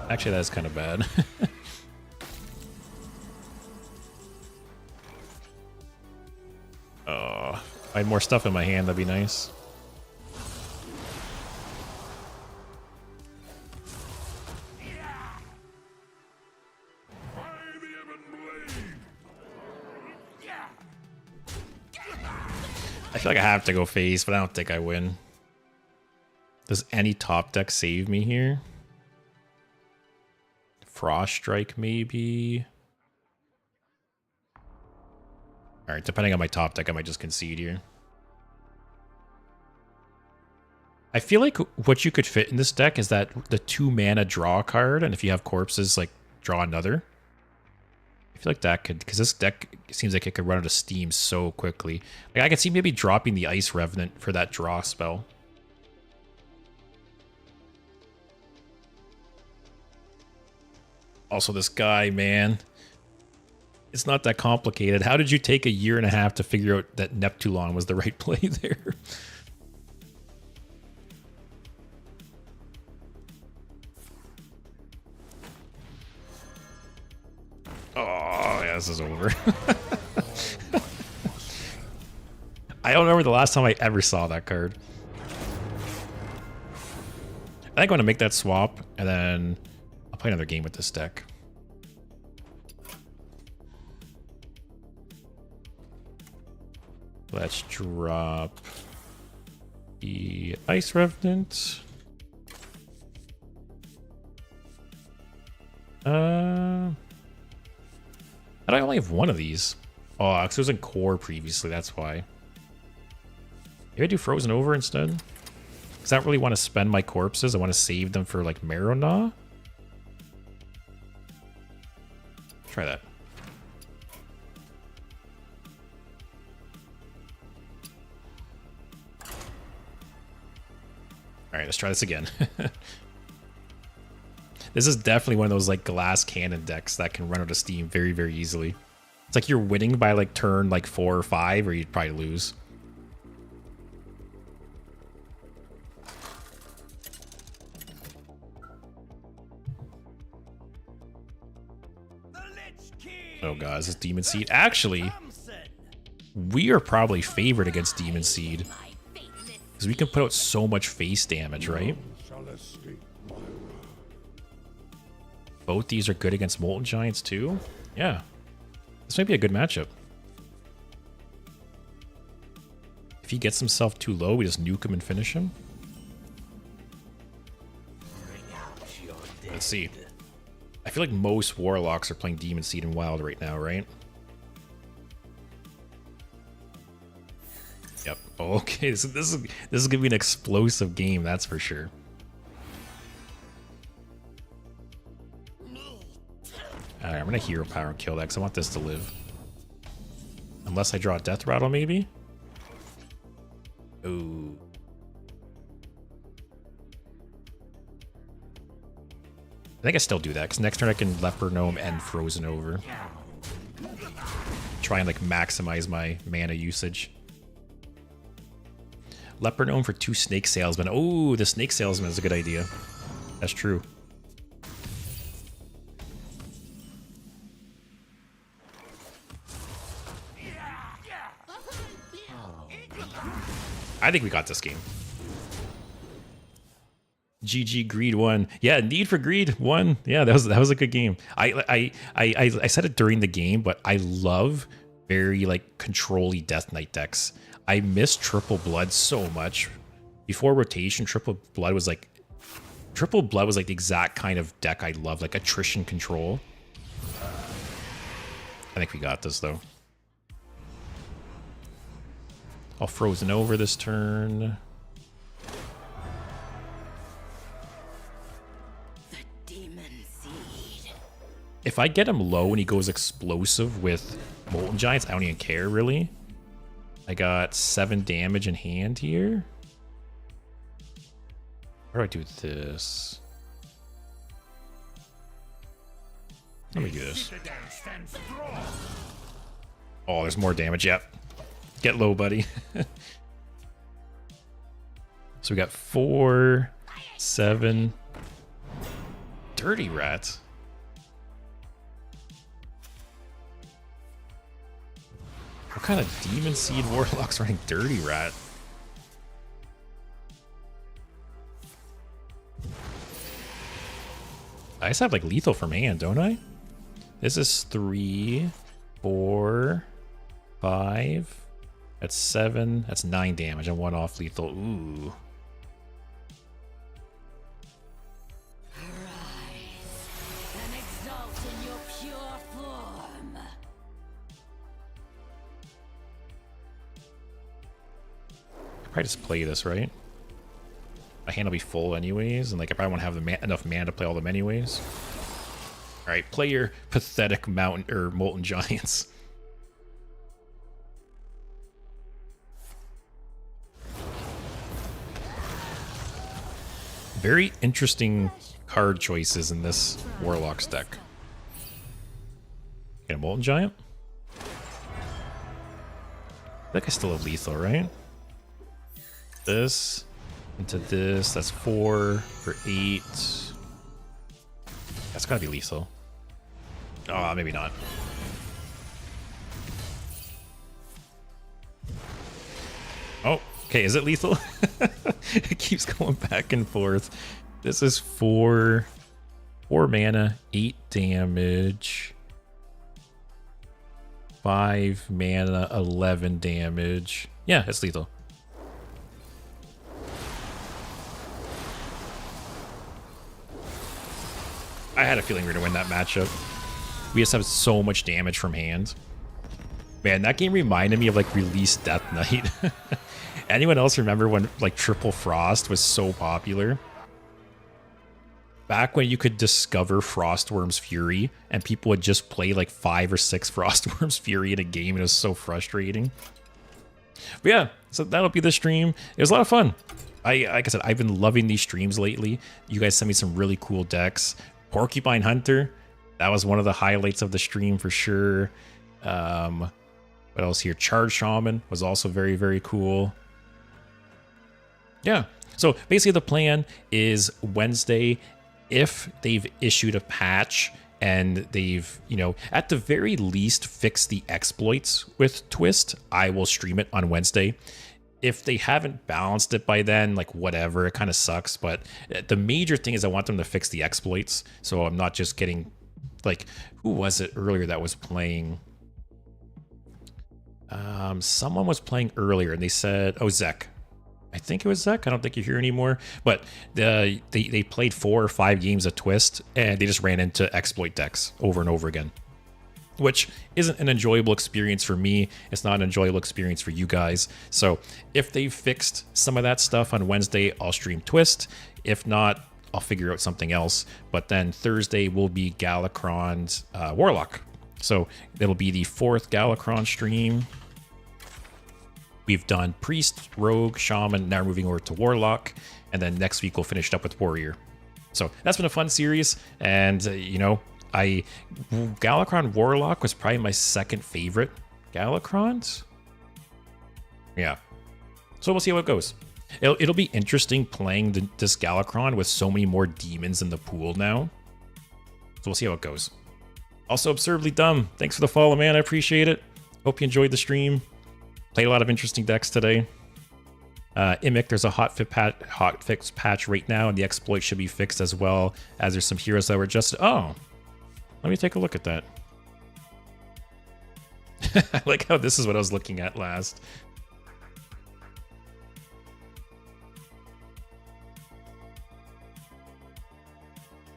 Actually, that is kind of bad. Oh, if I had more stuff in my hand, that'd be nice. I feel like I have to go face, but I don't think I win. Does any top deck save me here? Frost Strike, maybe? Alright, depending on my top deck, I might just concede here. I feel like what you could fit in this deck is that the 2 mana draw card, and if you have corpses, like draw another. I feel like that could, because this deck seems like it could run out of steam so quickly. Like I could see maybe dropping the Ice Revenant for that draw spell. Also, this guy, man, it's not that complicated. How did you take a year and a half to figure out that Neptulon was the right play there? Oh, yeah, this is over. I don't remember the last time I ever saw that card. I think I'm going to make that swap, and then I'll play another game with this deck. Let's drop the Ice Revenant. I only have one of these. Oh, because it was in core previously, that's why. Maybe I do Frozen Over instead? Because I don't really want to spend my corpses. I want to save them for, like, Marrow Gnaw. Try that. Alright, let's try this again. This is definitely one of those like glass cannon decks that can run out of steam very, very easily. It's like you're winning by like turn like 4 or 5, or you'd probably lose. Oh god, is this Demon Seed? Actually, we are probably favored against Demon Seed. Because we can put out so much face damage, right? Both these are good against Molten Giants too? Yeah. This might be a good matchup. If he gets himself too low, we just nuke him and finish him. Let's see. I feel like most Warlocks are playing Demon Seed and Wild right now, right? Yep. Okay, this is gonna be an explosive game, that's for sure. Alright, I'm gonna Hero Power and kill that because I want this to live. Unless I draw a Death Rattle, maybe? Ooh. I think I still do that, because next turn I can Leper Gnome and Frozen Over. Try and like maximize my mana usage. Leper Gnome for 2 Snake Salesmen. Oh, the Snake Salesman is a good idea. That's true. I think we got this game. GG Greed won. Yeah, Need for Greed won. Yeah, that was a good game. I said it during the game, but I love very like control-y Death Knight decks. I miss Triple Blood so much. Before rotation, Triple Blood was like the exact kind of deck I love, like attrition control. I think we got this though. I'll Frozen Over this turn. The Demon Seed. If I get him low and he goes explosive with Molten Giants, I don't even care really. I got 7 damage in hand here. How do I do this? Let me do this. Oh, there's more damage. Yep. Get low, buddy. So we got 4, 7. Dirty Rat. What kind of Demon Seed Warlock's running Dirty Rat? I just have like lethal from hand, don't I? This is 3, 4, 5. That's 7. That's 9 damage and 1 off lethal. Ooh. Probably just play this, right? My hand will be full anyways, and like I probably won't have enough mana to play all of them anyways. All right, play your pathetic mountain or molten giants. Very interesting card choices in this Warlock's deck. Get a molten giant. I think I still have lethal, right? This into this. That's 4 for 8. That's gotta be lethal. Oh, maybe not. Oh, okay. Is it lethal? It keeps going back and forth. This is 4 mana, 8 damage. 5 mana, 11 damage. Yeah, it's lethal. I had a feeling we were going to win that matchup. We just have so much damage from hand. Man, that game reminded me of like Release Death Knight. Anyone else remember when like Triple Frost was so popular? Back when you could discover Frostworm's Fury and people would just play like 5 or 6 Frostworm's Fury in a game and it was so frustrating. But yeah, so that'll be the stream. It was a lot of fun. Like I said, I've been loving these streams lately. You guys sent me some really cool decks. Porcupine Hunter, that was one of the highlights of the stream for sure. What else here? Charge Shaman was also very, very cool. Yeah, so basically the plan is Wednesday, if they've issued a patch and they've, you know, at the very least fixed the exploits with Twist, I will stream it on Wednesday. If they haven't balanced it by then, like whatever, it kind of sucks. But the major thing is I want them to fix the exploits. So I'm not just getting like, who was it earlier that was playing? Someone was playing earlier and they said, oh, Zek. I think it was Zek. I don't think you're here anymore. But they played 4 or 5 games of Twist and they just ran into exploit decks over and over again, which isn't an enjoyable experience for me. It's not an enjoyable experience for you guys. So if they've fixed some of that stuff on Wednesday, I'll stream Twist. If not, I'll figure out something else. But then Thursday will be Galakron's Warlock. So it'll be the 4th Galakron stream. We've done Priest, Rogue, Shaman, now we're moving over to Warlock. And then next week we'll finish it up with Warrior. So that's been a fun series. And, you know, Galakron Warlock was probably my 2nd favorite Galakrons. Yeah. So we'll see how it goes. It'll be interesting playing this Galakron with so many more demons in the pool now. So we'll see how it goes. Also, Absurdly Dumb, thanks for the follow, man. I appreciate it. Hope you enjoyed the stream. Played a lot of interesting decks today. Imic, there's a hotfix patch right now, and the exploit should be fixed as well, as there's some heroes that were just... Oh, let me take a look at that. I like how this is what I was looking at last.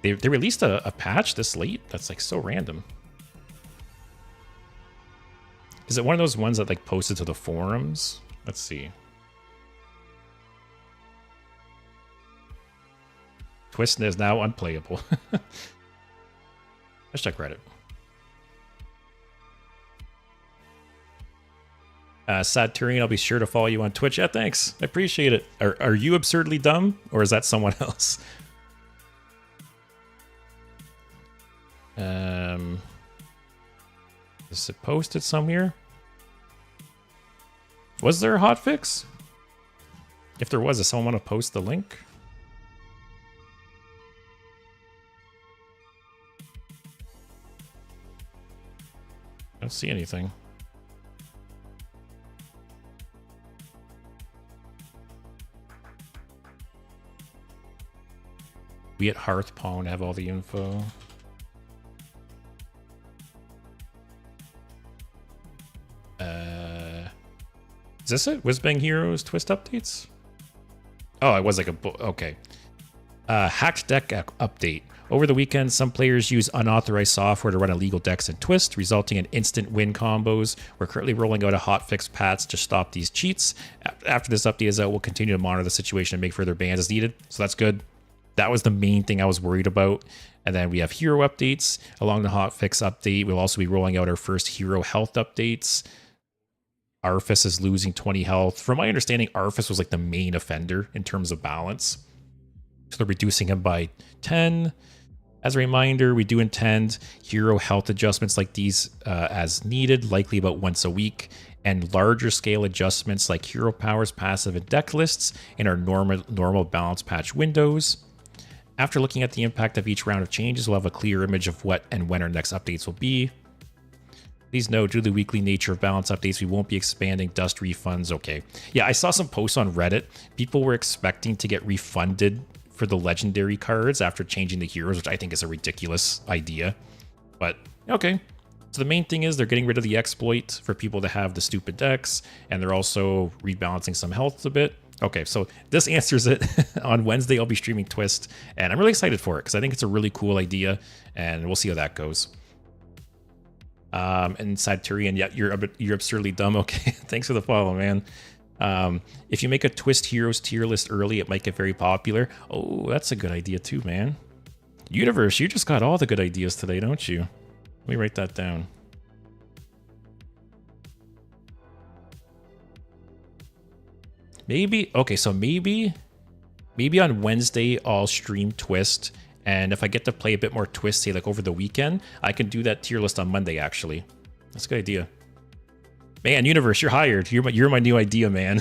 They released a patch this late? That's like so random. Is it one of those ones that like posted to the forums? Let's see. Twist is now unplayable. Let's check Reddit. Sadturian, I'll be sure to follow you on Twitch. Yeah, thanks. I appreciate it. Are you Absurdly Dumb, or is that someone else? Is it posted somewhere? Was there a hotfix? If there was, does someone want to post the link? I don't see anything. We at Hearthstone have all the info. Is this it? Whizbang Heroes Twist updates? Oh, it was like a... Okay. Hacked deck update. Over the weekend, some players use unauthorized software to run illegal decks and twist, resulting in instant win combos. We're currently rolling out a hotfix patch to stop these cheats. After this update is out, we'll continue to monitor the situation and make further bans as needed. So that's good. That was the main thing I was worried about. And then we have hero updates. Along the hotfix update, we'll also be rolling out our first hero health updates. Arthas is losing 20 health. From my understanding, Arthas was like the main offender in terms of balance. So they're reducing him by 10. As a reminder, we do intend hero health adjustments like these as needed, likely about once a week, and larger scale adjustments like hero powers, passive, and deck lists in our normal balance patch windows. After looking at the impact of each round of changes, we'll have a clear image of what and when our next updates will be. Please note, due to the weekly nature of balance updates, we won't be expanding dust refunds. Okay. Yeah, I saw some posts on Reddit. People were expecting to get refunded for the legendary cards after changing the heroes, which I think is a ridiculous idea. But, okay. So the main thing is they're getting rid of the exploit for people to have the stupid decks, and they're also rebalancing some health a bit. Okay, so this answers it. On Wednesday, I'll be streaming Twist, and I'm really excited for it because I think it's a really cool idea, and we'll see how that goes. And Saturian, yeah, you're absurdly dumb. Okay, thanks for the follow, man. If you make a Twist Heroes tier list early, it might get very popular. Oh, that's a good idea too, man. Universe, you just got all the good ideas today, don't you? Let me write that down. Maybe, okay, so maybe on Wednesday I'll stream Twist, and if I get to play a bit more Twist, say like over the weekend, I can do that tier list on Monday, actually. That's a good idea. Man, Universe, you're hired. You're my new idea, man.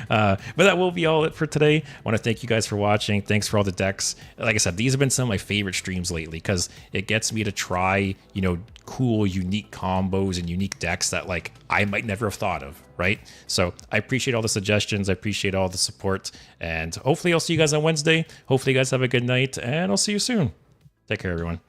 But that will be all it for today. I want to thank you guys for watching. Thanks for all the decks. Like I said, these have been some of my favorite streams lately because it gets me to try, you know, cool, unique combos and unique decks that like I might never have thought of, right? So I appreciate all the suggestions. I appreciate all the support. And hopefully I'll see you guys on Wednesday. Hopefully you guys have a good night, and I'll see you soon. Take care, everyone.